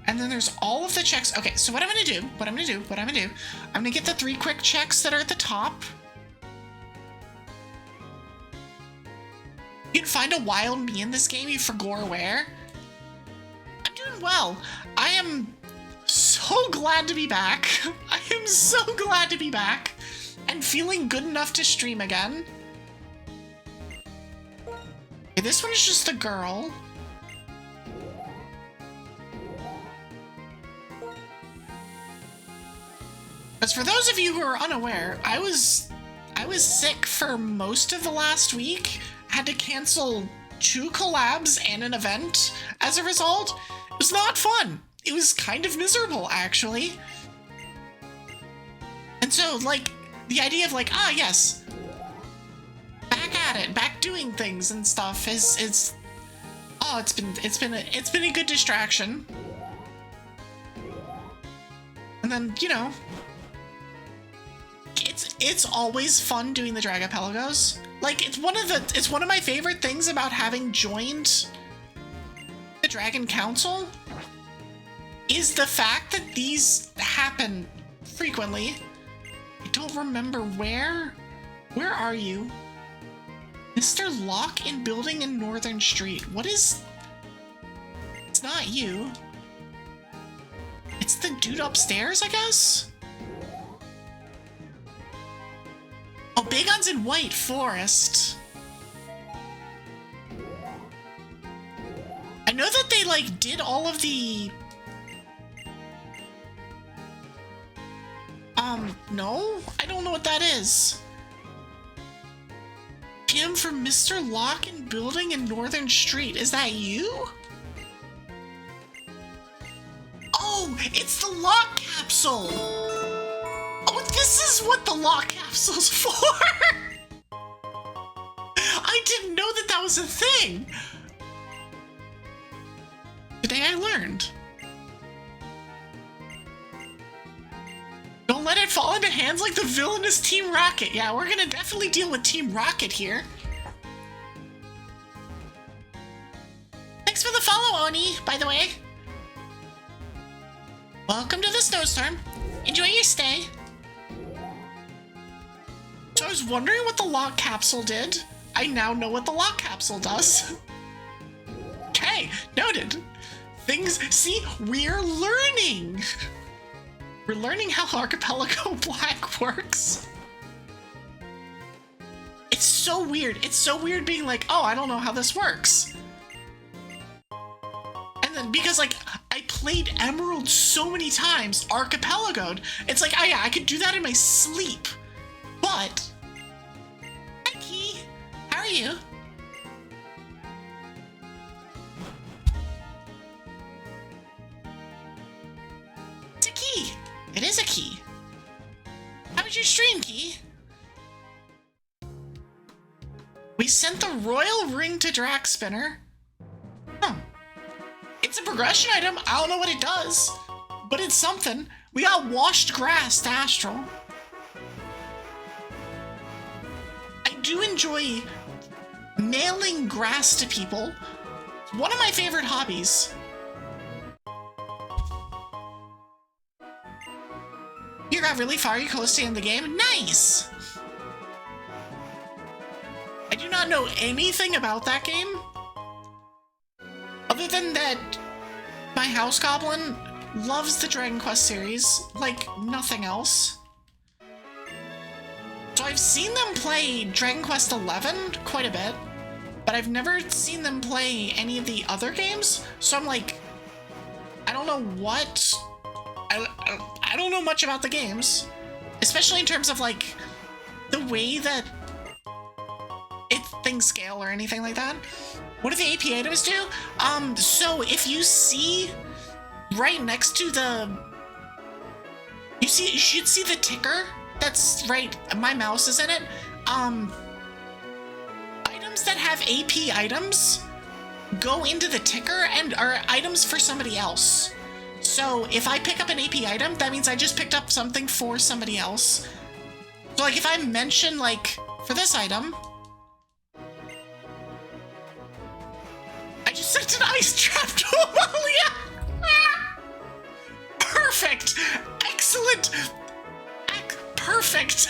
and then there's all of the checks. Okay, so what I'm gonna do, I'm gonna get the 3 quick checks that are at the top. You can find a wild me in this game, you forgot where. I'm doing well. I am so glad to be back. I am so glad to be back and feeling good enough to stream again. Okay, this one is just a girl. As for those of you who are unaware, I was sick for most of the last week. Had to cancel 2 collabs and an event as a result. It was not fun. It was kind of miserable, actually. And so, like, the idea of like, yes, back at it, back doing things and stuff it's been a good distraction. And then, you know, it's always fun doing the dragopelagos. Like, it's one of my favorite things about having joined the Dragon Council is the fact that these happen frequently. I don't remember where. Where are you? Mr. Lock in building in Northern Street. What is... It's not you. It's the dude upstairs, I guess? Oh, Bagon's in White Forest. I know that they, like, did all of the... No? I don't know what that is. PM for Mr. Lock in building in Northern Street. Is that you? Oh, it's the lock capsule! Oh, this is what the lock capsule's for! I didn't know that that was a thing! Today I learned. Don't let it fall into hands like the villainous Team Rocket. Yeah, we're gonna definitely deal with Team Rocket here. Thanks for the follow, Oni, by the way. Welcome to the snowstorm. Enjoy your stay. So I was wondering what the lock capsule did. I now know what the lock capsule does. Okay, noted. Things, see, we're learning. We're learning how Archipelago Black works. It's so weird. It's so weird being like, oh, I don't know how this works. And then because, like, I played Emerald so many times, Archipelagoed, it's like, oh yeah, I could do that in my sleep. But... Hi, Key. How are you? It's a key. It is a key. How was your stream, Key? We sent the royal ring to Draxspinner. Huh. It's a progression item. I don't know what it does, but it's something. We got washed grass to Astral. do enjoy mailing grass to people. One of my favorite hobbies. You got really far, you close to the end of the game? Nice! I do not know anything about that game. Other than that, my house goblin loves the Dragon Quest series, like nothing else. So I've seen them play Dragon Quest XI quite a bit, but I've never seen them play any of the other games. So I'm like, I don't know what... I don't know much about the games, especially in terms of like the way that things scale or anything like that. What do the AP items do? So if you see right next to the, you should see the ticker. That's right. My mouse is in it. Items that have AP items go into the ticker and are items for somebody else. So if I pick up an AP item, that means I just picked up something for somebody else. So like if I mention like for this item, I just sent an ice trap to Amalia. Perfect. Excellent. Perfect.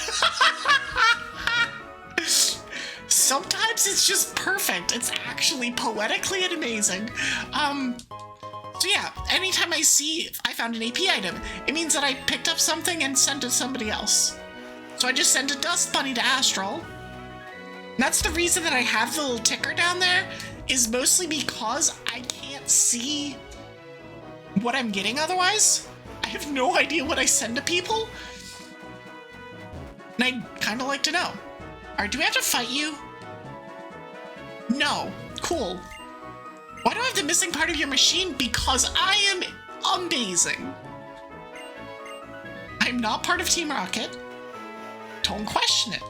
Sometimes it's just perfect. It's actually poetically and amazing. So yeah, anytime I see I found an AP item, it means that I picked up something and sent it to somebody else. So I just sent a dust bunny to Astral. And that's the reason that I have the little ticker down there, is mostly because I can't see what I'm getting otherwise. I have no idea what I send to people. And I'd kind of like to know. Alright, do we have to fight you? No. Cool. Why do I have the missing part of your machine? Because I am amazing. I'm not part of Team Rocket. Don't question it.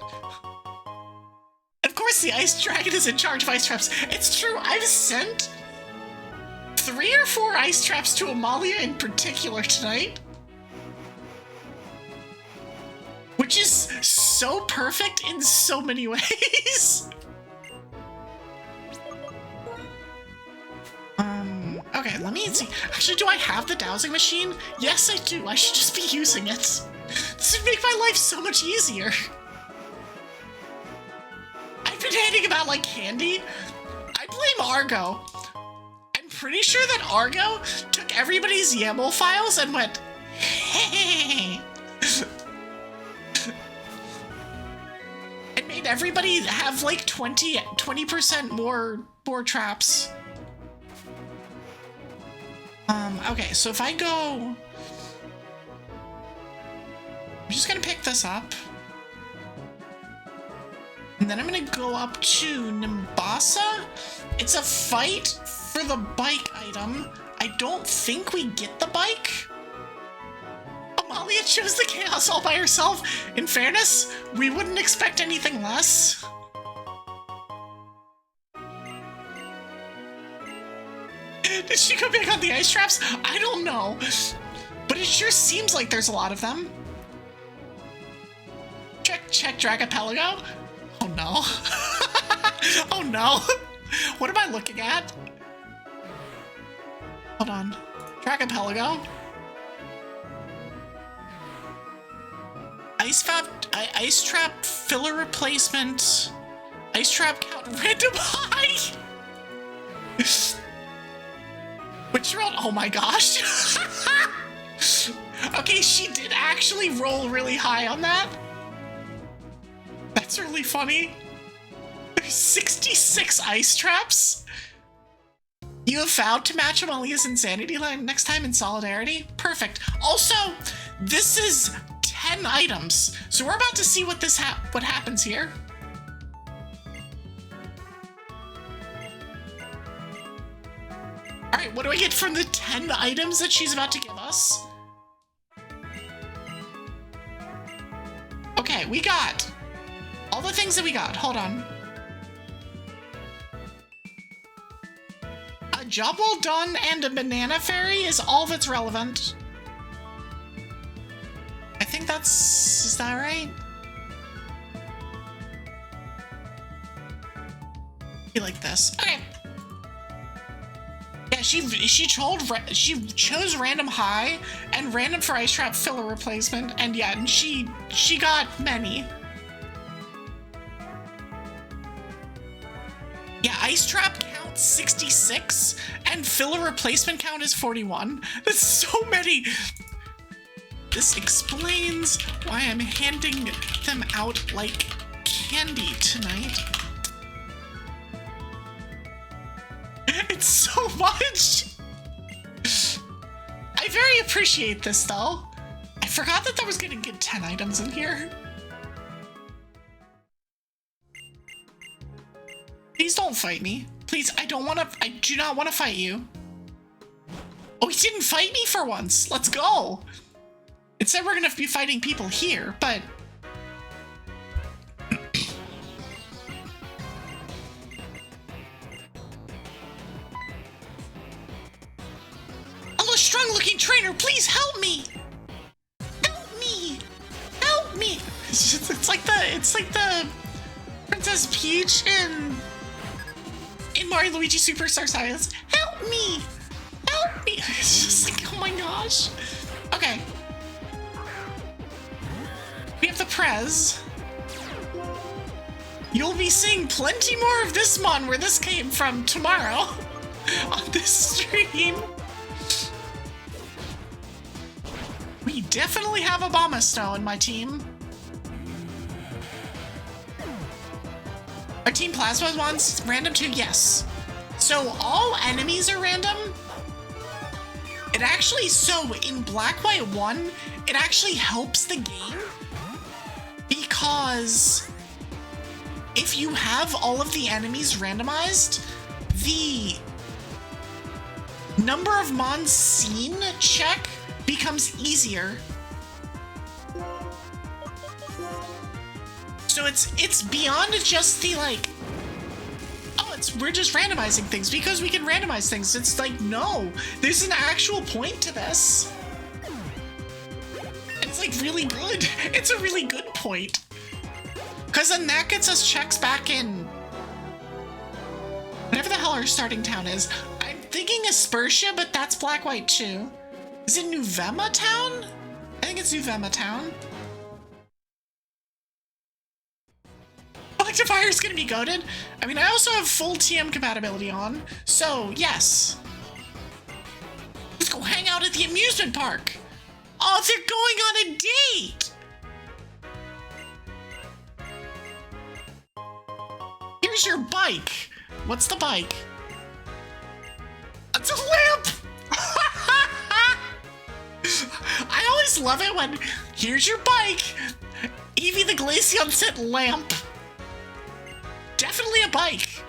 Of course the Ice Dragon is in charge of ice traps. It's true, I've sent 3 or 4 ice traps to Amalia in particular tonight. Which is so perfect in so many ways. Okay, let me see. Actually, do I have the dowsing machine? Yes, I do. I should just be using it. This would make my life so much easier. I've been handing about like candy. I blame Argo. I'm pretty sure that Argo took everybody's YAML files and went, hey. And made everybody have like 20% more traps. Okay, so if I go... I'm just gonna pick this up. And then I'm gonna go up to Nimbasa. It's a fight for the bike item. I don't think we get the bike. Amalia chose the chaos all by herself. In fairness, we wouldn't expect anything less. Did she go back on the ice traps? I don't know. But it sure seems like there's a lot of them. Check Dragopelago. Oh no. Oh no. What am I looking at? Hold on. Dragopelago. Ice trap filler replacement. Ice trap count random high. Which roll? Oh my gosh. Okay, she did actually roll really high on that. That's really funny. There's 66 ice traps. You have vowed to match Amalia's insanity line next time in solidarity? Perfect. Also, this is 10 items. So we're about to see what what happens here. Alright, what do I get from the 10 items that she's about to give us? Okay, we got all the things that we got. Hold on. A job well done and a banana fairy is all that's relevant. I think that's... is that right? Be like this. Okay. Yeah, she chose random high and random for ice trap filler replacement, and yeah, and she got many. Yeah, ice trap counts 66 and filler replacement count is 41. That's so many. This explains why I'm handing them out like candy tonight. It's so much! I very appreciate this though. I forgot that there was gonna get 10 items in here. Please don't fight me. Please, I do not want to fight you. Oh, he didn't fight me for once. Let's go. It said we're gonna be fighting people here, but... Hello, strong-looking trainer, please help me! Help me! Help me! It's like the Princess Peach in Mario Luigi Superstar Science. Help me! Help me! It's just like, oh my gosh. Okay. We have the Prez. You'll be seeing plenty more of this mon where this came from tomorrow on this stream. We definitely have a Obama in my team. Our team Plasma wants random too, yes. So all enemies are random. It actually, so in Black White 1, it actually helps the game because if you have all of the enemies randomized, the number of mons seen check becomes easier. So it's beyond just the like, oh, we're just randomizing things because we can randomize things. It's like, no, there's an actual point to this. It's like really good. It's a really good point. Because then that gets us checks back in whatever the hell our starting town is. I'm thinking Aspertia, but that's Black White 2. Is it Nuvema Town? I think it's Nuvema Town. Electivire is gonna be goated. I mean, I also have full TM compatibility on, so yes. Let's go hang out at the amusement park. Oh, they're going on a date. Here's your bike. What's the bike? It's a lamp. I always love it when, here's your bike. Eevee the Glaceon set lamp. Definitely a bike.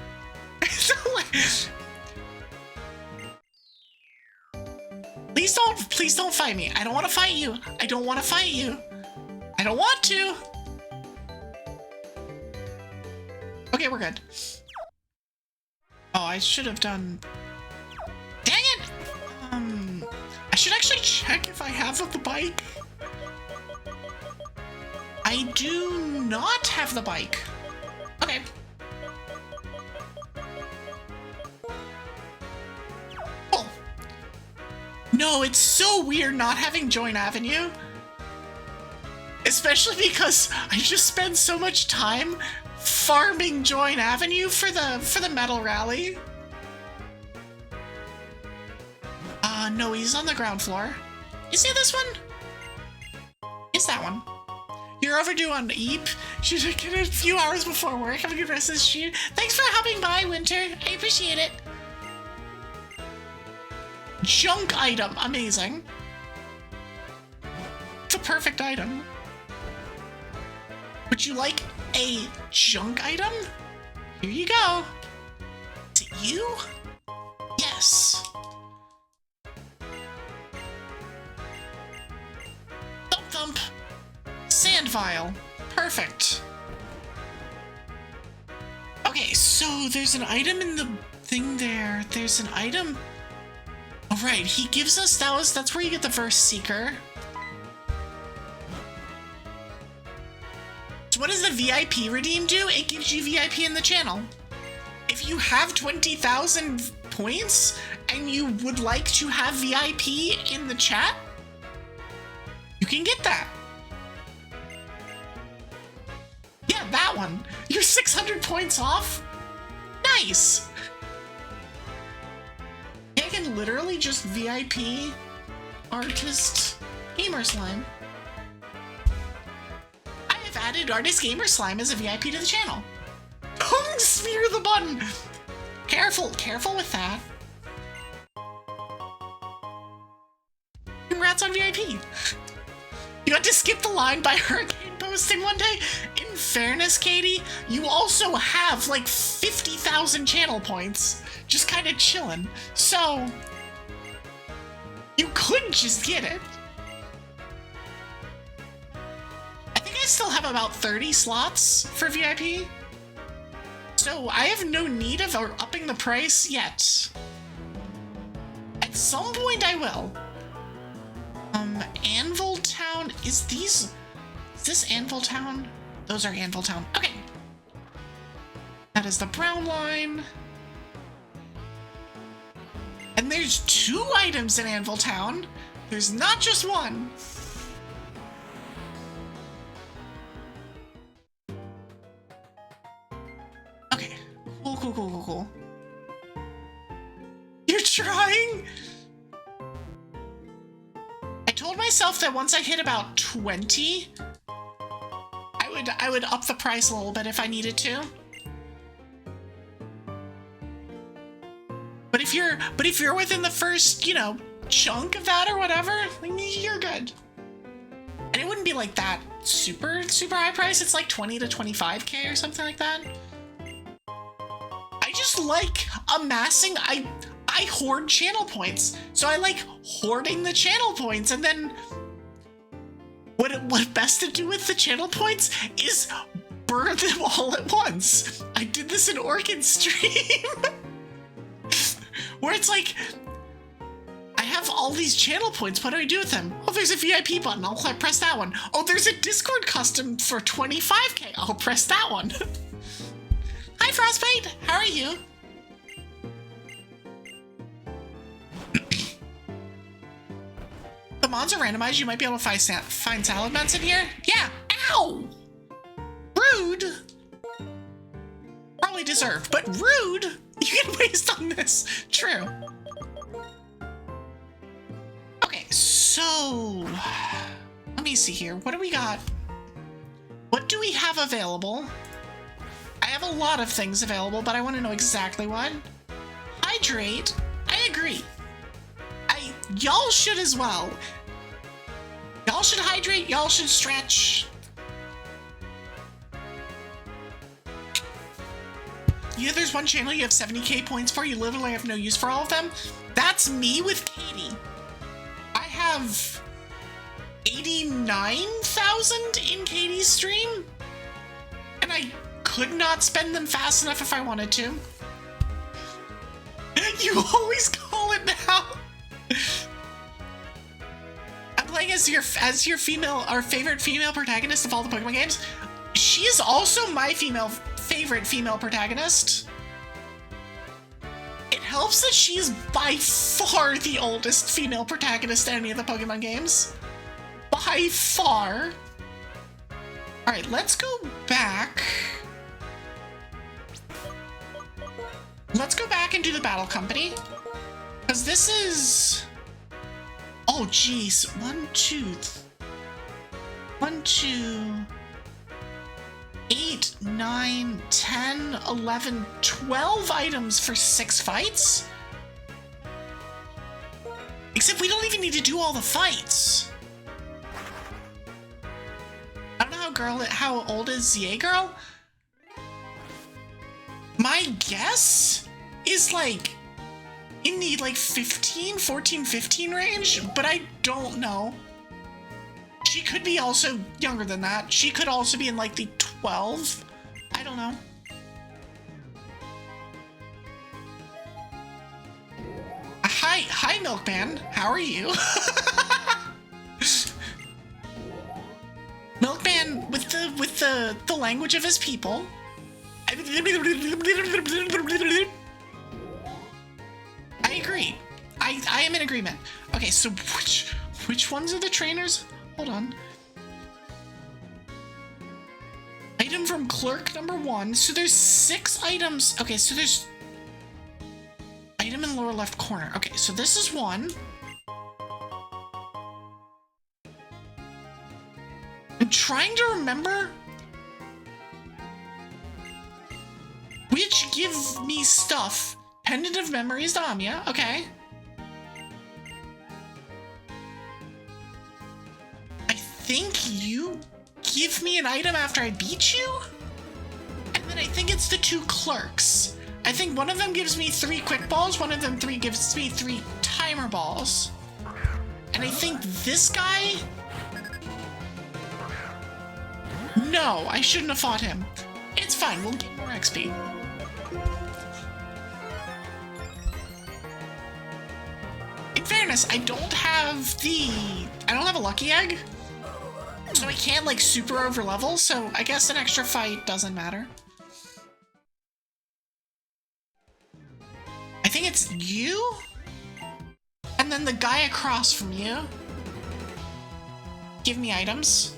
Please don't fight me. I don't want to fight you. I don't want to fight you. I don't want to. Okay, we're good. Oh, I should have done... Dang it! I should actually check if I have the bike. I do not have the bike. Okay. Oh. No, it's so weird not having Join Avenue. Especially because I just spend so much time farming Join Avenue for the medal rally. No, he's on the ground floor. Is he this one? It's that one. You're overdue on Eep. Should get it a few hours before work. Have a good rest of the stream. Thanks for hopping by, Winter. I appreciate it. Junk item. Amazing. It's a perfect item. Would you like a junk item? Here you go. Is it you? Yes. Thump thump. Sand vial. Perfect. Okay, so there's an item in the thing there. There's an item. All right, he gives us, that's where you get the Verse Seeker. So what does the VIP redeem do? It gives you VIP in the channel. if you have 20,000 points and you would like to have VIP in the chat, you can get that. Yeah, that one. You're 600 points off. Nice. I can literally just VIP Artist Gamer Slime. I have added Artist Gamer Slime as a VIP to the channel. Smear the button. Careful with that. Congrats on VIP. You had to skip the line by Hurricane posting one day. In fairness, Katie, you also have like 50,000 channel points. Just kind of chilling. So, you could just get it. I think I still have about 30 slots for VIP. So I have no need of upping the price yet. At some point I will. Anvil Town, is this Anvil Town? Those are Anvil Town. Okay. That is the brown line. And there's 2 items in Anvil Town. There's not just one. Okay. Cool. You're trying? I told myself that once I hit about 20, I would up the price a little bit if I needed to. But if you're within the first, you know, chunk of that or whatever, you're good. And it wouldn't be like that super high price. It's like 20 to 25k or something like that. I just like amassing. I hoard channel points, so I like hoarding the channel points, and then what best to do with the channel points is burn them all at once. I did this in Orchid stream. Where it's like, I have all these channel points, what do I do with them? Oh, there's a VIP button, I'll press that one. Oh, there's a Discord custom for 25k, I'll press that one. Hi Frostbite, how are you? The mods are randomized, you might be able to find salad mats in here? Yeah, ow! Rude! Probably deserved, but rude! You get waste on this. True. Okay, so let me see here. What do we got? What do we have available? I have a lot of things available, but I want to know exactly what. Hydrate. I agree. Y'all should as well. Y'all should hydrate. Y'all should stretch. Yeah, there's one channel you have 70k points for. You literally have no use for all of them. That's me with Katie. I have 89,000 in Katie's stream, and I could not spend them fast enough if I wanted to. You always call it now. I'm playing as your our favorite female protagonist of all the Pokemon games. She is also my favorite female protagonist. It helps that she's by far the oldest female protagonist in any of the Pokemon games. By far. Alright, let's go back. Let's go back and do the Battle Company. Because this is... Oh, jeez. 1, 2... 8, 9, 10, 11, 12 items for 6 fights? Except we don't even need to do all the fights. I don't know how old is ZA Girl? My guess is like in the 14, 15 range, but I don't know. She could be also younger than that. She could also be in like the 12. I don't know. Hi, Milkman. How are you? Milkman with the language of his people. I agree. I am in agreement. Okay, so which ones are the trainers? Hold on. Item from clerk number 1. So there's 6 items. Okay, so there's item in lower left corner. Okay, so this is 1. I'm trying to remember which gives me stuff. Pendant of Memories, Damia. Okay. I think you give me an item after I beat you? And then I think it's the 2 clerks. I think one of them gives me 3 quick balls, one of them gives me 3 timer balls. And I think this guy... No, I shouldn't have fought him. It's fine, we'll get more XP. In fairness, I don't have a lucky egg. So I can't, like, super over level, so I guess an extra fight doesn't matter. I think it's you? And then the guy across from you. Give me items.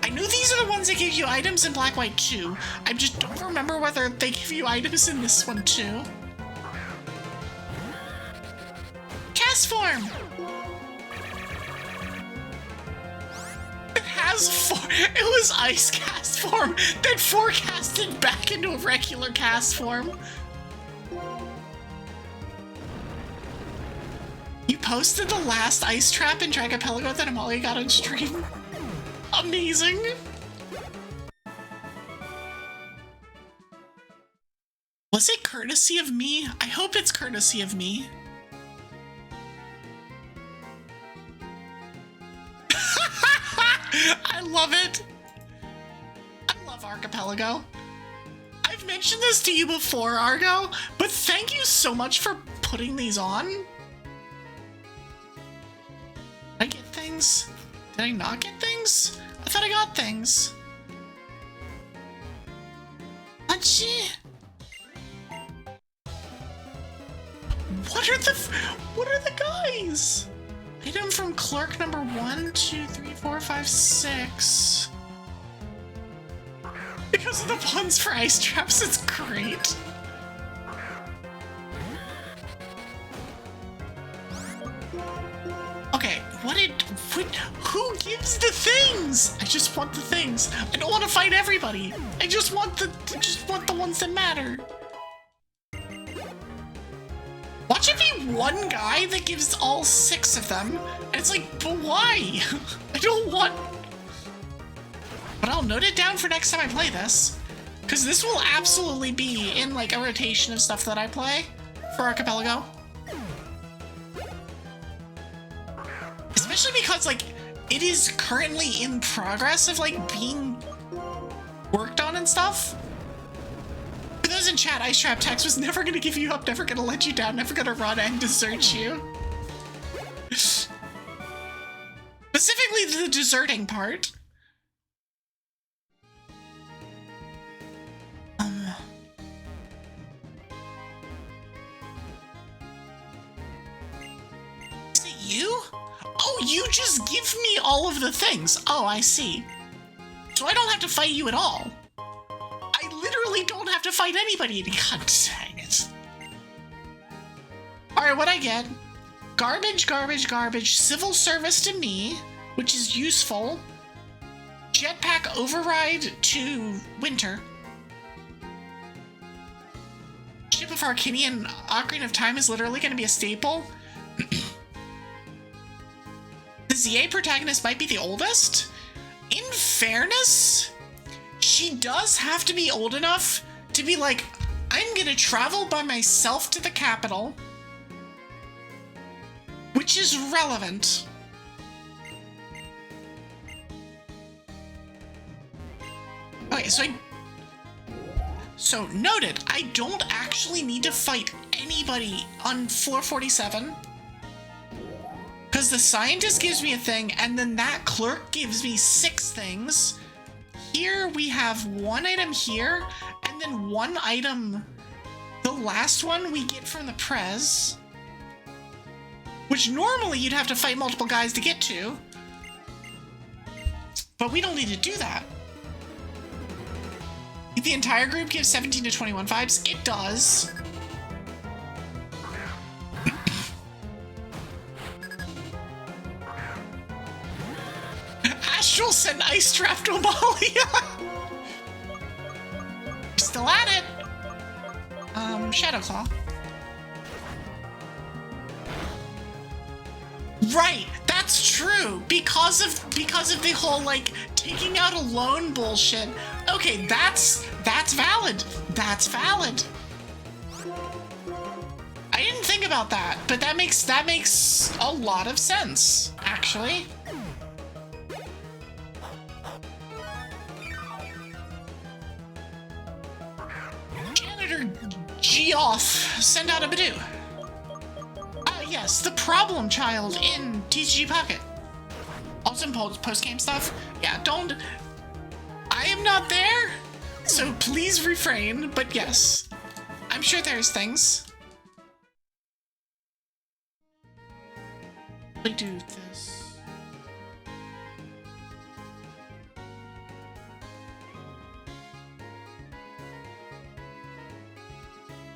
I knew these are the ones that give you items in Black, White 2. I just don't remember whether they give you items in this one too. Cast form! It has it was ice cast form that forecasted back into a regular cast form. You posted the last ice trap in Dragopelago that Amalia got on stream. Amazing! Was it courtesy of me? I hope it's courtesy of me. I love it! I love Archipelago. I've mentioned this to you before, Argo, but thank you so much for putting these on. Did I get things? Did I not get things? I thought I got things. Achoo. What are the guys? Item from clerk number 1, 2, 3, 4, 5, 6. Because of the puns for ice traps, it's great. Okay, who gives the things? I just want the things. I don't want to fight everybody. I just want the ones that matter. Watch it be one guy that gives all 6 of them. And it's like, but why? I don't want... But I'll note it down for next time I play this. Because this will absolutely be in like a rotation of stuff that I play for Archipelago. Especially because like it is currently in progress of like being worked on and stuff. For those in chat, Ice Trap Text was never gonna give you up, never gonna let you down, never gonna run and desert you. Specifically the deserting part. Is it you? Oh, you just give me all of the things. Oh, I see. So I don't have to fight you at all. I literally don't have to fight anybody. God dang it. Alright, what'd I get? Garbage, garbage, garbage. Civil service to me, which is useful. Jetpack override to Winter. Ship of Arcanian Ocarina of Time is literally going to be a staple. The ZA protagonist might be the oldest. In fairness, she does have to be old enough to be like, I'm gonna travel by myself to the capital, which is relevant. Okay, so noted, I don't actually need to fight anybody on floor 47. Because the scientist gives me a thing, and then that clerk gives me 6 things. here we have one item here, and then one item, the last one we get from the Prez, which normally you'd have to fight multiple guys to get to, but we don't need to do that. The entire group gives 17 to 21 vibes. It does. Astral sent Ice Trap to Amalia. Still at it. Shadowclaw. Right, that's true. Because of the whole like taking out alone bullshit. Okay, that's valid. That's valid. I didn't think about that, but that makes a lot of sense, actually. Janitor Geoff, send out a Badoo. Yes, the problem child in TCG Pocket. Also in post-game stuff. Yeah, don't... I am not there, so please refrain, but yes. I'm sure there's things. Let me do this.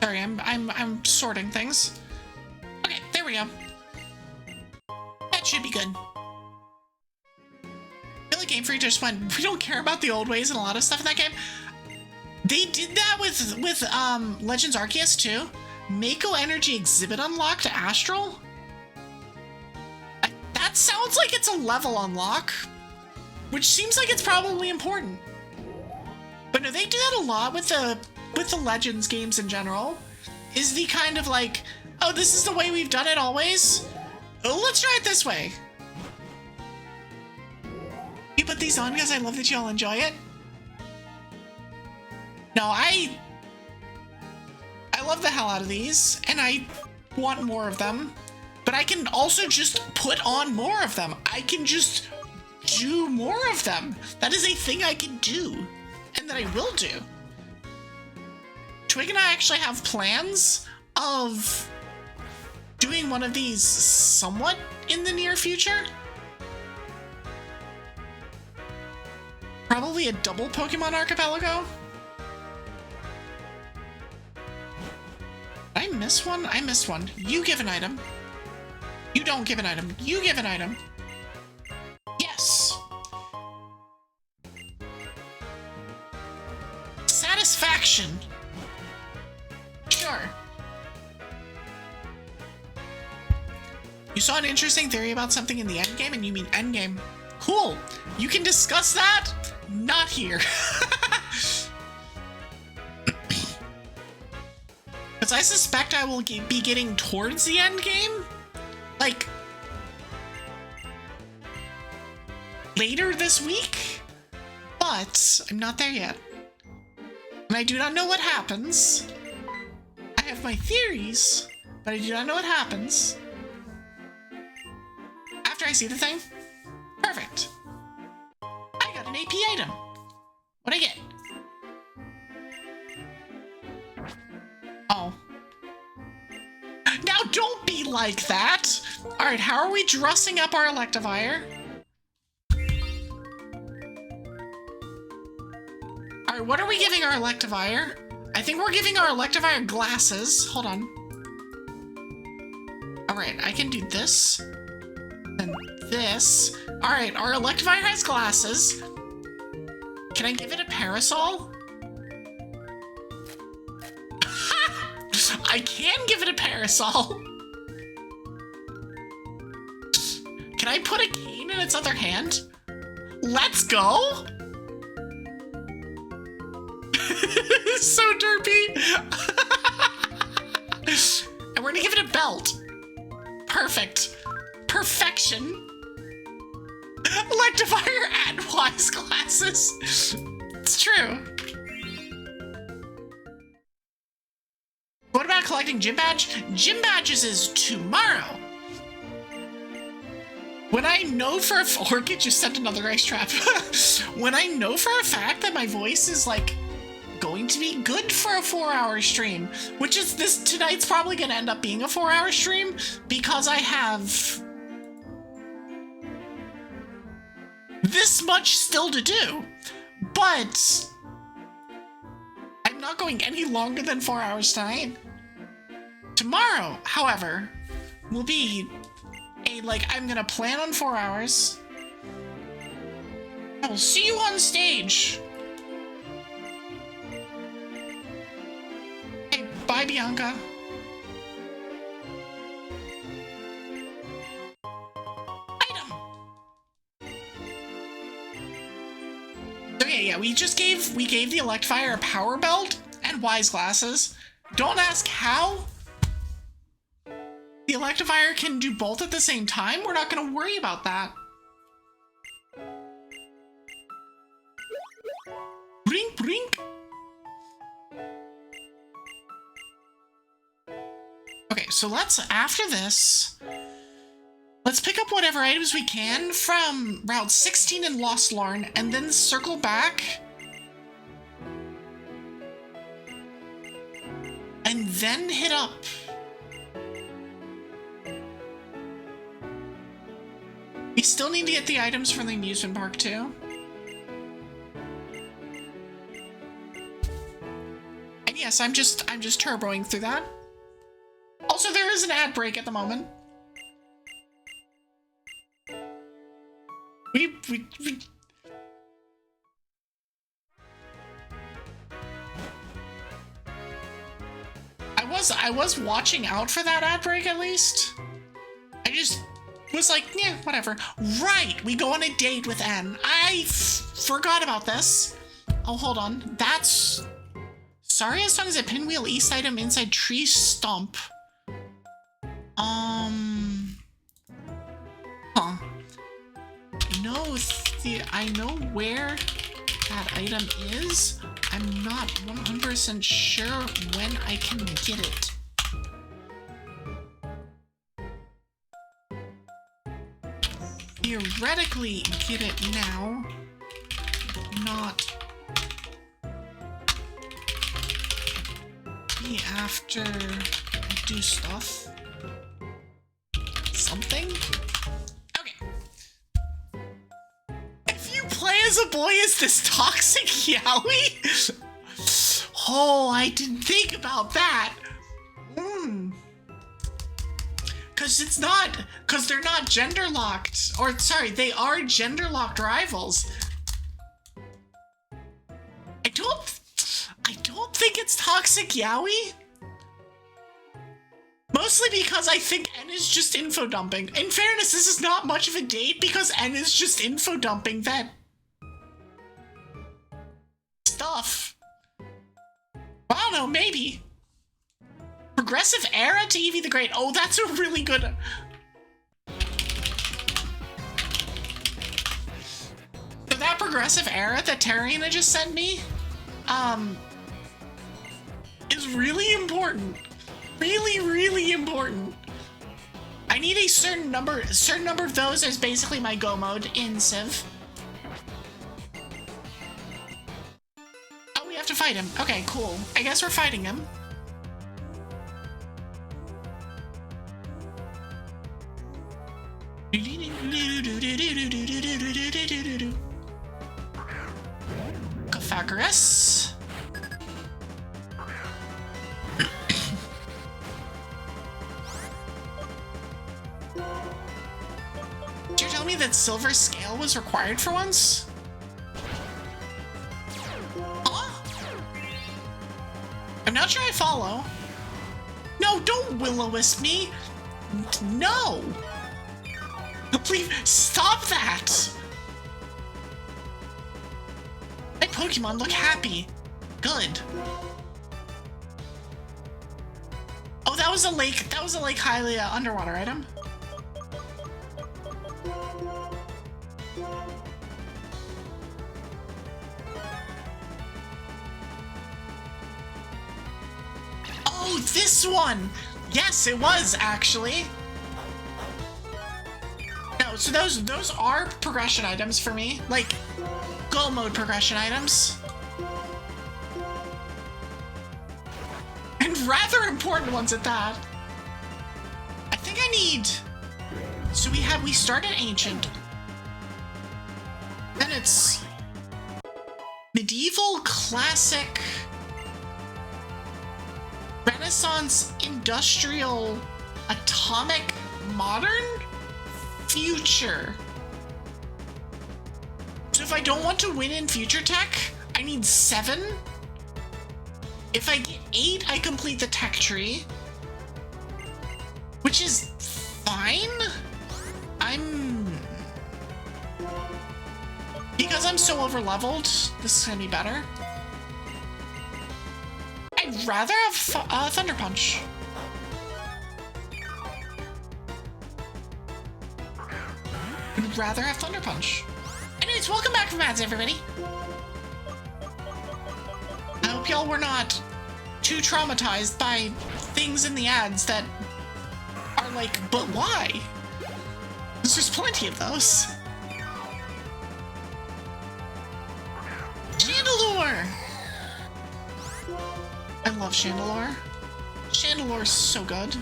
Sorry, I'm sorting things. Okay, there we go. That should be good. Really, Game Freak just went, we don't care about the old ways and a lot of stuff in that game. They did that with Legends Arceus too. Mako Energy Exhibit unlock to Astral. That sounds like it's a level unlock, which seems like it's probably important. But no, they do that a lot with the Legends games in general. Is the kind of like, oh, this is the way we've done it always. Oh, let's try it this way. You put these on because I love that you all enjoy it. No, I love the hell out of these, and I want more of them. But I can also just put on more of them. I can just do more of them. That is a thing I can do, and that I will do. Twig and I actually have plans of doing one of these somewhat in the near future. Probably a double Pokemon Archipelago. Did I miss one? I missed one. You give an item. You don't give an item. You give an item. Yes. Satisfaction. Sure. You saw an interesting theory about something in the endgame, and you mean endgame. Cool. You can discuss that. Not here. Because I suspect I will be getting towards the end game, like, later this week, but I'm not there yet. And I do not know what happens. I have my theories, but I do not know what happens. After I see the thing, perfect. I got an AP item. What'd I get? Oh. Now don't be like that! Alright, how are we dressing up our Electivire? Alright, what are we giving our Electivire? I think we're giving our Electivire glasses. Hold on. Alright, I can do this. And this. Alright, our Electivire has glasses. Can I give it a parasol? I can give it a parasol. Can I put a cane in its other hand? Let's go. So derpy. And we're gonna give it a belt. Perfect. Perfection. Electivire and wise glasses. It's true. What about collecting gym badge? Gym badges is tomorrow. When I know for a Orchid just sent another ice trap. When I know for a fact that my voice is like going to be good for a 4-hour stream, which is tonight's probably gonna end up being a 4-hour stream because I have this much still to do, but I'm not going any longer than 4 hours tonight. Tomorrow, however, will be I'm gonna plan on 4 hours. I will see you on stage. Hey, bye, Bianca. Item. Okay, yeah, we gave the Electivire a power belt and wise glasses. Don't ask how. The Electivire can do both at the same time. We're not going to worry about that. Brink, brink. Okay, so after this, let's pick up whatever items we can from Route 16 in Lost Larn, and then circle back. And then hit up. We still need to get the items from the amusement park too. And yes, I'm just turboing through that. Also, there is an ad break at the moment. I was watching out for that ad break at least. I just was like, yeah, whatever. Right, we go on a date with N. I forgot about this. Oh, hold on. That's... Sorry, as long as a pinwheel east item inside tree stump. Huh. No, I know where that item is. I'm not 100% sure when I can get it. Theoretically get it now, not be after I do stuff. Something? Okay. If you play as a boy as this toxic yaoi? Oh, I didn't think about that. Because they're not gender locked. Or, sorry, they are gender locked rivals. I don't think it's toxic yaoi. Mostly because I think N is just info dumping. In fairness, this is not much of a date because N is just info dumping that stuff. I don't know, maybe. Progressive Era to Eevee the Great. Oh, that's a really good... So that Progressive Era that Terriana just sent me, is really important. Really, really important. I need a certain number of those as basically my go mode in Civ. Oh, we have to fight him. Okay, cool. I guess we're fighting him. Pythagoras. Did you tell me that silver scale was required for once? Huh? I'm not sure I follow. No, don't will-o-wisp me. No. Please, stop that! My Pokemon look happy. Good. Oh, that was a lake Hylia underwater item. Oh, this one! Yes, it was, actually. No, Oh, so those are progression items for me, like go mode progression items, and rather important ones at that. I think I need. So we started ancient, then it's medieval, classic, Renaissance, industrial, atomic, modern, future. So if I don't want to win in future tech, I need 7. If I get 8, I complete the tech tree, which is fine. Because I'm so over leveled, this is gonna be better. I'd rather have Thunder Punch. I'd rather have Thunder Punch. Anyways, welcome back from ads, everybody. I hope y'all were not too traumatized by things in the ads that are like, but why? There's plenty of those. Chandelure! I love Chandelure. Chandelure's so good.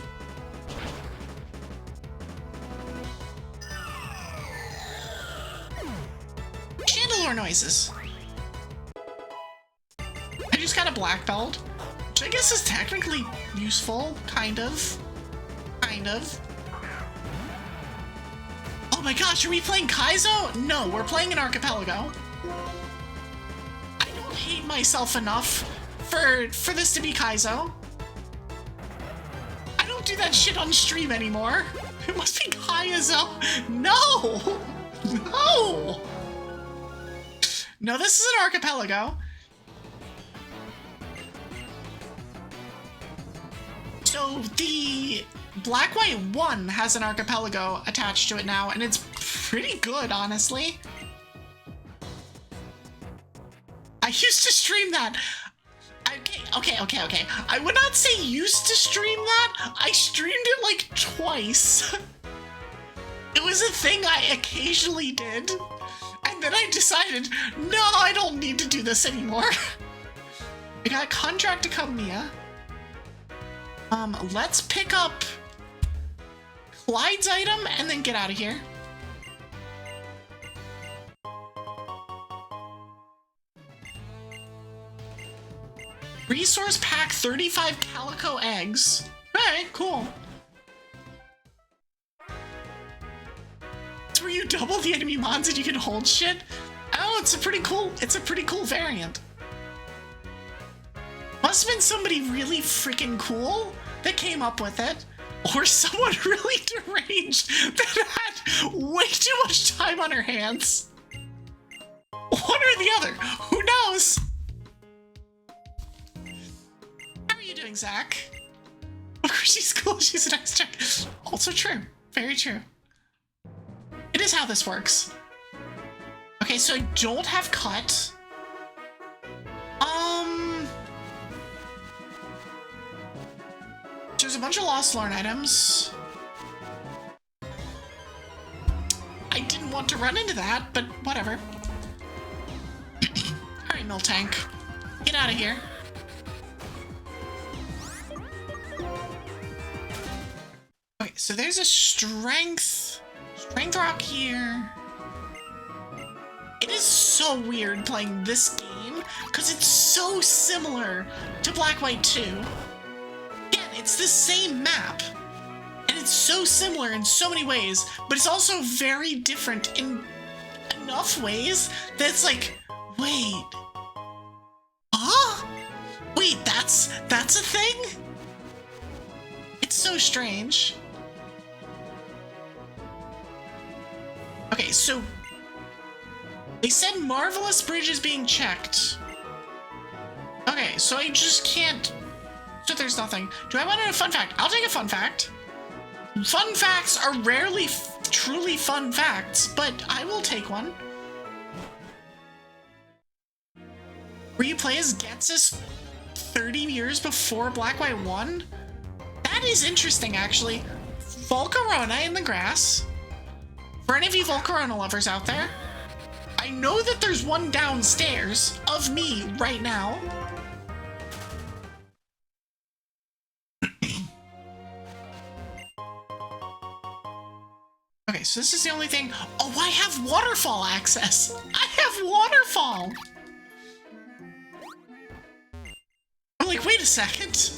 Chandelure noises. I just got a black belt, which I guess is technically useful, kind of. Kind of. Oh my gosh, are we playing Kaizo? No, we're playing an Archipelago. I don't hate myself enough for this to be Kaizo. I don't do that shit on stream anymore. It must be Kaizo. No! No! No, this is an Archipelago. So the Black White 1 has an Archipelago attached to it now, and it's pretty good, honestly. I used to stream that. Okay. I would not say used to stream that. I streamed it like twice. It was a thing I occasionally did. And then I decided, no, I don't need to do this anymore. I got Contract to Cumia. Let's pick up Clyde's item and then get out of here. Resource pack 35 calico eggs. Alright, cool. It's where you double the enemy mons and you can hold shit. Oh, it's a pretty cool variant. Must have been somebody really freaking cool that came up with it, or someone really deranged that had way too much time on her hands. One or the other, who knows? How are you doing, Zach? Of course she's cool, she's a nice chick. Also true, very true. It is how this works. Okay, so I don't have cut. There's a bunch of Lost Lorn items. I didn't want to run into that, but whatever. Alright, Miltank. Get out of here. Okay, so there's a strength rock here. It is so weird playing this game, because it's so similar to Black White 2. It's the same map, and it's so similar in so many ways, but it's also very different in enough ways that it's like, wait, huh? Wait, that's a thing? It's so strange. Okay, so they said Marvelous Bridge is being checked. Okay, so I just can't. So there's nothing. Do I want a fun fact? I'll take a fun fact. Fun facts are rarely truly fun facts, but I will take one. Where you play as Getsus 30 years before Black White 1? That is interesting, actually. Volcarona in the grass. For any of you Volcarona lovers out there, I know that there's one downstairs of me right now. Okay, so this is the only thing. Oh, I have waterfall access. I have waterfall. I'm like, wait a second.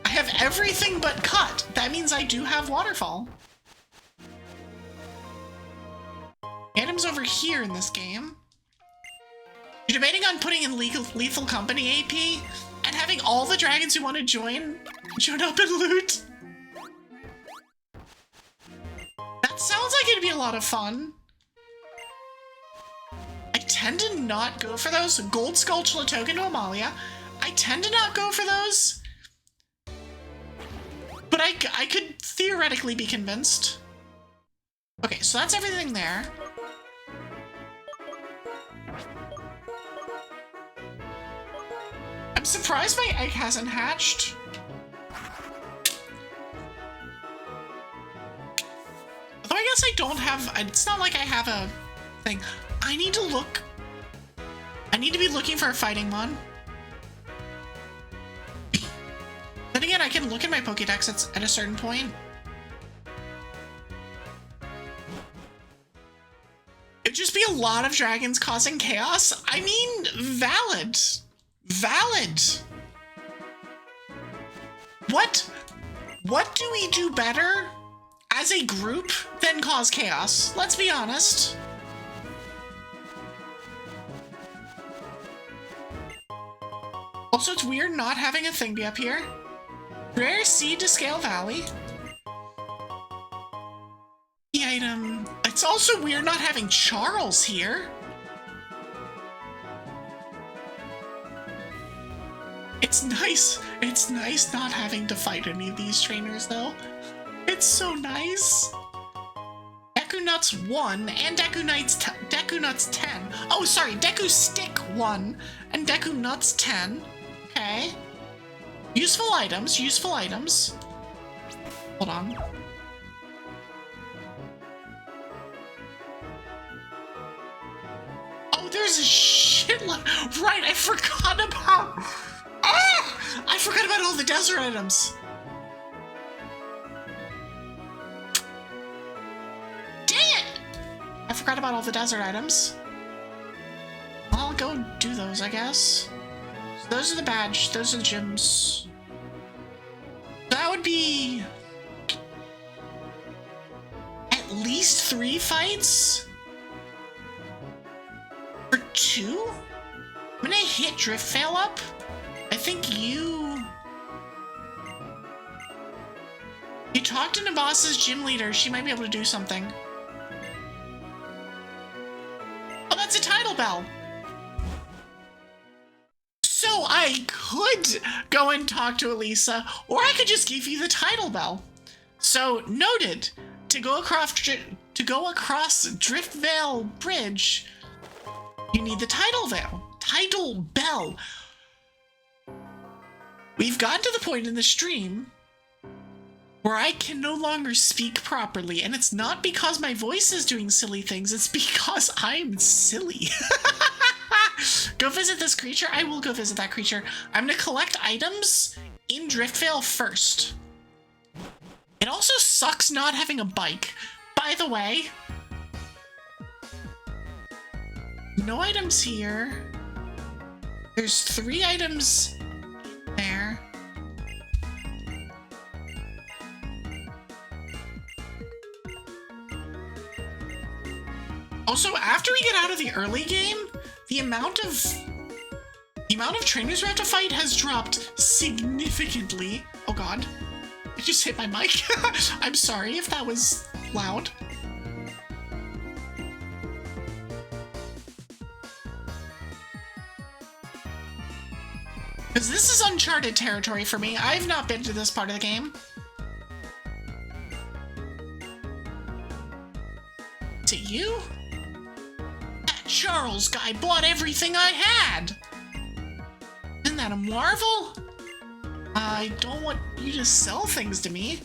I have everything but cut. That means I do have waterfall. Items over here in this game. You're debating on putting in Lethal Company AP and having all the dragons who want to join up and loot. That sounds like it'd be a lot of fun. I tend to not go for those. Gold Skull token to Amalia. I tend to not go for those. But I could theoretically be convinced. Okay, so that's everything there. I'm surprised my egg hasn't hatched. Although I guess I don't have, it's not like I have a thing. I need to look. I need to be looking for a fighting one. Then again, I can look at my Pokédex at a certain point. It'd just be a lot of dragons causing chaos. I mean, valid. Valid. What do we do better as a group than cause chaos? Let's be honest. Also, it's weird not having a thing be up here. Rare seed to Scale Valley. The item. It's also weird not having Charles here. It's nice not having to fight any of these trainers though. It's so nice. Deku Nuts 1 and Deku Nuts 10. Oh, sorry, Deku Stick 1 and Deku Nuts 10. Okay. Useful items, useful items. Hold on. Oh, there's a shitload. Right, I forgot about... Ah! I forgot about all the desert items. Dang it! I forgot about all the desert items. I'll go do those, I guess. So those are the badge, those are the gyms. That would be... at least 3 fights? For 2? I'm gonna hit Drift Fail up. I think you talked to Nabasa's gym leader. She might be able to do something. Oh, that's a title bell. So I could go and talk to Elisa, or I could just give you the title bell. So noted. To go across Driftvale Bridge, you need the title bell. We've gotten to the point in the stream where I can no longer speak properly, and it's not because my voice is doing silly things, it's because I'm silly. Go visit this creature. I will go visit that creature. I'm gonna collect items in Driftvale first. It also sucks not having a bike. By the way, no items here. There's 3 items there. Also, after we get out of the early game, the amount of trainers we have to fight has dropped significantly. Oh god. I just hit my mic. I'm sorry if that was loud. Because this is uncharted territory for me. I've not been to this part of the game. Is it you? That Charles guy bought everything I had! Isn't that a marvel? I don't want you to sell things to me.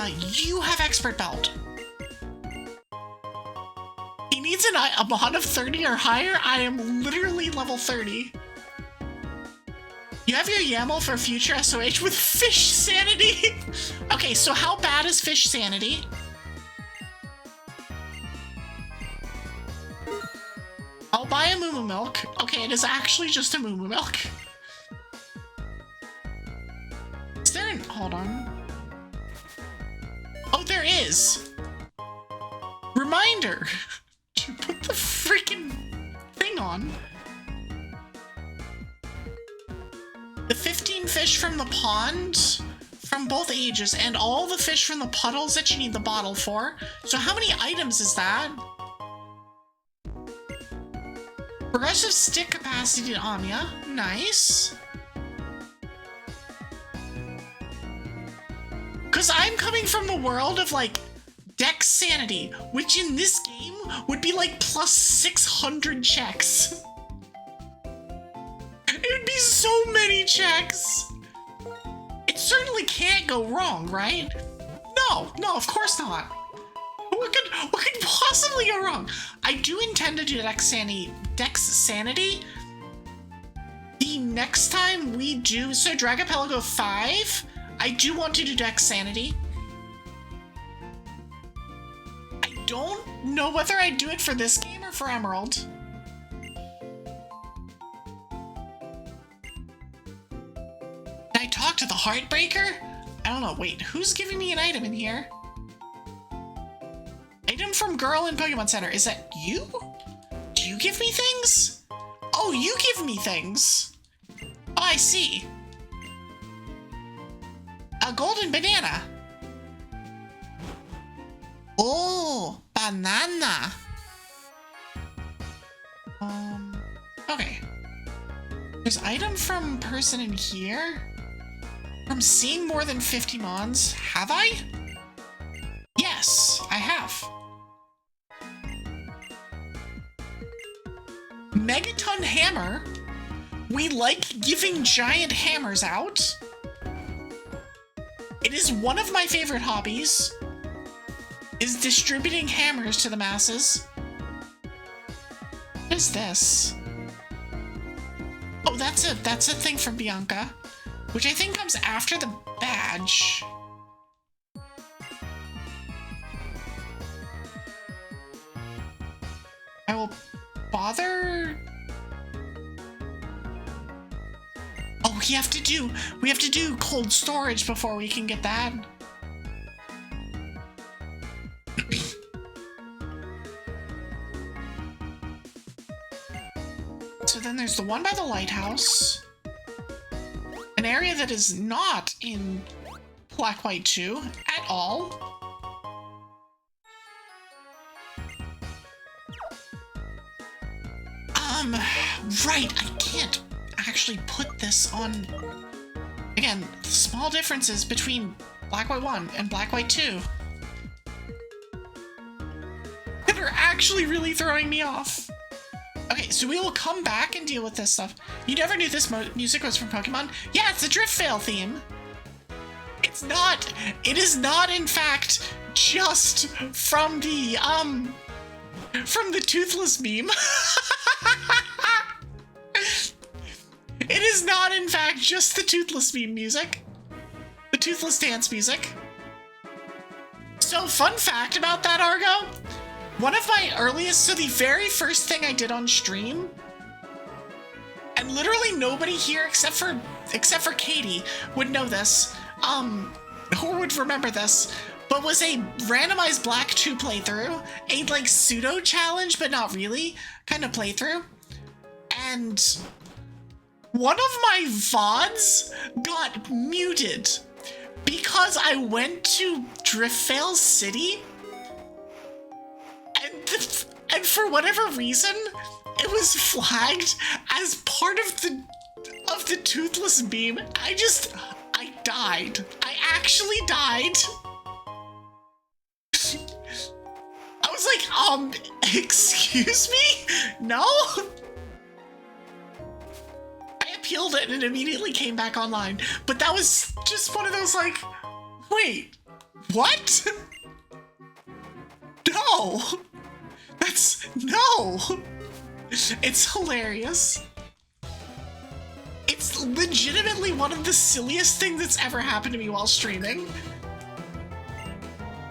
You have expert belt. He needs a mod of 30 or higher. I am literally level 30. You have your YAML for future SOH with fish sanity. Okay, so how bad is fish sanity? I'll buy a moo milk. Okay, it is actually just a moo milk. Is there an... Hold on. Oh, there is. Reminder to put the freaking thing on. The 15 fish from the pond from both ages and all the fish from the puddles that you need the bottle for. So how many items is that? Progressive stick capacity to Anya. Nice. Because I'm coming from the world of like Dex Sanity, which in this game would be like plus 600 checks. It would be so many checks. It certainly can't go wrong, right? No, of course not. What could possibly go wrong? I do intend to do Dex Sanity. The next time we do, so Dragopelago 5, I do want to do Dex Sanity. I don't know whether I do it for this game or for Emerald. I talk to the Heartbreaker? I don't know. Wait, who's giving me an item in here? Item from Girl in Pokemon Center. Is that you? Do you give me things? Oh, you give me things. Oh, I see. A golden banana. Oh, banana. Okay. There's item from person in here. From seeing more than 50 mons. Have I? Yes, I have. Megaton hammer. We like giving giant hammers out. It is one of my favorite hobbies. Is distributing hammers to the masses. What is this? Oh, that's a thing from Bianca. Which I think comes after the badge. I will bother... Oh, we have to do cold storage before we can get that. So then there's the one by the lighthouse. An area that is not in Black, White 2 at all. Right, I can't actually put this on... Again, small differences between Black, White 1 and Black, White 2. That are actually really throwing me off. Okay, so we will come back and deal with this stuff. You never knew this music was from Pokemon? Yeah, it's the Driftveil theme. It's not. It is not, in fact, just from the Toothless meme. It is not, in fact, just the Toothless meme music. The Toothless dance music. So, fun fact about that, Argo. One of my earliest, so the very first thing I did on stream, and literally nobody here except for Katie would know this, or would remember this, but was a randomized Black 2 playthrough, a like pseudo challenge, but not really, kind of playthrough, and one of my VODs got muted because I went to Driftveil City. And for whatever reason, it was flagged as part of the Toothless meme. I died. I actually died. I was like, excuse me? No? I appealed it and it immediately came back online. But that was just one of those like, wait, What? No! No! It's hilarious. It's legitimately one of the silliest things that's ever happened to me while streaming.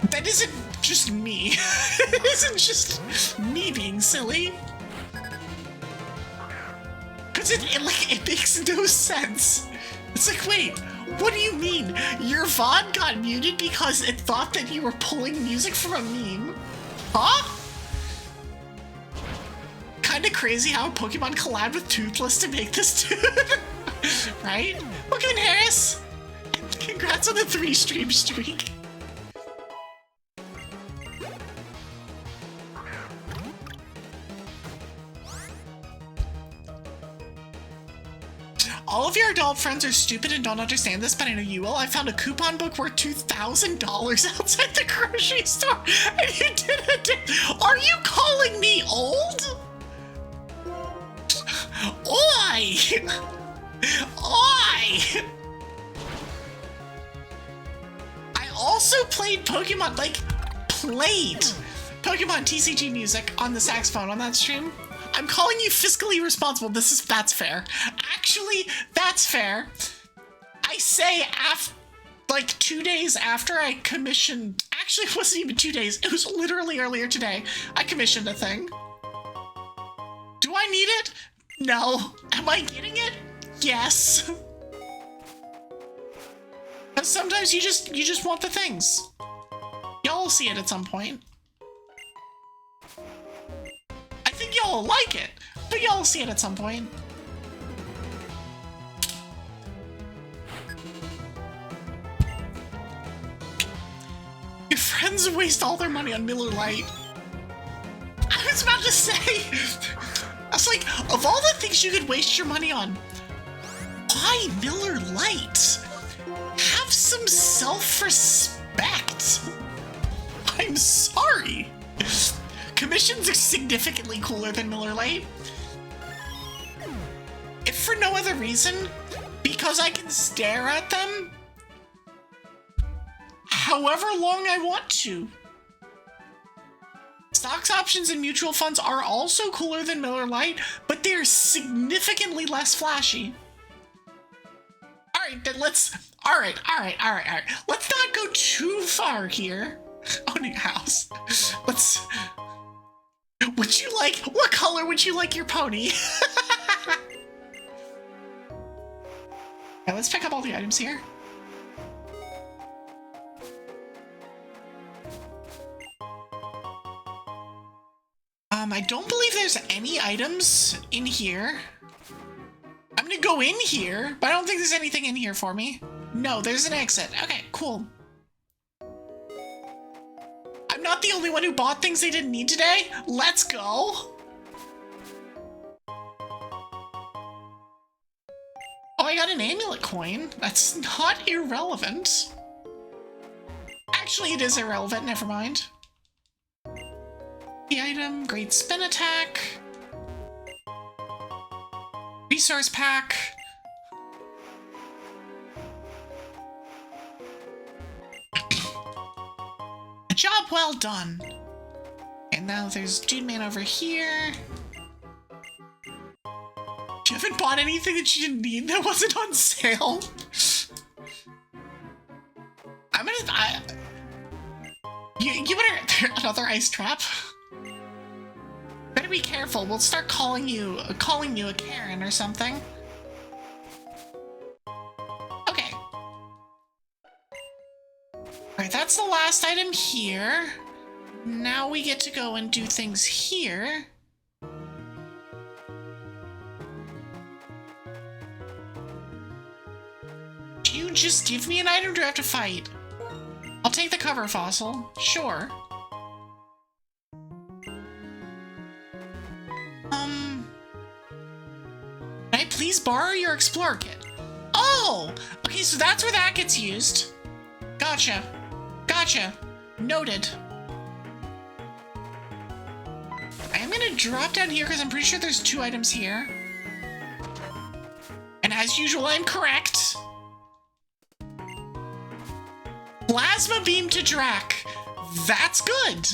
That isn't just me. It isn't just me being silly. Because it makes no sense. It's like, wait, what do you mean? Your VOD got muted because it thought that you were pulling music from a meme? Huh? Kinda crazy how Pokemon collabed with Toothless to make this tune. Right? Welcome in, Harris! And congrats on the 3-stream streak. All of your adult friends are stupid and don't understand this, but I know you will. I found a coupon book worth $2,000 outside the grocery store, and you didn't. Are you calling me old? Oi! Oi! I also played Pokemon, played Pokemon TCG music on the saxophone on that stream. I'm calling you fiscally responsible. That's fair. Actually, that's fair. I say 2 days after I commissioned, actually it wasn't even 2 days, it was literally earlier today, I commissioned a thing. Do I need it? No. Am I getting it? Yes. But sometimes you just want the things. Y'all will see it at some point. I think y'all will like it, but y'all will see it at some point. Your friends waste all their money on Miller Lite. I was about to say, I was like, of all the things you could waste your money on, why Miller Lite? Have some self-respect. I'm sorry. Commissions are significantly cooler than Miller Lite. If for no other reason, because I can stare at them however long I want to. Stocks, options, and mutual funds are also cooler than Miller Lite, but they're significantly less flashy. Alright, then alright. Let's not go too far here. Owning a house. What color would you like your pony? Yeah, let's pick up all the items here. I don't believe there's any items in here. I'm gonna go in here, but I don't think there's anything in here for me. No, there's an exit. Okay, cool. I'm not the only one who bought things they didn't need today. Let's go. Oh, I got an amulet coin. That's not irrelevant. Actually, it is irrelevant. Never mind. The item, great spin attack. Resource pack. A job well done. And now there's Dude Man over here. You haven't bought anything that you didn't need that wasn't on sale? You better, another ice trap. Better be careful, we'll start calling you a Karen or something. Okay. Alright, that's the last item here. Now we get to go and do things here. Do you just give me an item or do I have to fight? I'll take the cover fossil. Sure. Can I please borrow your Explorer Kit? Oh! Okay, so that's where that gets used. Gotcha. Gotcha. Noted. I am gonna drop down here because I'm pretty sure there's 2 items here. And as usual, I'm correct. Plasma beam to Drac. That's good.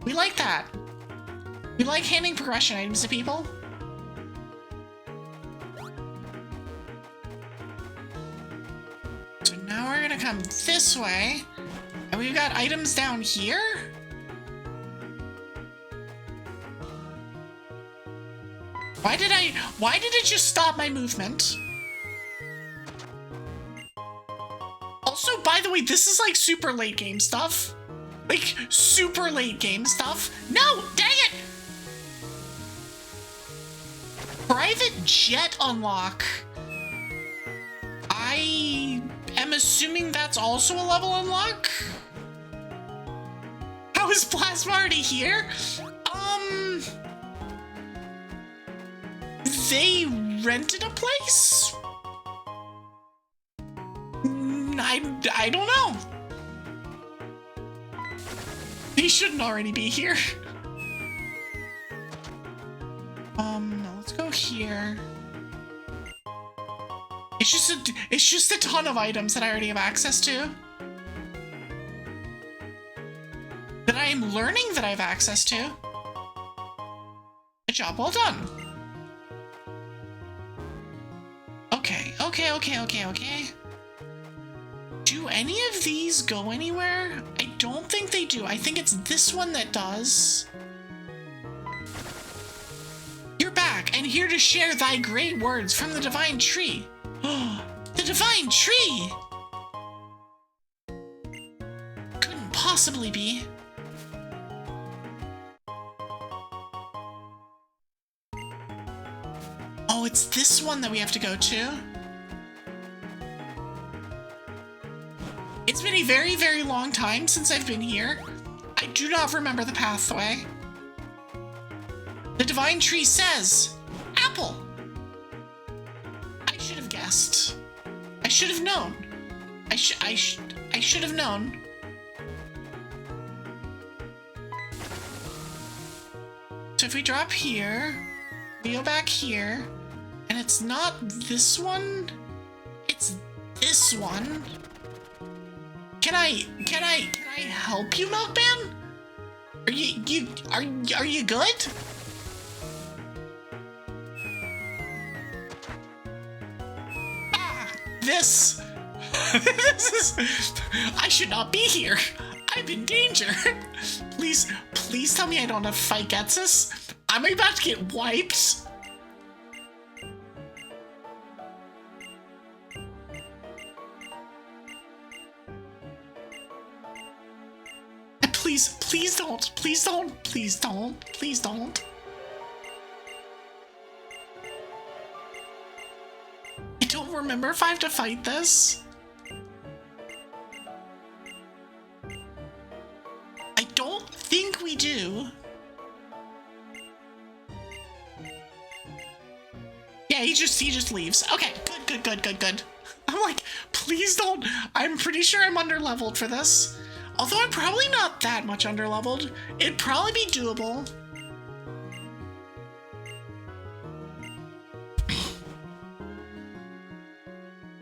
We like that. We like handing progression items to people. So now we're gonna come this way. And we've got items down here. Why did it just stop my movement? Also, by the way, this is like super late game stuff. Like, super late game stuff. No, dang it! Private jet unlock. I am assuming that's also a level unlock? How is Plasma already here? They rented a place? I don't know. They shouldn't already be here. No, let's go here. It's just a ton of items that I already have access to. That I am learning that I have access to. Good job, well done. Okay. Do any of these go anywhere? I don't think they do. I think it's this one that does. You're back and here to share thy great words from the divine tree. The divine tree! Couldn't possibly be. Oh, it's this one that we have to go to. It's been a very, very long time since I've been here. I do not remember the pathway. The divine tree says, apple. I should have guessed. I should have known. I should have known. So if we drop here, we go back here, and it's not this one, it's this one. Can I help you, Milkman? Are you good? Ah, this is, I should not be here. I'm in danger. Please tell me I don't have to fight Getsus. I'm about to get wiped. Please don't. I don't remember if I have to fight this. I don't think we do. Yeah, he just leaves. Okay, good. I'm like, please don't. I'm pretty sure I'm underleveled for this. Although I'm probably not that much underleveled. It'd probably be doable.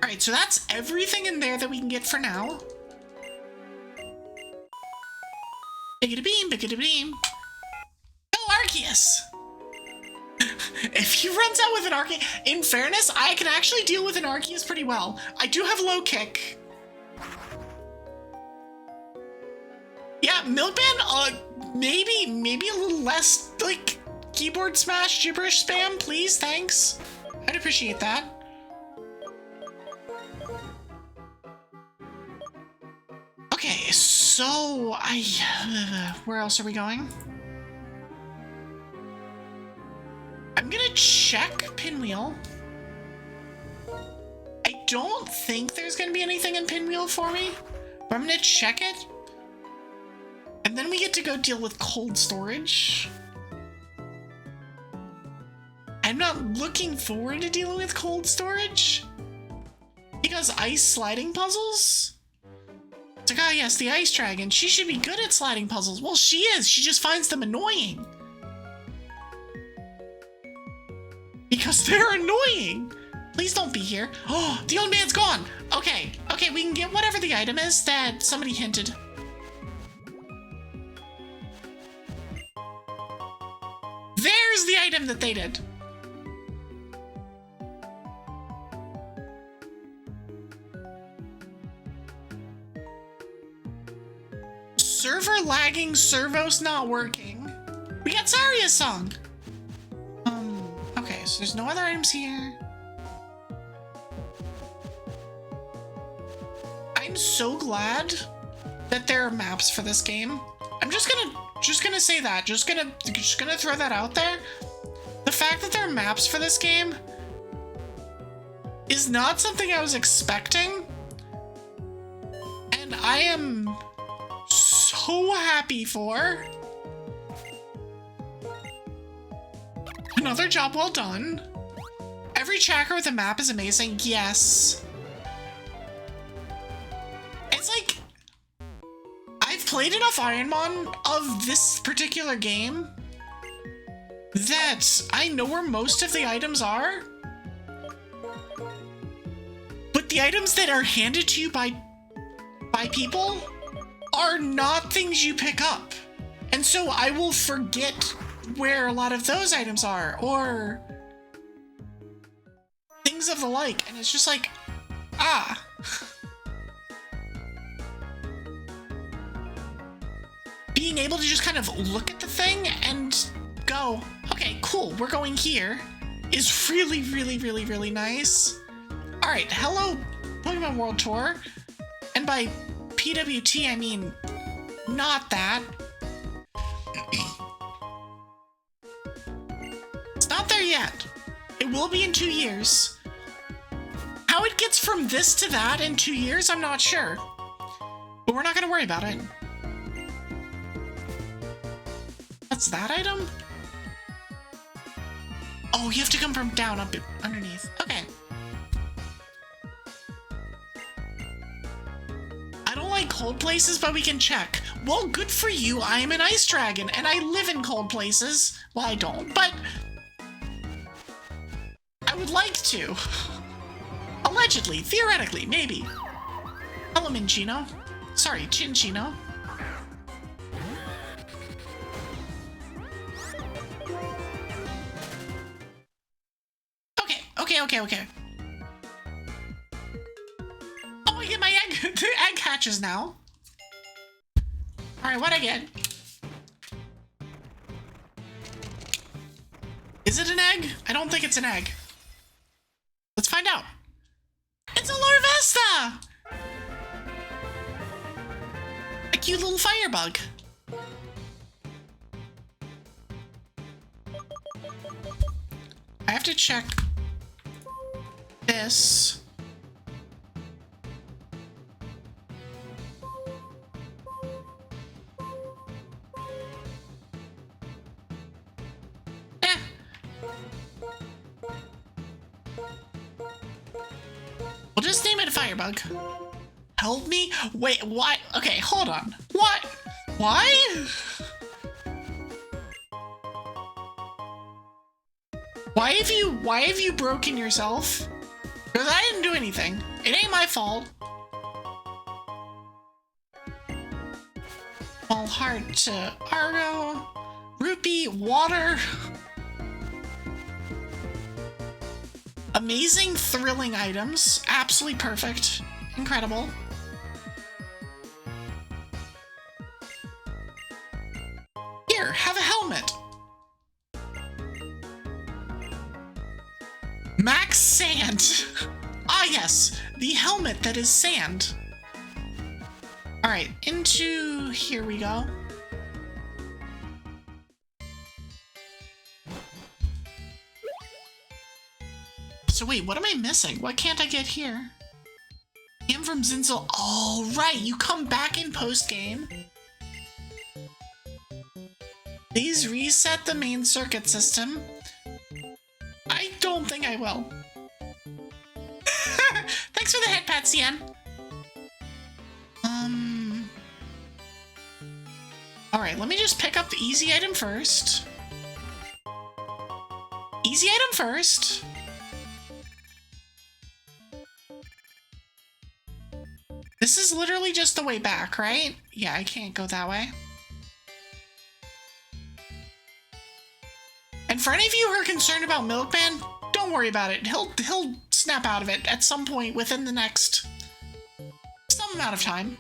Alright, so that's everything in there that we can get for now. Biggity beam. Oh, Arceus! If he runs out with an Arceus, in fairness, I can actually deal with an Arceus pretty well. I do have low kick. Yeah, Milkman, maybe a little less, like, keyboard smash gibberish spam, please, thanks. I'd appreciate that. Okay, so where else are we going? I'm gonna check Pinwheel. I don't think there's gonna be anything in Pinwheel for me, but I'm gonna check it. And then we get to go deal with cold storage. I'm not looking forward to dealing with cold storage. Because ice sliding puzzles? It's like, oh yes, the ice dragon. She should be good at sliding puzzles. Well, she is. She just finds them annoying. Because they're annoying. Please don't be here. Oh, the old man's gone. Okay, okay, we can get whatever the item is that somebody hinted. There's the item that they did. Server lagging, servos not working. We got Zarya's song. Okay, so there's no other items here. I'm so glad that there are maps for this game. I'm just gonna say that. Just gonna throw that out there. The fact that there are maps for this game is not something I was expecting. And I am so happy for. Another job well done. Every tracker with a map is amazing. Yes. It's like, I've played enough Ironmon of this particular game that I know where most of the items are. But the items that are handed to you by people are not things you pick up. And so I will forget where a lot of those items are, or things of the like, and it's just like, ah. Being able to just kind of look at the thing and go, okay, cool, we're going here, is really, really, really, really nice. All right, hello, Pokemon World Tour. And by PWT, I mean not that. It's not there yet. It will be in 2 years. How it gets from this to that in 2 years, I'm not sure. But we're not going to worry about it. What's that item? Oh, you have to come from down up underneath. Okay. I don't like cold places, but we can check. Well, good for you. I am an ice dragon, and I live in cold places. Well, I don't, but I would like to. Allegedly, theoretically, maybe. Hello, Minchino. Sorry, Chinchino. Okay. Oh, I get my egg. The egg hatches now. All right, what I get? Is it an egg? I don't think it's an egg. Let's find out. It's a Larvesta! A cute little firebug. I have to check this. We'll just name it a firebug. Help me? Wait, what? Okay, hold on. What? Why? Why have you broken yourself? Because I didn't do anything. It ain't my fault. Small heart to Argo. Rupee, water. Amazing, thrilling items. Absolutely perfect. Incredible. Here, have a helmet. Max Sand. Ah, yes, the helmet that is sand. All right, into here we go. So wait, what am I missing? What can't I get here? I'm from Zinzel. All right, you come back in post-game. Please reset the main circuit system. I don't think I will. Thanks for the head pat, Cian. Alright, let me just pick up the easy item first. Easy item first. This is literally just the way back, right? Yeah, I can't go that way. And for any of you who are concerned about Milkman, don't worry about it. He'll snap out of it at some point within the next some amount of time.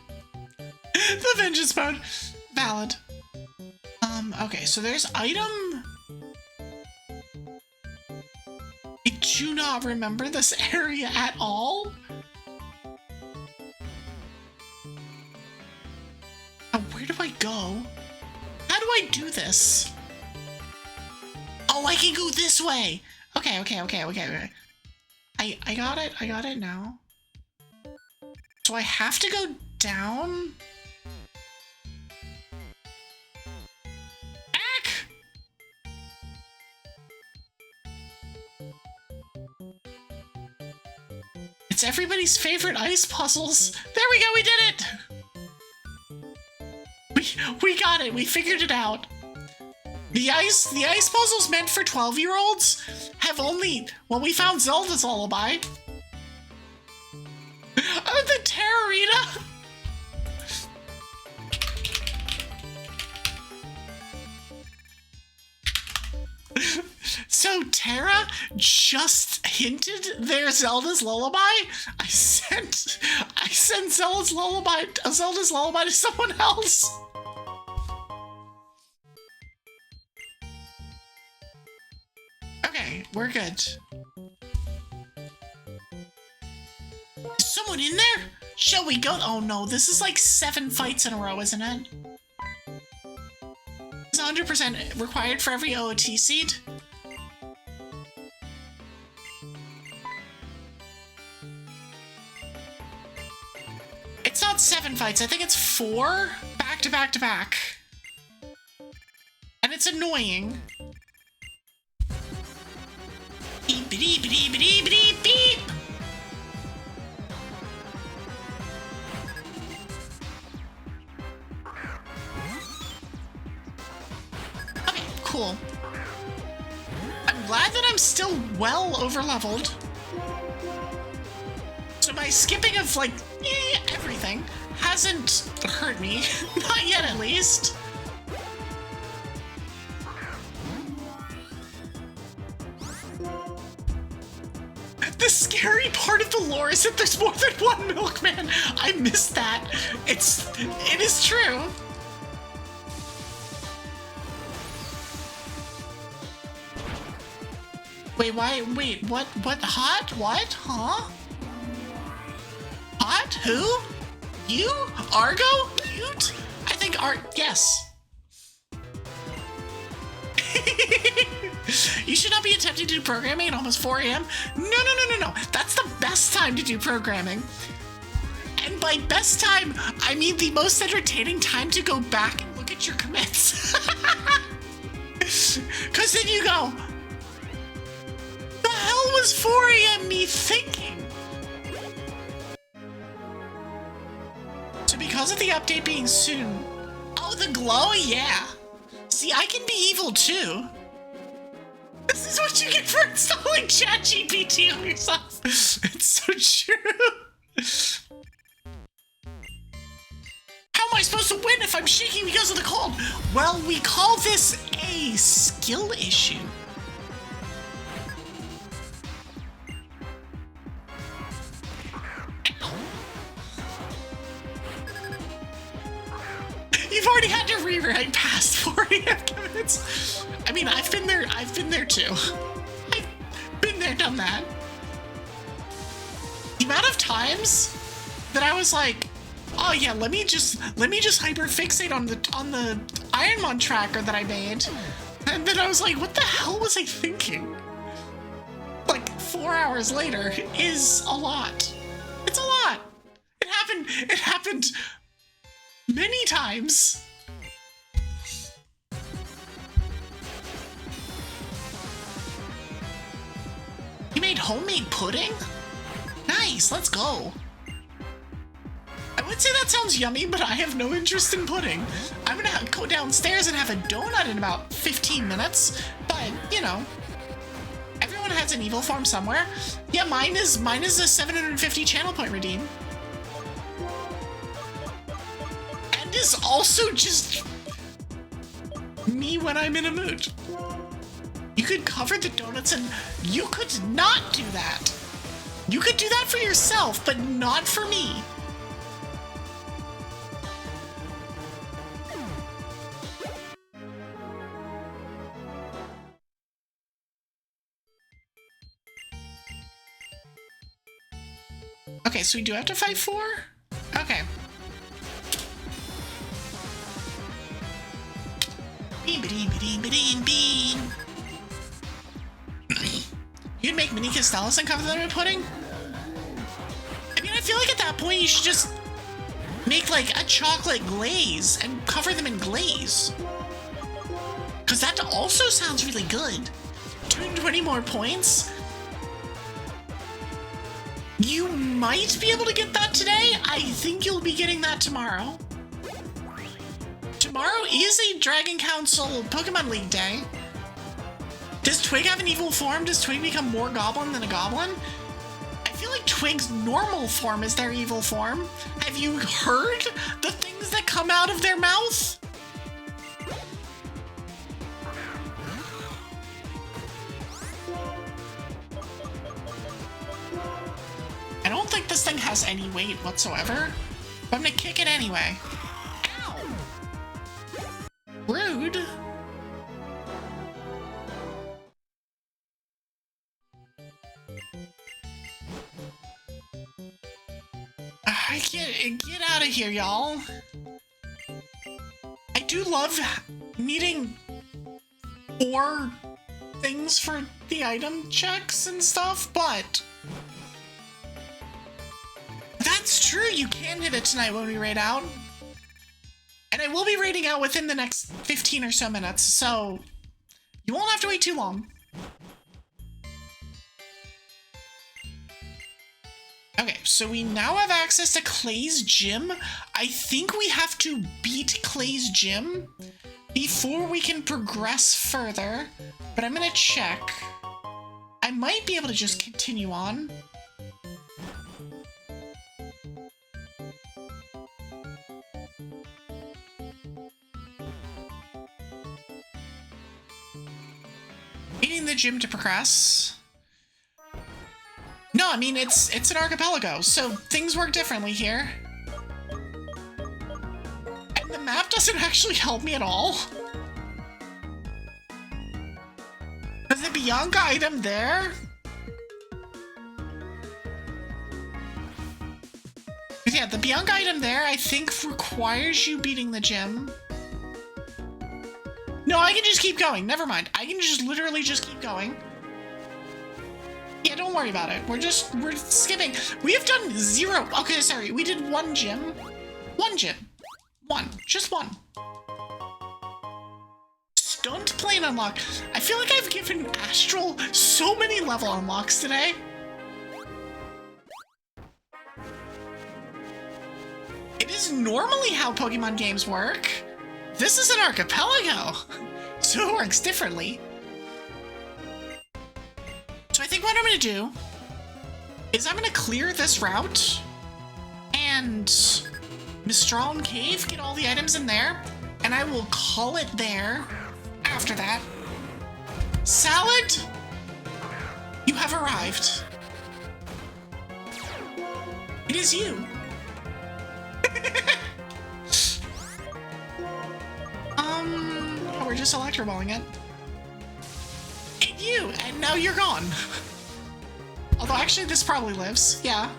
The vengeance mode. Valid. Okay, so there's item. I do not remember this area at all. Now, where do I go? How do I do this? Oh, I can go this way. Okay. I got it now. So I have to go down? Back! It's everybody's favorite ice puzzles. There we go, we did it! We got it, we figured it out. The ice puzzles meant for 12-year-olds have only... Well, we found Zelda's Lullaby. The Terrorita! So Terra just hinted their Zelda's Lullaby? I sent Zelda's Lullaby to someone else. Okay, we're good. Is someone in there? Shall we go? Oh no, this is like 7 fights in a row, isn't it? It's 100% required for every OOT seed. It's not 7 fights, I think it's 4 back to back to back. And it's annoying. Beep, beep, beep, beep, beep, beep. Okay, cool. I'm glad that I'm still well over-leveled. So my skipping of, like, everything hasn't hurt me. Not yet, at least. The scary part of the lore is that there's more than one Milkman. I missed that. It is true. Wait, what, hot? What? Huh? Hot? Who? You? Argo? Cute? I think yes. You should not be attempting to do programming at almost 4 a.m. No. That's the best time to do programming. And by best time, I mean the most entertaining time to go back and look at your commits. Because then you go, the hell was 4 a.m. me thinking? So because of the update being soon, oh, the glow, yeah. See, I can be evil too. This is what you get for installing ChatGPT on yourself. It's so true. How am I supposed to win if I'm shaking because of the cold? Well, we call this a skill issue. You've already had to rewrite past 4 a.m. commits. I mean, I've been there too. I've been there, done that. The amount of times that I was like, oh yeah, let me just hyperfixate on the Ironmon tracker that I made. And then I was like, what the hell was I thinking? Like 4 hours later is a lot. It's a lot. It happened many times. You made homemade pudding? Nice, let's go. I would say that sounds yummy, but I have no interest in pudding. I'm gonna go downstairs and have a donut in about 15 minutes, but, you know, everyone has an evil form somewhere. Yeah, mine is a 750 channel point redeem. It is also just me when I'm in a mood. You could cover the donuts and you could not do that. You could do that for yourself, but not for me. Okay, so we do have to fight 4? Okay. Bean. You'd make mini castellas and cover them in pudding? I mean, I feel like at that point you should just make like a chocolate glaze and cover them in glaze. Because that also sounds really good. 220 more points? You might be able to get that today. I think you'll be getting that tomorrow. Tomorrow is a Dragon Council Pokemon League day. Does Twig have an evil form? Does Twig become more goblin than a goblin? I feel like Twig's normal form is their evil form. Have you heard the things that come out of their mouth? I don't think this thing has any weight whatsoever, but I'm gonna kick it anyway. Ow! Rude. Get out of here, y'all. I do love needing 4 things for the item checks and stuff, but that's true. You can hit it tonight when we raid out. And I will be raiding out within the next 15 or so minutes, so you won't have to wait too long. Okay, so we now have access to Clay's gym. I think we have to beat Clay's gym before we can progress further, but I'm gonna check. I might be able to just continue on. Beating the gym to progress. No, I mean, it's an archipelago, so things work differently here. And the map doesn't actually help me at all. Is the Bianca item there? Yeah, the Bianca item there, I think, requires you beating the gym. No, I can just keep going. Never mind. I can just literally just keep going. Yeah, don't worry about it. We're skipping. We have done 0. Okay, sorry. We did 1 gym. 1 gym. 1. Just 1. Stunt plane unlock. I feel like I've given Astral so many level unlocks today. It is normally how Pokemon games work. This is an archipelago, so it works differently. So I think what I'm gonna do is I'm gonna clear this route and Mistral Cave, get all the items in there, and I will call it there after that. Salad, you have arrived. It is you. We're just electroballing it. And you, and now you're gone. Although actually this probably lives, yeah.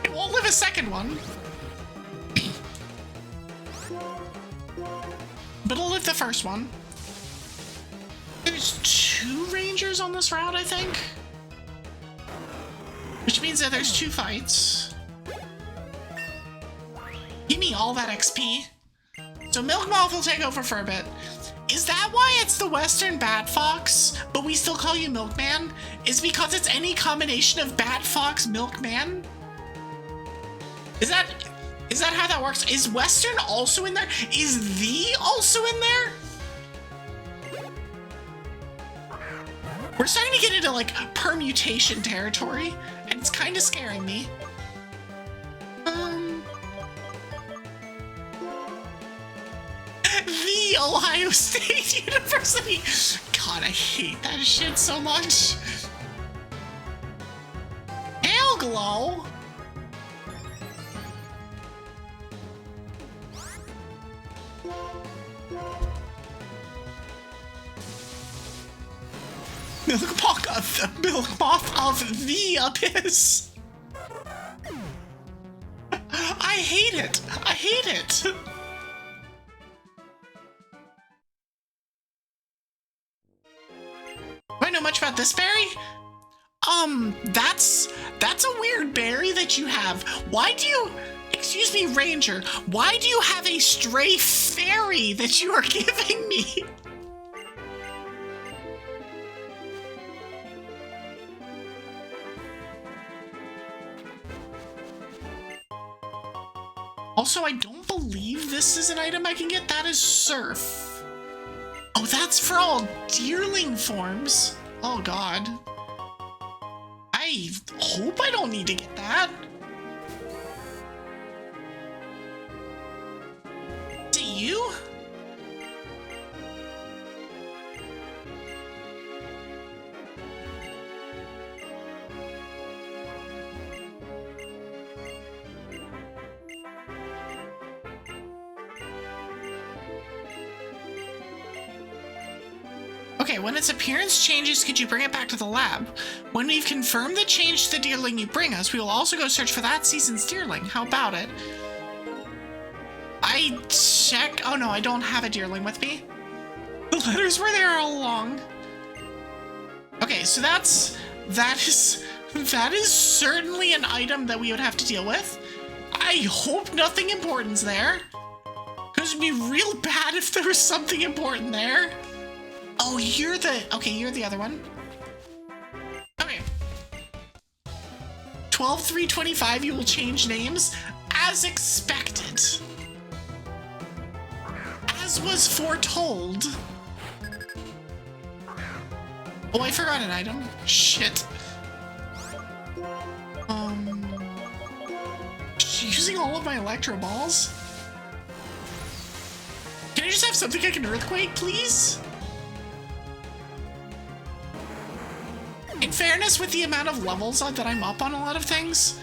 It won't live a second one. But it'll live the first one. There's 2 rangers on this route, I think. Which means that there's 2 fights. Give me all that XP. So Milkmoth will take over for a bit. Is that why it's the Western Bat Fox, but we still call you Milkman? Is because it's any combination of Bat Fox, Milkman? Is that how that works? Is Western also in there? Is the also in there? We're starting to get into like permutation territory, and it's kind of scaring me. The Ohio State University. God, I hate that shit so much. Pale glow? Milk moth of the abyss. I hate it. I hate it. Do I know much about this berry? That's a weird berry that you have. Why do you, excuse me, Ranger, why do you have a stray fairy that you are giving me? Also, I don't believe this is an item I can get. That is surf. Oh, that's for all deerling forms. Oh, God. I hope I don't need to get that. Is it you? Okay, when its appearance changes, could you bring it back to the lab? When we've confirmed the change to the deerling you bring us, we will also go search for that season's deerling. How about it? I check. Oh no, I don't have a deerling with me. The letters were there all along. Okay, so that is certainly an item that we would have to deal with. I hope nothing important's there. Because it'd be real bad if there was something important there. Oh, you're the other one. Okay. 12-3-25, you will change names as expected. As was foretold. Oh, I forgot an item. Shit. Using all of my electro balls? Can I just have something like an earthquake, please? In fairness, with the amount of levels that I'm up on a lot of things,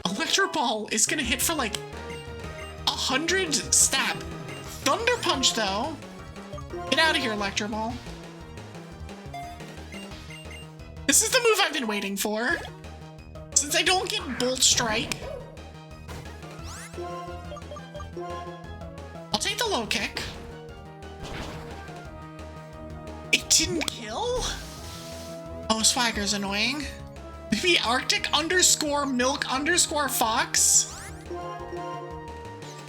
Electro Ball is gonna hit for like 100 stab. Thunder Punch, though. Get out of here, Electro Ball. This is the move I've been waiting for. Since I don't get Bolt Strike. I'll take the low kick. It didn't kill? Oh, Swagger's annoying. Maybe Arctic_milk_fox.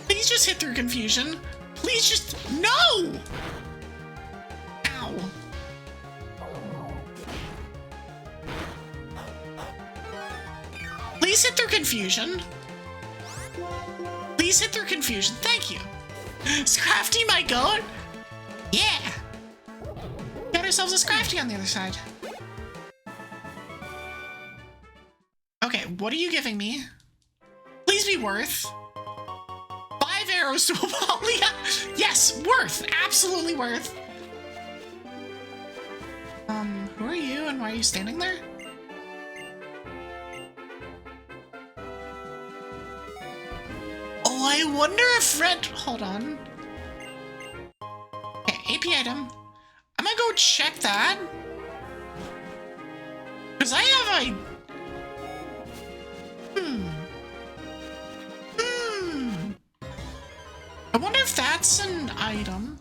Please just hit through confusion. Please just, no! Ow. Please hit through confusion. Please hit through confusion. Thank you. Scrafty, my goat. Yeah. Got ourselves a Scrafty on the other side. Okay, what are you giving me? Please be worth. 5 arrows to Apolia. Yes, worth. Absolutely worth. Who are you and why are you standing there? Oh, I wonder if red... Hold on. Okay, AP item. I'm gonna go check that. Because I have a... I wonder if that's an item.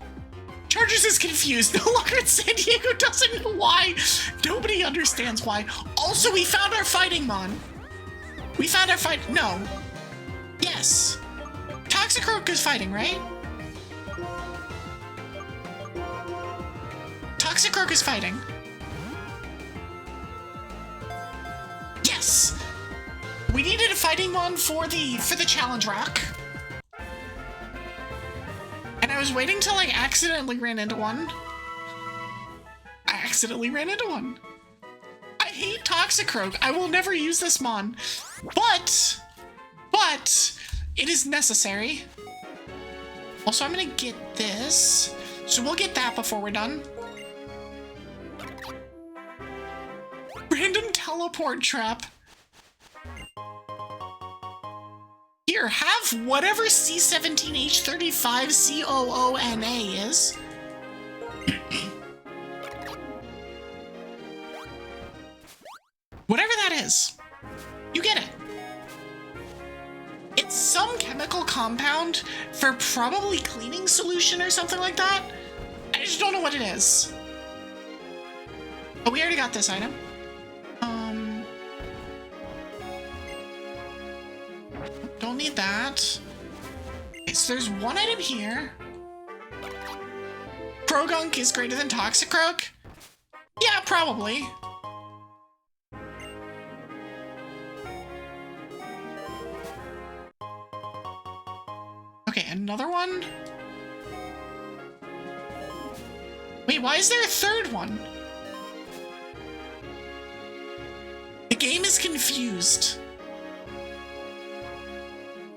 Chargers is confused. No longer in San Diego, doesn't know why. Nobody understands why. Also, we found our fighting mon. We found our fight. No. Yes. Toxicroak is fighting, right? Toxicroak is fighting. Yes. We needed a fighting mon for the challenge rock. And I was waiting till I accidentally ran into one. I accidentally ran into one. I hate Toxicroak. I will never use this mon. But it is necessary. Also, I'm gonna get this. So we'll get that before we're done. Random teleport trap. Here, have whatever C17H35COONA is. Whatever that is, you get it. It's some chemical compound for probably cleaning solution or something like that. I just don't know what it is. But we already got this item. Don't need that. Okay, so there's one item here. Progunk is greater than Toxicroak? Yeah, probably. Okay, another one? Wait, why is there a third one? The game is confused.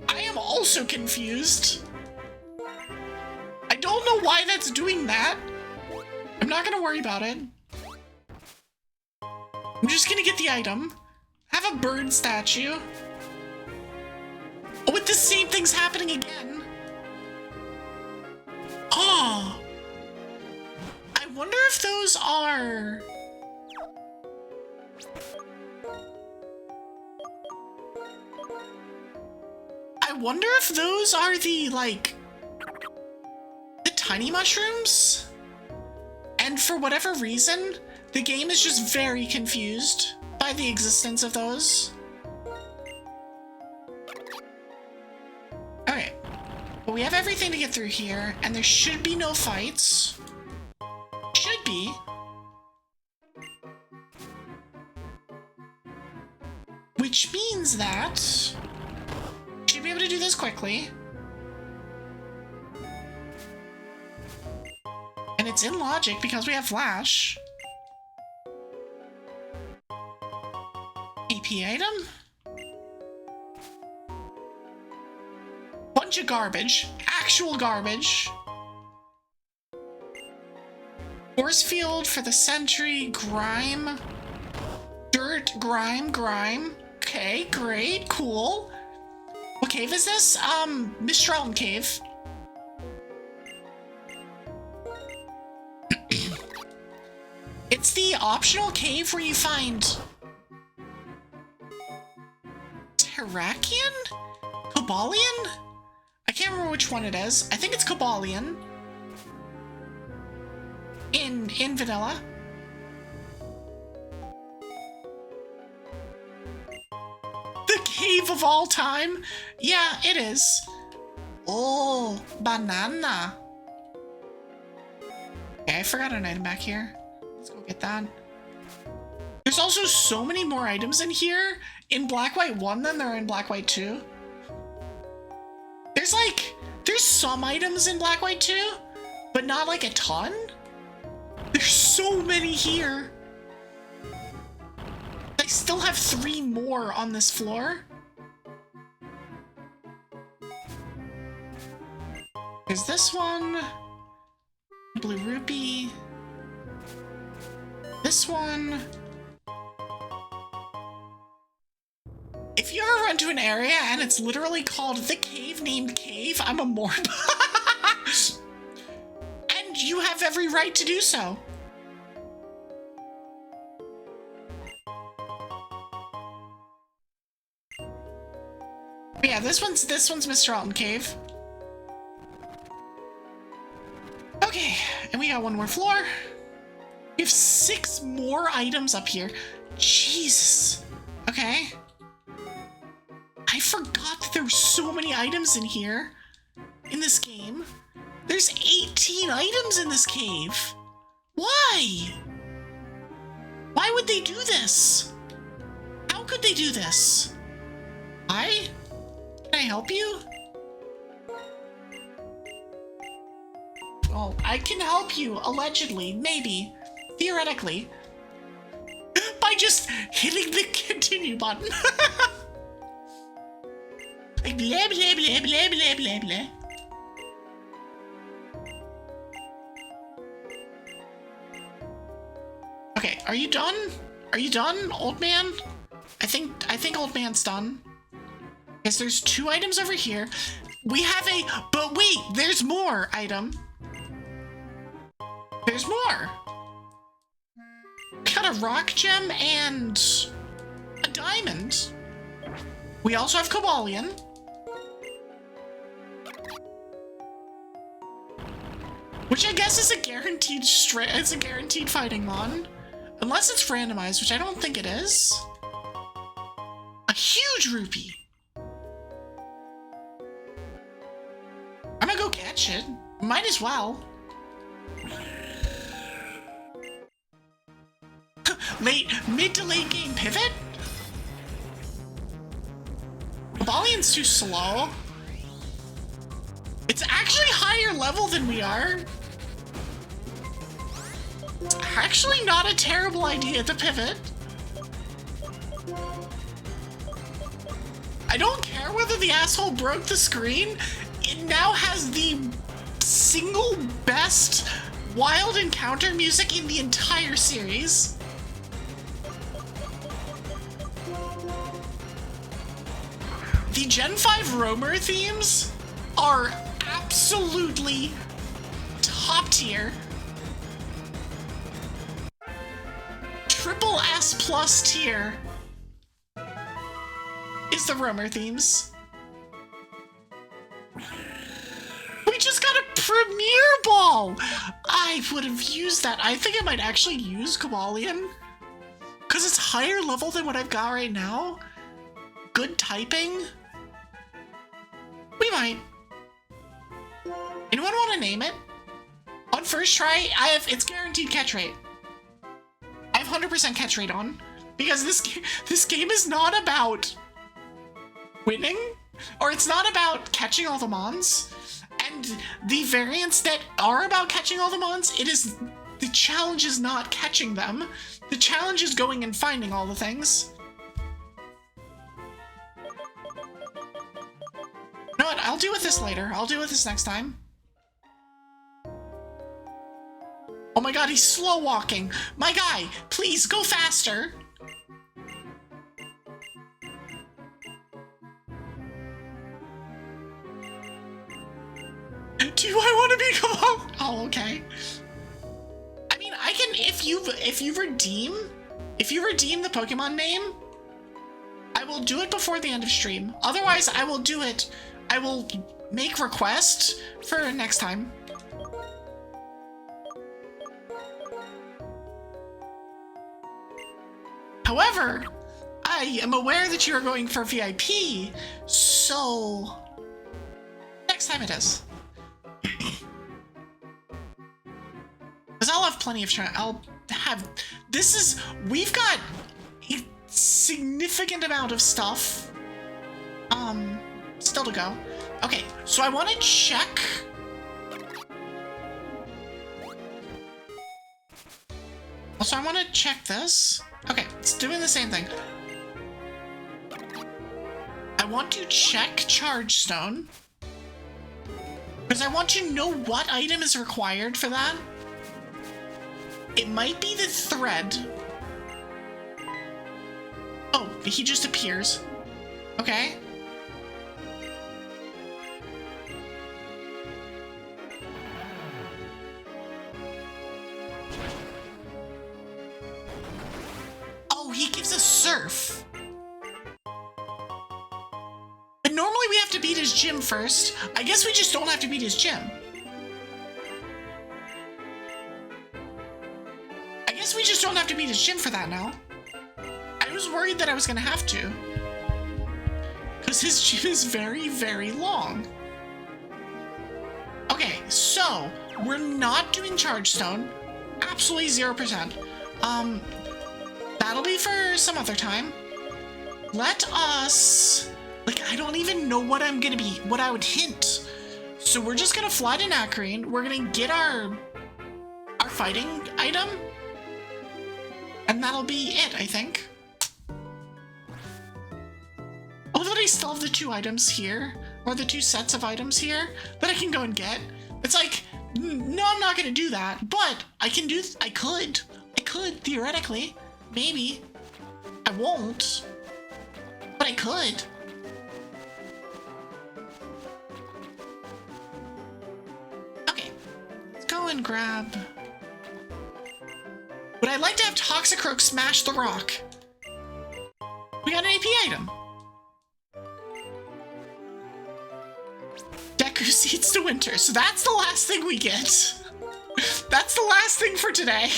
I am also confused. I don't know why that's doing that. I'm not gonna worry about it. I'm just gonna get the item. Have a bird statue. Oh, but the same thing's happening again. Oh. I wonder if those are... I wonder if those are the, like, the tiny mushrooms? And for whatever reason, the game is just very confused by the existence of those. Okay. Well, we have everything to get through here, and there should be no fights. Should be. Which means that... should be able to do this quickly. And it's in logic because we have Flash. AP item? Bunch of garbage. Actual garbage. Force field for the sentry. Grime. Dirt. Grime. Okay, great. Cool. What cave is this? Mistral Cave. It's the optional cave where you find... Terrakian? Cobalion? I can't remember which one it is. I think it's Cobalion. In vanilla. The cave of all time? Yeah, it is. Oh, banana. Okay, I forgot an item back here. Let's go get that. There's also so many more items in here in Black White 1 than there are in Black White 2. There's some items in Black White 2, but not like a ton. There's so many here. I still have 3 more on this floor. There's this one. Blue rupee. This one. If you ever run to an area and it's literally called the cave named Cave, I'm a morb. And you have every right to do so. But yeah, this one's Mr. Alton Cave. Okay, and we got one more floor. We have 6 more items up here. Jesus. Okay. I forgot that there were so many items in here. In this game. There's 18 items in this cave. Why? Why would they do this? How could they do this? Hi? Can I help you? Well, I can help you, allegedly, maybe, theoretically, by just hitting the continue button. Like blah, blah, blah, blah, blah, blah, blah. Are you done? Are you done, old man? I think old man's done. Yes, there's 2 items over here. We have but wait, there's more item. There's more. We got a rock gem and a diamond. We also have Cobalion. Which I guess is a guaranteed it's a guaranteed fighting mon. Unless it's randomized, which I don't think it is. A huge rupee. I'm gonna go catch it. Might as well. Mid to late game pivot? Cobalion's too slow. It's actually higher level than we are. It's actually not a terrible idea to pivot. I don't care whether the asshole broke the screen. It now has the single best wild encounter music in the entire series. The Gen 5 roamer themes are absolutely top tier. Triple S plus tier is the roamer themes. We just got a premiere ball! I would have used that. I think I might actually use Cobalion. Because it's higher level than what I've got right now. Good typing. We might. Anyone want to name it? On first try, it's guaranteed catch rate. I have 100% catch rate on. Because this game is not about winning. Or it's not about catching all the mons. And the variants that are about catching all the mons, the challenge is not catching them. The challenge is going and finding all the things. You know what? I'll deal with this later. I'll deal with this next time. Oh my god, he's slow walking. My guy, please go faster. Do I want to become? Oh, okay. I mean, I can if you redeem the Pokemon name, I will do it before the end of stream. Otherwise, I will do it. I will make request for next time. However, I am aware that you are going for VIP, so next time it is. Because I'll have plenty of time. We've got a significant amount of stuff still to go. Okay, so I want to check. Also, I want to check this. Okay, it's doing the same thing. I want to check Charge Stone. Because I want to know what item is required for that. It might be the thread. Oh, he just appears. Okay. Oh, he gives us Surf. But normally we have to beat his gym first. I guess we just don't have to beat his gym. We just don't have to beat his gym for that now. I was worried that I was gonna have to. Because his gym is very, very long. Okay, so we're not doing Charge Stone. Absolutely 0%. That'll be for some other time. Let us... I don't even know what I would hint. So we're just gonna fly to Nakreen. We're gonna get our fighting item. And that'll be it, I think. Although I still have the 2 items here, or the 2 sets of items here, that I can go and get. It's like, no, I'm not gonna do that, but I could could, theoretically. Maybe. I won't. But I could. Okay. Let's go and grab... Would I like to have Toxicroak smash the rock? We got an AP item. Deku Seeds to Winter. So that's the last thing we get. That's the last thing for today.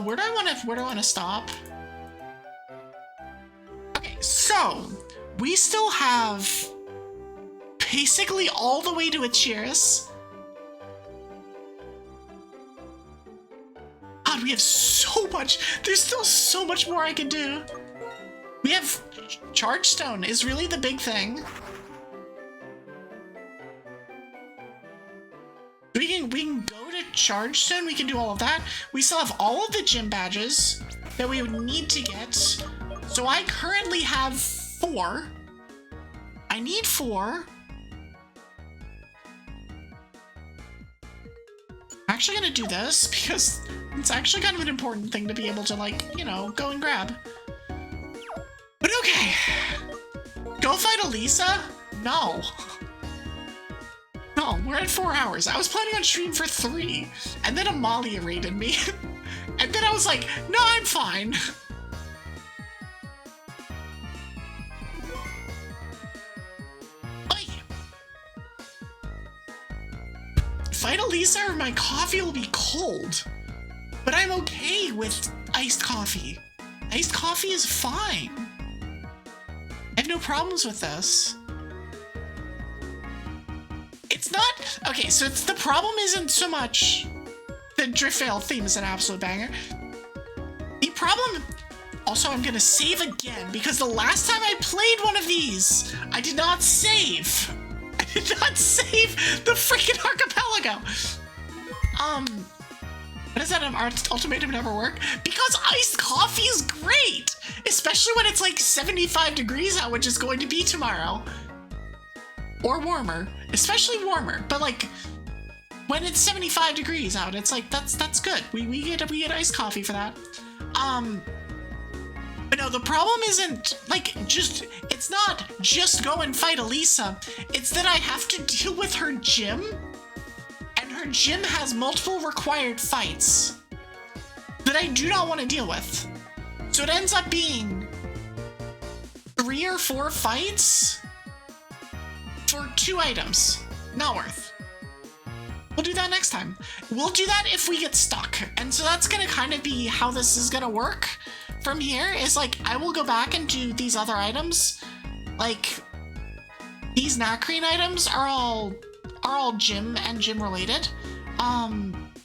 Where do I want to stop? Okay, so we still have basically all the way to a Cheers. God, we have so much. There's still so much more I can do. We have Charge Stone is really the big thing. We can go to Charge Stone. We can do all of that. We still have all of the gym badges that we would need to get. So I currently have 4. I need 4. I'm actually gonna do this because it's actually kind of an important thing to be able to, like, you know, go and grab. But okay. Go fight Elisa? No. No, we're at 4 hours. I was planning on stream for 3. And then Amalia raided me. And then I was like, no, I'm fine. Fight Elisa or my coffee will be cold. But I'm okay with iced coffee. Iced coffee is fine. I have no problems with this. It's not... Okay, so it's, the problem isn't so much... The Driftveil theme is an absolute banger. The problem... Also, I'm gonna save again, because the last time I played one of these, I did not save. I did not save the freaking Archipelago. What does that ultimatum never work? Because iced coffee is great! Especially when it's like 75 degrees out, which is going to be tomorrow. Or warmer. Especially warmer. But like, when it's 75 degrees out, it's like, that's good. We get iced coffee for that. But no, the problem isn't, like, just, it's not just go and fight Elisa. It's that I have to deal with her gym. And her gym has multiple required fights that I do not want to deal with. So it ends up being 3 or 4 fights for 2 items. Not worth. We'll do that next time. We'll do that if we get stuck. And so that's gonna kind of be how this is gonna work from here, is like, I will go back and do these other items. Like, these Nakrine items are all gym and gym related.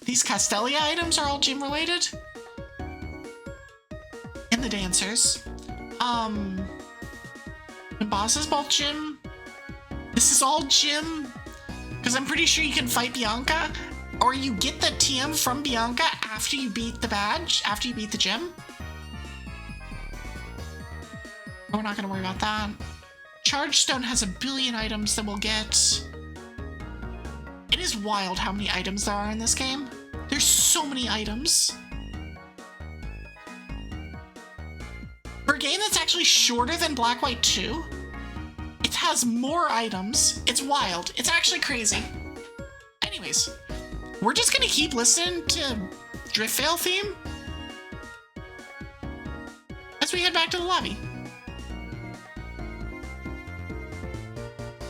These Castelia items are all gym related. And the dancers. The boss is both gym. This is all gym. Because I'm pretty sure you can fight Bianca, or you get the TM from Bianca after you beat the badge, after you beat the gym. We're not gonna worry about that. Charge Stone has a billion items that we'll get. It is wild how many items there are in this game. There's so many items. For a game that's actually shorter than Black White 2, it has more items. It's wild. It's actually crazy. Anyways, we're just gonna keep listening to Driftveil theme as we head back to the lobby.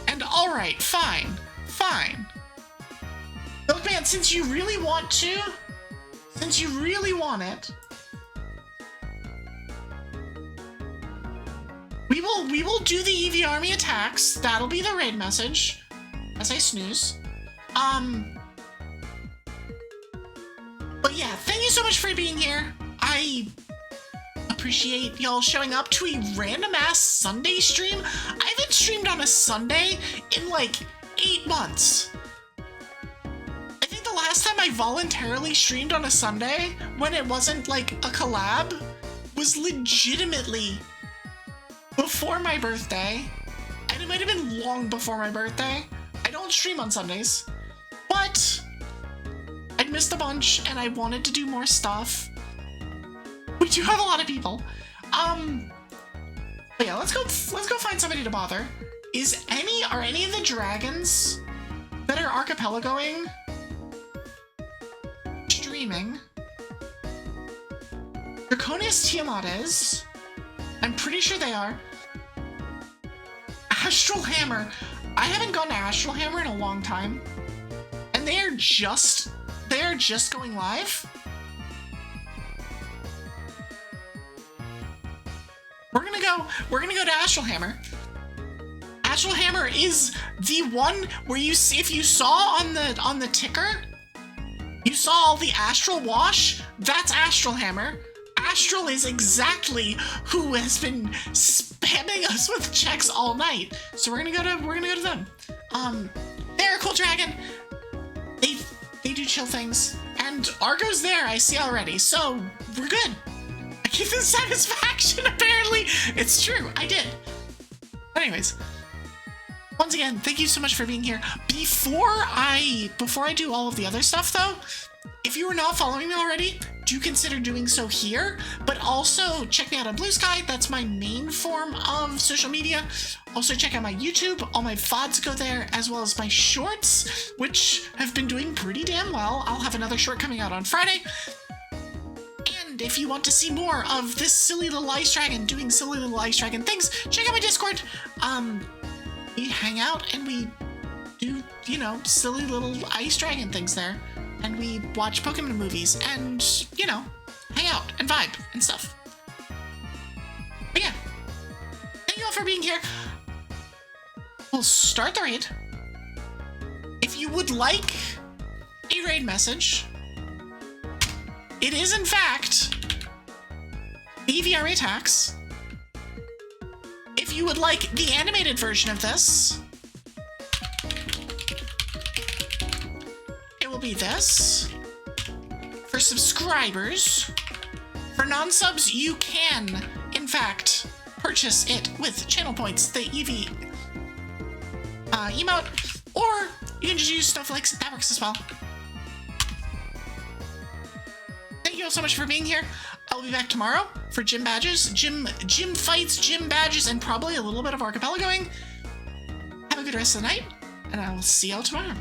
And alright, fine. Milkman, since you really want to, since you really want it, we will do the EV Army attacks. That'll be the raid message as I snooze. But yeah, thank you so much for being here. I appreciate y'all showing up to a random ass Sunday stream. I haven't streamed on a Sunday in like 8 months. I think the last time I voluntarily streamed on a Sunday when it wasn't like a collab was legitimately before my birthday, and it might have been long before my birthday. I don't stream on Sundays, but I'd missed a bunch and I wanted to do more stuff. We do have a lot of people. But yeah, let's go find somebody to bother. Are any of the dragons that are archipelagoing streaming? Draconius Tiamat is. I'm pretty sure they are. Astral Hammer. I haven't gone to Astral Hammer in a long time. And they are just going live. We're gonna go to Astral Hammer. Astral Hammer is the one where if you saw on the ticker, you saw all the Astral Wash, that's Astral Hammer. Astral is exactly who has been spamming us with checks all night. So we're gonna go to them. They're a cool dragon. They do chill things. And Argo's there, I see already, so we're good. I give this satisfaction, apparently. It's true, I did. But anyways, once again, thank you so much for being here. Before I do all of the other stuff though, if you are not following me already, do consider doing so here, but also check me out on Blue Sky. That's my main form of social media. Also check out my YouTube. All my VODs go there, as well as my shorts, which have been doing pretty damn well. I'll have another short coming out on Friday. And if you want to see more of this silly little ice dragon doing silly little ice dragon things, check out my Discord. We hang out and we do, silly little ice dragon things there. And we watch Pokemon movies and, hang out and vibe and stuff. But yeah, thank you all for being here. We'll start the raid. If you would like a raid message, it is in fact the EVRA attacks. If you would like the animated version of this, it will be this. For subscribers, for non-subs, you can, in fact, purchase it with channel points, the EV emote, or you can just use snowflakes. That works as well. Thank you all so much for being here. I'll be back tomorrow for gym badges, gym fights, gym badges, and probably a little bit of archipelagoing. Have a good rest of the night, and I will see y'all tomorrow.